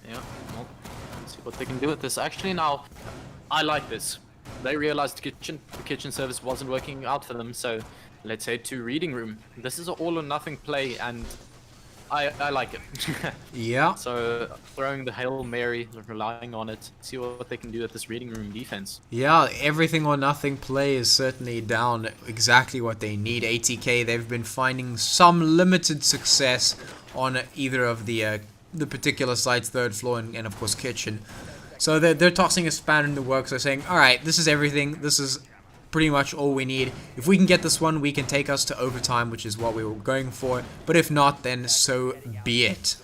Yeah, well, let's see what they can do with this. Actually, now, I like this. They realized the kitchen service wasn't working out for them, so let's head to reading room. This is an all or nothing play, and I like it. Yeah. So throwing the Hail Mary, relying on it, see what they can do at this reading room defense. Yeah, everything or nothing play is certainly down exactly what they need. ATK, they've been finding some limited success on either of the particular sites, third floor and of course kitchen. So they're tossing a spanner in the works. They're saying, all right, this is everything. This is pretty much all we need. If we can get this one, we can take us to overtime, which is what we were going for. But if not, then so be it.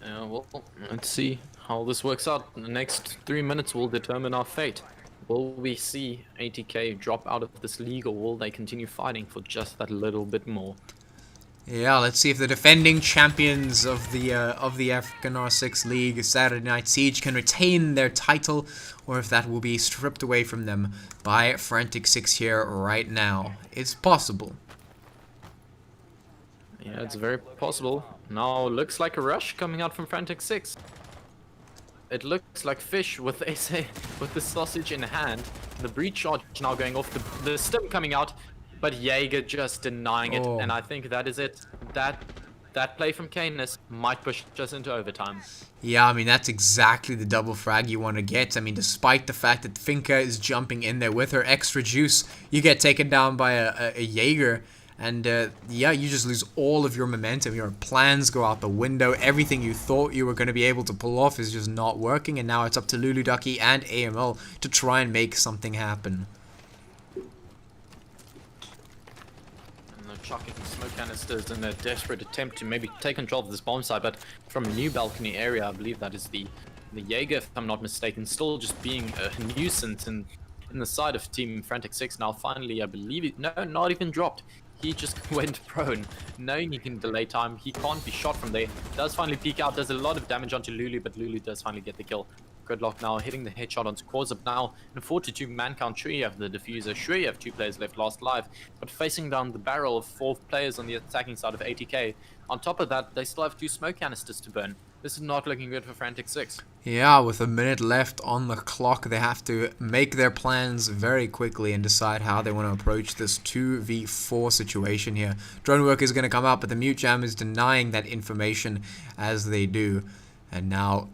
Well, let's see how this works out. The next 3 minutes will determine our fate. Will we see ATK drop out of this league, or will they continue fighting for just that little bit more? Yeah, let's see if the defending champions of the African R6 League, Saturday Night Siege, can retain their title, or if that will be stripped away from them by Frantic 6 here right now. It's possible. Yeah, it's very possible. Now looks like a rush coming out from Frantic 6. It looks like Fish with with the sausage in hand. The breach charge now going off, the stim coming out, but Jaeger just denying it, and I think that is it. That play from Canis might push us into overtime. Yeah, I mean, that's exactly the double frag you want to get. I mean, despite the fact that Finka is jumping in there with her extra juice, you get taken down by a Jaeger. And, yeah, you just lose all of your momentum. Your plans go out the window. Everything you thought you were going to be able to pull off is just not working. And now it's up to Lulu Ducky and AML to try and make something happen. Chucking smoke canisters in a desperate attempt to maybe take control of this bomb site, but from a new balcony area, I believe that is the Jaeger, if I'm not mistaken, still just being a nuisance in the side of Team Frantic 6. Now finally, I believe no, not even dropped. He just went prone, knowing he can delay time. He can't be shot from there. Does finally peek out, does a lot of damage onto Lulu, but Lulu does finally get the kill. Gridlock now hitting the headshot onto Corza. Now in a 4-2 man count, sure you have the diffuser, sure you have 2 players left last live, but facing down the barrel of 4 players on the attacking side of ATK. On top of that, they still have 2 smoke canisters to burn. This is not looking good for Frantic 6. Yeah, with a minute left on the clock, they have to make their plans very quickly and decide how they want to approach this 2v4 situation here. Drone work is going to come out, but the mute jam is denying that information as they do. And now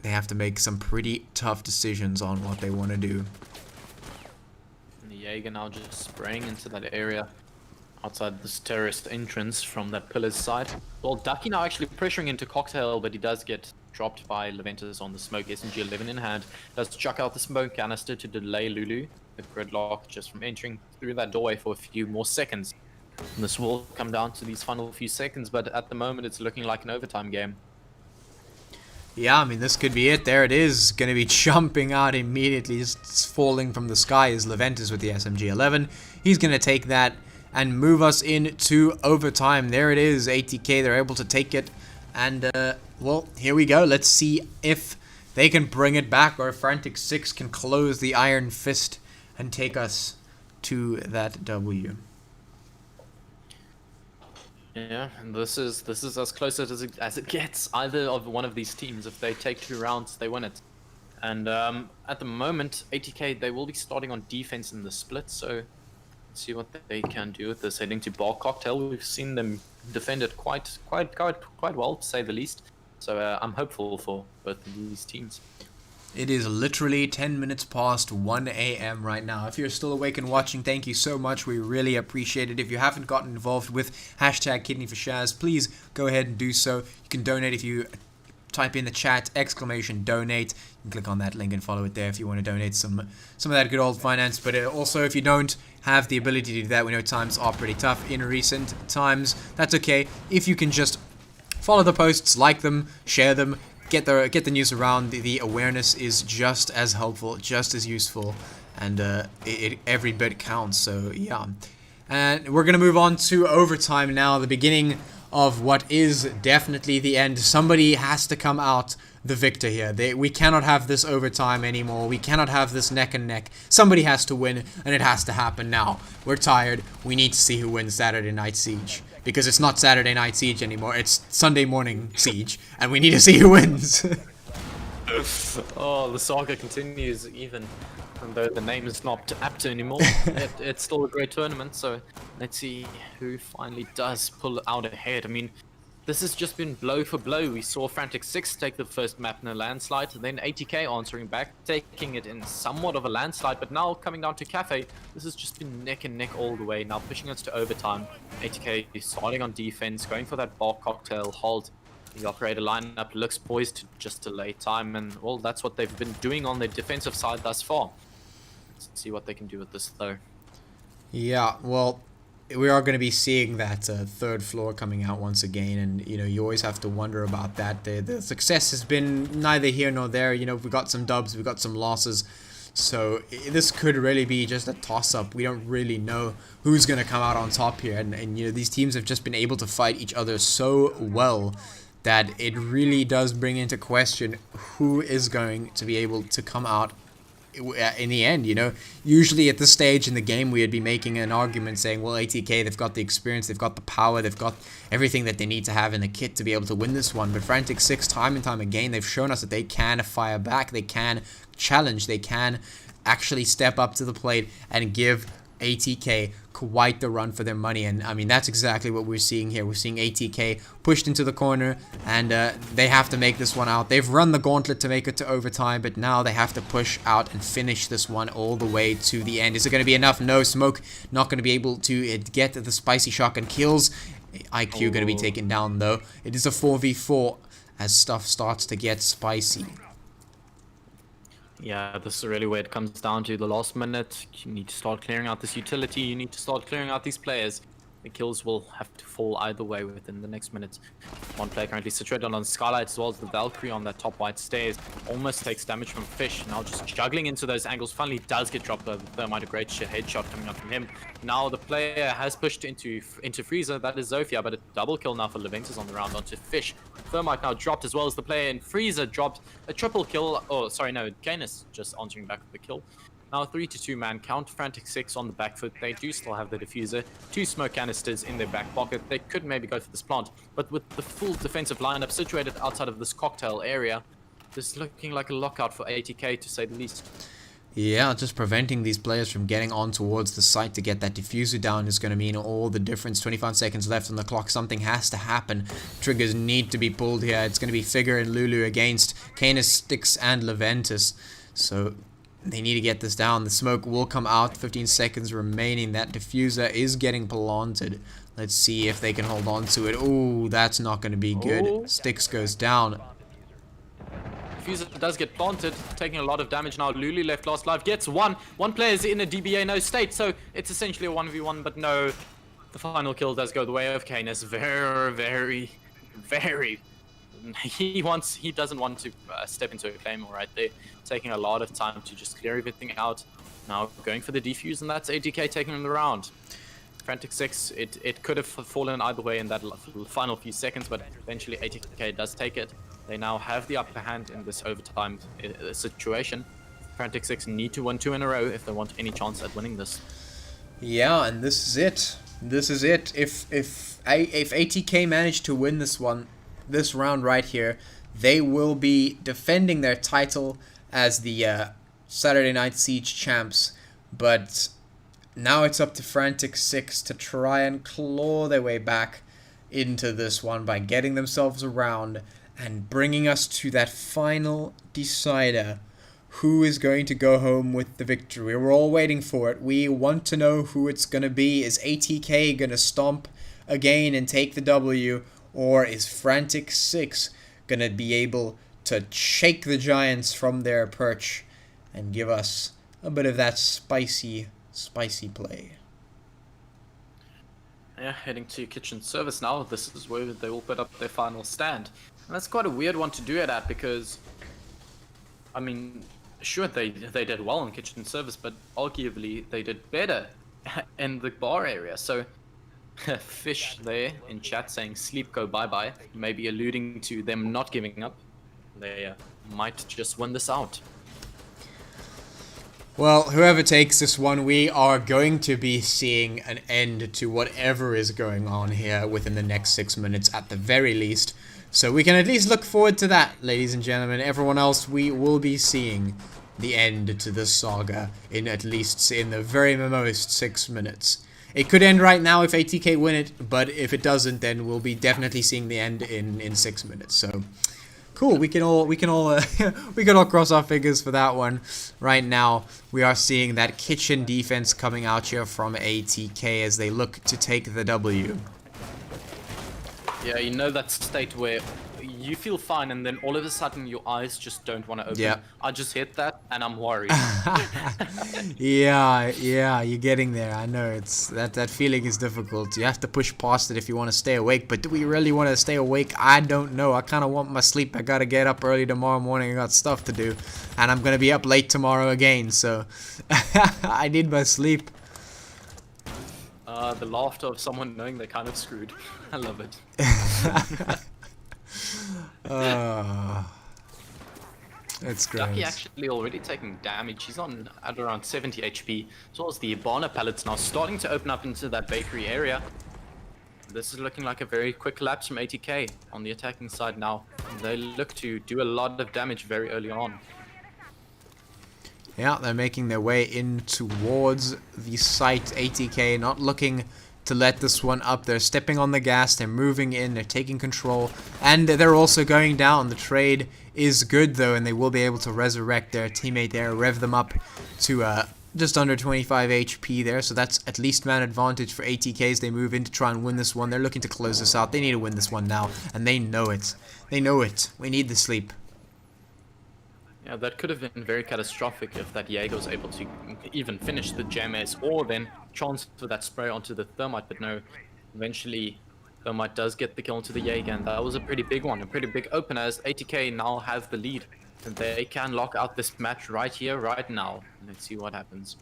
they have to make some pretty tough decisions on what they want to do. And the Jaeger now just spraying into that area outside this terrorist entrance from that pillar's side. Well, Ducky now actually pressuring into Cocktail, but he does get dropped by Leventus on the smoke. SMG-11 in hand. Does chuck out the smoke canister to delay Lulu, the Gridlock, just from entering through that doorway for a few more seconds. And this will come down to these final few seconds, but at the moment it's looking like an overtime game. Yeah, I mean, this could be it. There it is. Going to be jumping out immediately. Just falling from the sky is Leventus with the SMG-11. He's going to take that and move us into overtime. There it is. ATK, they're able to take it. And, well, here we go. Let's see if they can bring it back, or if Frantic 6 can close the Iron Fist and take us to that W. Yeah, and this is as close as it gets. Either of one of these teams, if they take 2 rounds, they win it. And at the moment, ATK, they will be starting on defense in the split, so let's see what they can do with this. Heading to Bar Cocktail, we've seen them defend it quite well, to say the least. So I'm hopeful for both of these teams. It is literally 10 minutes past 1 a.m. right now. If you're still awake and watching, thank you so much. We really appreciate it. If you haven't gotten involved with hashtag Kidney for Shaz, please go ahead and do so. You can donate if you type in the chat, !donate. You can click on that link and follow it there if you want to donate some of that good old finance. But also, if you don't have the ability to do that, we know times are pretty tough in recent times. That's okay. If you can just follow the posts, like them, share them, get the news around. The awareness is just as helpful, just as useful, and every bit counts. So yeah, and we're gonna move on to overtime now, the beginning of what is definitely the end. Somebody has to come out the victor here. We cannot have this overtime anymore. We cannot have this neck and neck. Somebody has to win, and it has to happen now. We're tired. We need to see who wins Saturday Night Siege. because it's not Saturday Night Siege anymore. It's Sunday morning Siege, and we need to see who wins. Oh, the saga continues even though the name is not apt anymore. It's still a great tournament, so let's see who finally does pull out ahead. I mean, this has just been blow for blow. We saw Frantic 6 take the first map in a landslide, then ATK answering back, taking it in somewhat of a landslide, but now coming down to Cafe, this has just been neck and neck all the way, now pushing us to overtime. ATK starting on defense, going for that bar cocktail hold. The operator lineup looks poised to just delay time, and well, that's what they've been doing on the defensive side thus far. Let's see what they can do with this though. Yeah, well, we are going to be seeing that third floor coming out once again, and you know, you always have to wonder about that. The success has been neither here nor there. You know, we got some dubs, we got some losses, so this could really be just a toss-up. We don't really know who's going to come out on top here, and you know, these teams have just been able to fight each other so well that it really does bring into question who is going to be able to come out in the end. You know, usually at this stage in the game we'd be making an argument saying, well, ATK, they've got the experience, they've got the power, they've got everything that they need to have in the kit to be able to win this one. But Frantic 6, time and time again, they've shown us that they can fire back, they can challenge, they can actually step up to the plate and give ATK quite the run for their money. And I mean, that's exactly what we're seeing here. We're seeing ATK pushed into the corner, and they have to make this one out. They've run the gauntlet to make it to overtime, but now they have to push out and finish this one all the way to the end. Is it going to be enough? No. Smoke not going to be able to get the spicy shotgun kills. IQ going to be taken down though. It is a 4v4 as stuff starts to get spicy. Yeah, this is really where it comes down to the last minute. You need to start clearing out this utility. You need to start clearing out these players. The kills will have to fall either way within the next minute. One player currently situated on Skylight as well as the Valkyrie on that top white stairs. Almost takes damage from Fish. Now just juggling into those angles. Finally does get dropped over the Thermite. A great headshot coming up from him. Now the player has pushed into Freezer. That is Zofia, but a double kill now for Leventus on the round onto Fish. Thermite now dropped as well as the player in Freezer dropped a triple kill. Oh, sorry, no. Canis just answering back with the kill. Now 3-2 man count. Frantic 6 on the back foot. They do still have the diffuser. 2 smoke canisters in their back pocket. They could maybe go for this plant, but with the full defensive lineup situated outside of this cocktail area, this is looking like a lockout for ATK to say the least. Yeah, just preventing these players from getting on towards the site to get that diffuser down is going to mean all the difference. 25 seconds left on the clock. Something has to happen. Triggers need to be pulled here. It's going to be Figure and Lulu against Canis, Styx, and Leventus. So they need to get this down. The smoke will come out. 15 seconds remaining. That diffuser is getting planted. Let's see if they can hold on to it. Ooh, that's not going to be good. Styx goes down. Diffuser does get planted, taking a lot of damage now. Lulu left last life, gets one. One player is in a DBA no state, so it's essentially a 1v1, but no. The final kill does go the way of Canis. Very. He doesn't want to step into a claymore right there. Taking a lot of time to just clear everything out. Now going for the defuse, and that's ATK taking him the round. Frantic 6, it could have fallen either way in that final few seconds, but eventually ATK does take it. They now have the upper hand in this overtime situation. Frantic 6 need to win 2 in a row if they want any chance at winning this. Yeah, and this is it. This is it. If ATK manage to win this one, this round right here, they will be defending their title as the Saturday Night Siege champs. But now it's up to Frantic 6 to try and claw their way back into this one by getting themselves around and bringing us to that final decider. Who is going to go home with the victory? We're all waiting for it. We want to know who it's going to be. Is ATK going to stomp again and take the W? Or is Frantic 6 going to be able to shake the Giants from their perch and give us a bit of that spicy play? Yeah, heading to kitchen service now. This is where they will put up their final stand. And that's quite a weird one to do it at because, I mean, sure, they did well in kitchen service, but arguably they did better in the bar area. So, Fish there in chat saying sleep go bye-bye, maybe alluding to them not giving up. They might just win this out. Well, whoever takes this one, we are going to be seeing an end to whatever is going on here within the next 6 minutes at the very least. So we can at least look forward to that, ladies and gentlemen. Everyone else, we will be seeing the end to this saga in at least in the very most 6 minutes. It could end right now if ATK win it, but if it doesn't, then we'll be definitely seeing the end in 6 minutes. So cool, we can all we can all cross our fingers for that one. Right now, we are seeing that kitchen defense coming out here from ATK as they look to take the W. Yeah, you know that state where you feel fine and then all of a sudden your eyes just don't want to open. Yeah. I just hit that and I'm worried. Yeah, you're getting there. I know it's that feeling is difficult. You have to push past it if you want to stay awake. But do we really want to stay awake? I don't know. I kind of want my sleep. I gotta get up early tomorrow morning. I got stuff to do, and I'm gonna be up late tomorrow again. So I need my sleep. The laughter of someone knowing they're kind of screwed. I love it. It's great. Ducky actually already taking damage. He's on at around 70 HP. As well as the Ibana pellets now starting to open up into that bakery area. This is looking like a very quick collapse from ATK on the attacking side now. They look to do a lot of damage very early on. Yeah, they're making their way in towards the site. ATK not looking to let this one up. They're stepping on the gas, they're moving in, they're taking control, and they're also going down. The trade is good though, and they will be able to resurrect their teammate there, rev them up to just under 25 HP there, so that's at least man advantage for ATK as they move in to try and win this one. They're looking to close this out. They need to win this one now, and they know it. They know it. We need the sleep. Yeah, that could have been very catastrophic if that Jaeger was able to even finish the JMS or then transfer that spray onto the Thermite, but no, eventually Thermite does get the kill onto the Jaeger, and that was a pretty big one, a pretty big opener as ATK now have the lead. And they can lock out this match right here, right now. Let's see what happens.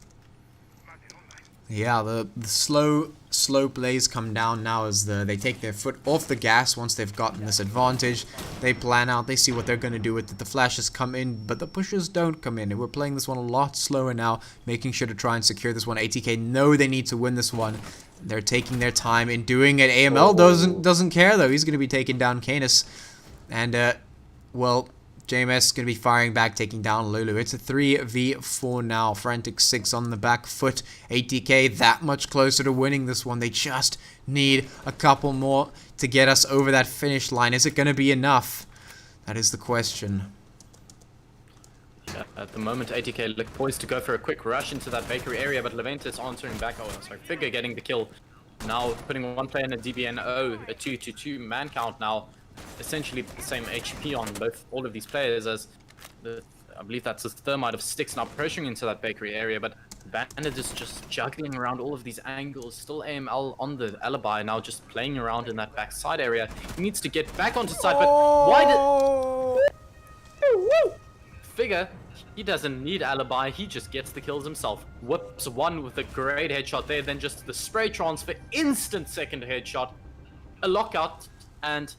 Yeah, the slow plays come down now as they take their foot off the gas once they've gotten this advantage. They plan out, they see what they're going to do with it. The flashes come in, but the pushes don't come in. And we're playing this one a lot slower now, making sure to try and secure this one. ATK know they need to win this one. They're taking their time in doing it. AML doesn't care though. He's going to be taking down Canis. And, well, JMS is going to be firing back, taking down Lulu. It's a 3v4 now. Frantic 6 on the back foot. ATK that much closer to winning this one. They just need a couple more to get us over that finish line. Is it going to be enough? That is the question. Yeah, at the moment, ATK look poised to go for a quick rush into that bakery area, but Leventis answering back. Oh, sorry, Figure getting the kill. Now putting one player in a DBNO, a 2-2-2 man count now. Essentially the same HP on all of these players as I believe that's the Thermite of Sticks now pressuring into that bakery area, but Bandit is just juggling around all of these angles. Still AML on the alibi now, just playing around in that backside area. He needs to get back onto site, but why did Figure? He doesn't need alibi, he just gets the kills himself. Whips one with a great headshot there, then just the spray transfer, instant second headshot, a lockout, and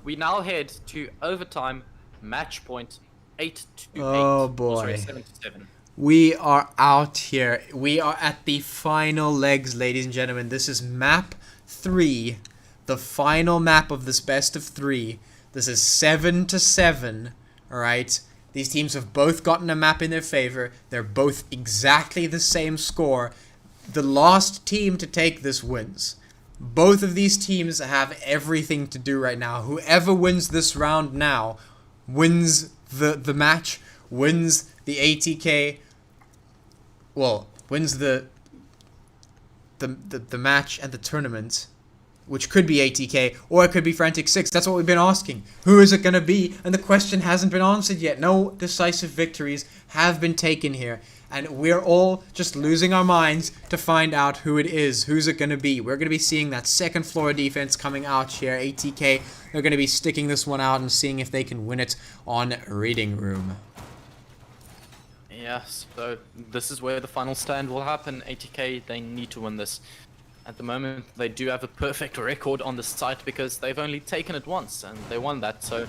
we now head to overtime, match point, 8-8. Oh boy. Sorry, 7-7. We are out here. We are at the final legs, ladies and gentlemen. This is map 3, the final map of this best of 3. This is 7-7, alright? These teams have both gotten a map in their favor. They're both exactly the same score. The last team to take this wins. Both of these teams have everything to do right now. Whoever wins this round now wins the match, wins the ATK, well, wins the match and the tournament, which could be ATK or it could be Frantic 6. That's what we've been asking. Who is it going to be? And the question hasn't been answered yet. No decisive victories have been taken here. And we're all just losing our minds to find out who it is. Who's it going to be? We're going to be seeing that second floor defense coming out here. ATK, they're going to be sticking this one out and seeing if they can win it on Reading Room. Yeah, so this is where the final stand will happen. ATK, they need to win this. At the moment, they do have a perfect record on the site because they've only taken it once and they won that. So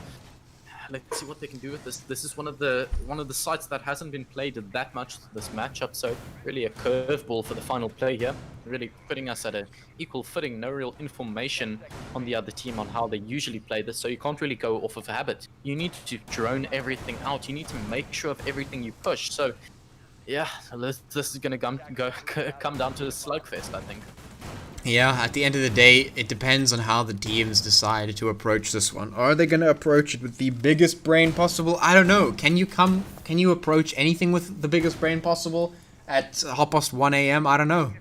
let's see what they can do with this. This is one of the sites that hasn't been played that much this matchup, so really a curveball for the final play here. Really putting us at an equal footing, no real information on the other team on how they usually play this, so you can't really go off of habit. You need to drone everything out. You need to make sure of everything you push. So yeah, this is gonna come down to a slugfest, I think. Yeah, at the end of the day, it depends on how the teams decide to approach this one. Are they going to approach it with the biggest brain possible? I don't know. Can you approach anything with the biggest brain possible at 1:30 a.m.? I don't know.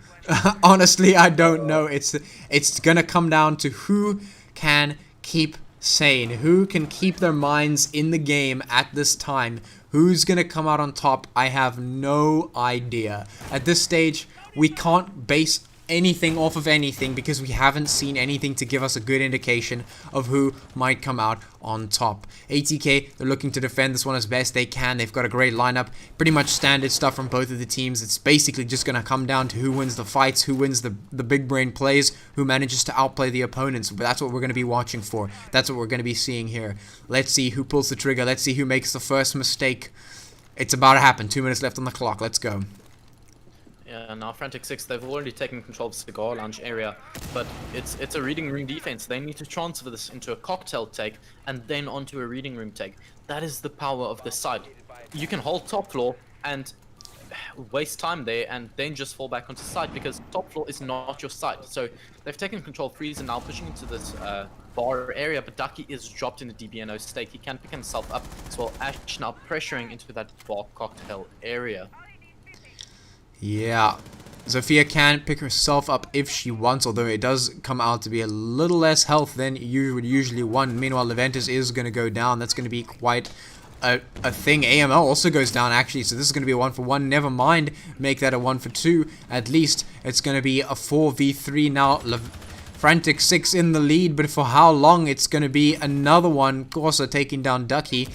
Honestly, I don't know. It's going to come down to who can keep sane, who can keep their minds in the game at this time. Who's going to come out on top? I have no idea. At this stage, we can't base anything off of anything because we haven't seen anything to give us a good indication of who might come out on top. ATK, they're looking to defend this one as best they can. They've got a great lineup, pretty much standard stuff from both of the teams. It's basically just going to come down to who wins the fights, who wins the big brain plays, who manages to outplay the opponents. But that's what we're going to be watching for. That's what we're going to be seeing here. Let's see who pulls the trigger. Let's see who makes the first mistake. It's about to happen. 2 minutes left on the clock. Let's go. Yeah, now Frantic 6, they've already taken control of the cigar lounge area, but it's a reading room defense. They need to transfer this into a cocktail take and then onto a reading room take. That is the power of this side. You can hold top floor and waste time there and then just fall back onto side because top floor is not your side. So they've taken control of Freeze and now pushing into this bar area, but Ducky is dropped in the DBNO state. He can pick himself up as well. Ash now pressuring into that bar cocktail area. Yeah, Zofia can pick herself up if she wants, although it does come out to be a little less health than you would usually want. Meanwhile, Leventus is going to go down. That's going to be quite a thing. AML also goes down, actually, so this is going to be a 1-for-1. Never mind, make that a 1-for-2. At least it's going to be a 4v3 now. Frantic 6 in the lead, but for how long? It's going to be another one. Corsa taking down Ducky.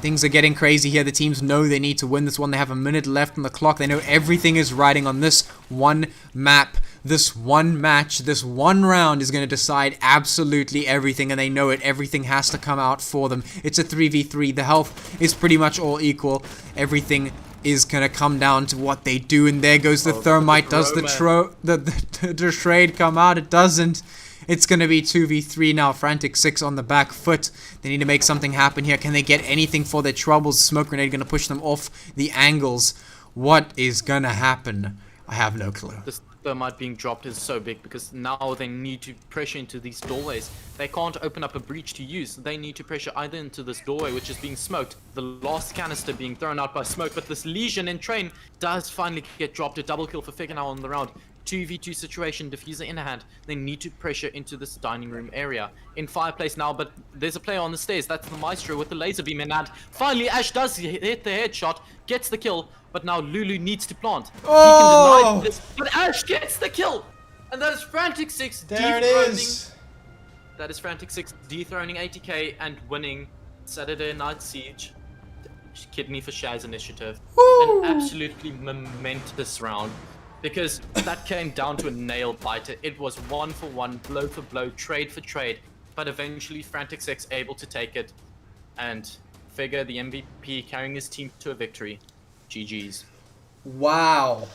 Things are getting crazy here. The teams know they need to win this one. They have a minute left on the clock. They know everything is riding on this one map. This one match, this one round is going to decide absolutely everything, and they know it. Everything has to come out for them. It's a 3v3. The health is pretty much all equal. Everything is going to come down to what they do, and there goes the thermite. Does the trade come out? It doesn't. It's going to be 2v3 now. Frantic 6 on the back foot. They need to make something happen here. Can they get anything for their troubles? Smoke grenade going to push them off the angles. What is going to happen? I have no clue. This thermite being dropped is so big because now they need to pressure into these doorways. They can't open up a breach to use. They need to pressure either into this doorway, which is being smoked. The last canister being thrown out by smoke, but this Legion in train does finally get dropped. A double kill for Figure now on the round. 2v2 situation, diffuser in hand. They need to pressure into this dining room area. In fireplace now, but there's a player on the stairs. That's the Maestro with the laser beam in hand. Finally, Ash does hit the headshot, gets the kill, but now Lulu needs to plant. Oh! He can deny this, but Ash gets the kill! And that is Frantic 6 dethroning. That is Frantic 6 dethroning ATK and winning Saturday Night Siege. Kidney for Shaz initiative. Woo! An absolutely momentous round. Because that came down to a nail biter. It was 1-for-1, blow for blow, trade for trade. But eventually Frantic 6 able to take it. And Figure, the MVP, carrying his team to a victory. GG's. Wow.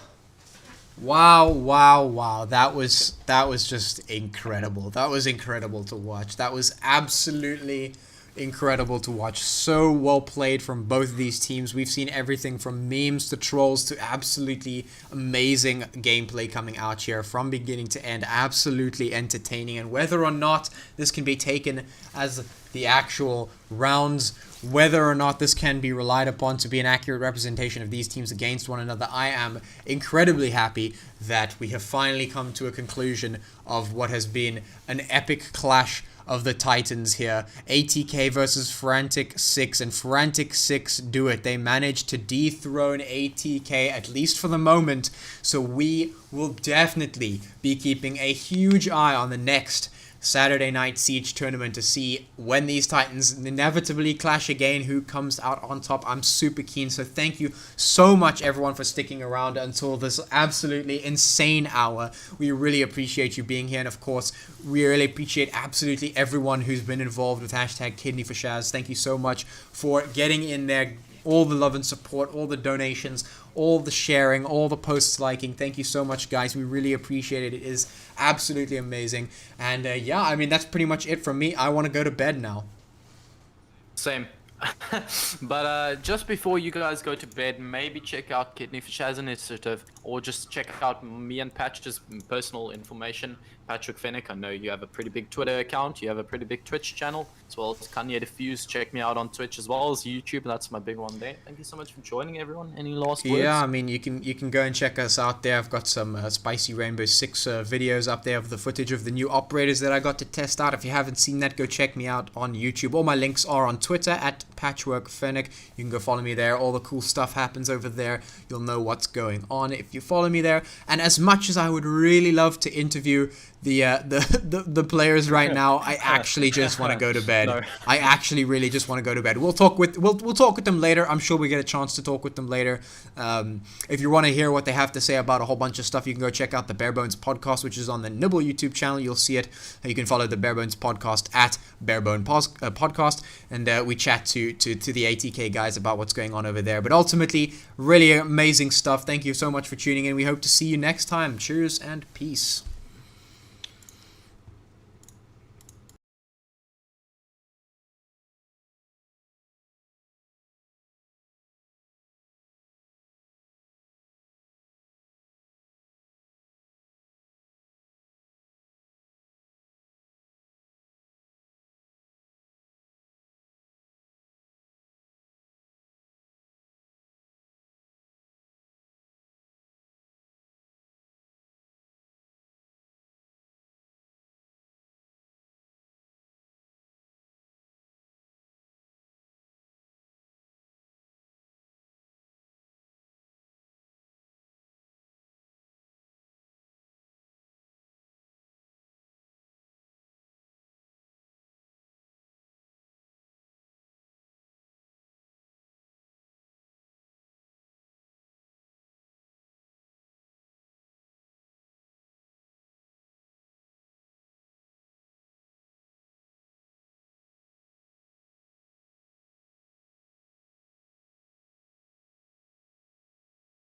Wow. That was just incredible. That was incredible to watch. That was absolutely incredible to watch. So well played from both of these teams. We've seen everything from memes to trolls to absolutely amazing gameplay coming out here from beginning to end. Absolutely entertaining. And whether or not this can be taken as the actual rounds, whether or not this can be relied upon to be an accurate representation of these teams against one another, I am incredibly happy that we have finally come to a conclusion of what has been an epic clash of the Titans here. ATK versus Frantic 6, and Frantic 6 do it. They managed to dethrone ATK, at least for the moment, so we will definitely be keeping a huge eye on the next Saturday Night Siege tournament to see when these Titans inevitably clash again, who comes out on top. I'm super keen, so thank you so much everyone for sticking around until this absolutely insane hour. We really appreciate you being here, and of course we really appreciate absolutely everyone who's been involved with hashtag Kidney for Shaz. Thank you so much for getting in there, all the love and support, all the donations, all the sharing, all the posts liking. Thank you so much, guys. We really appreciate it. It is absolutely amazing. And yeah, I mean, that's pretty much it from me. I want to go to bed now. Same. But just before you guys go to bed, maybe check out Kidney for Shaz Initiative, or just check out me and Patch's personal information. Patrick Fennick, I know you have a pretty big Twitter account, you have a pretty big Twitch channel, as well as Kanye Diffuse. Check me out on Twitch as well as YouTube. That's my big one there. Thank you so much for joining, everyone. Any last words? Yeah, I mean, you can go and check us out there. I've got some Spicy Rainbow Six videos up there of the footage of the new operators that I got to test out. If you haven't seen that, go check me out on YouTube. All my links are on Twitter at Patchwork Fennick. You can go follow me there. All the cool stuff happens over there. You'll know what's going on if you follow me there. And as much as I would really love to interview the players right now, I actually just want to go to bed. No. I actually really just want to go to bed. We'll talk with them later. I'm sure we get a chance to talk with them later. If you want to hear what they have to say about a whole bunch of stuff, you can go check out the Barebones podcast, which is on the Nibble YouTube channel. You'll see it. You can follow the Barebones podcast at Barebone podcast, and we chat to the ATK guys about what's going on over there. But ultimately, really amazing stuff. Thank you so much for tuning in. We hope to see you next time. Cheers and peace.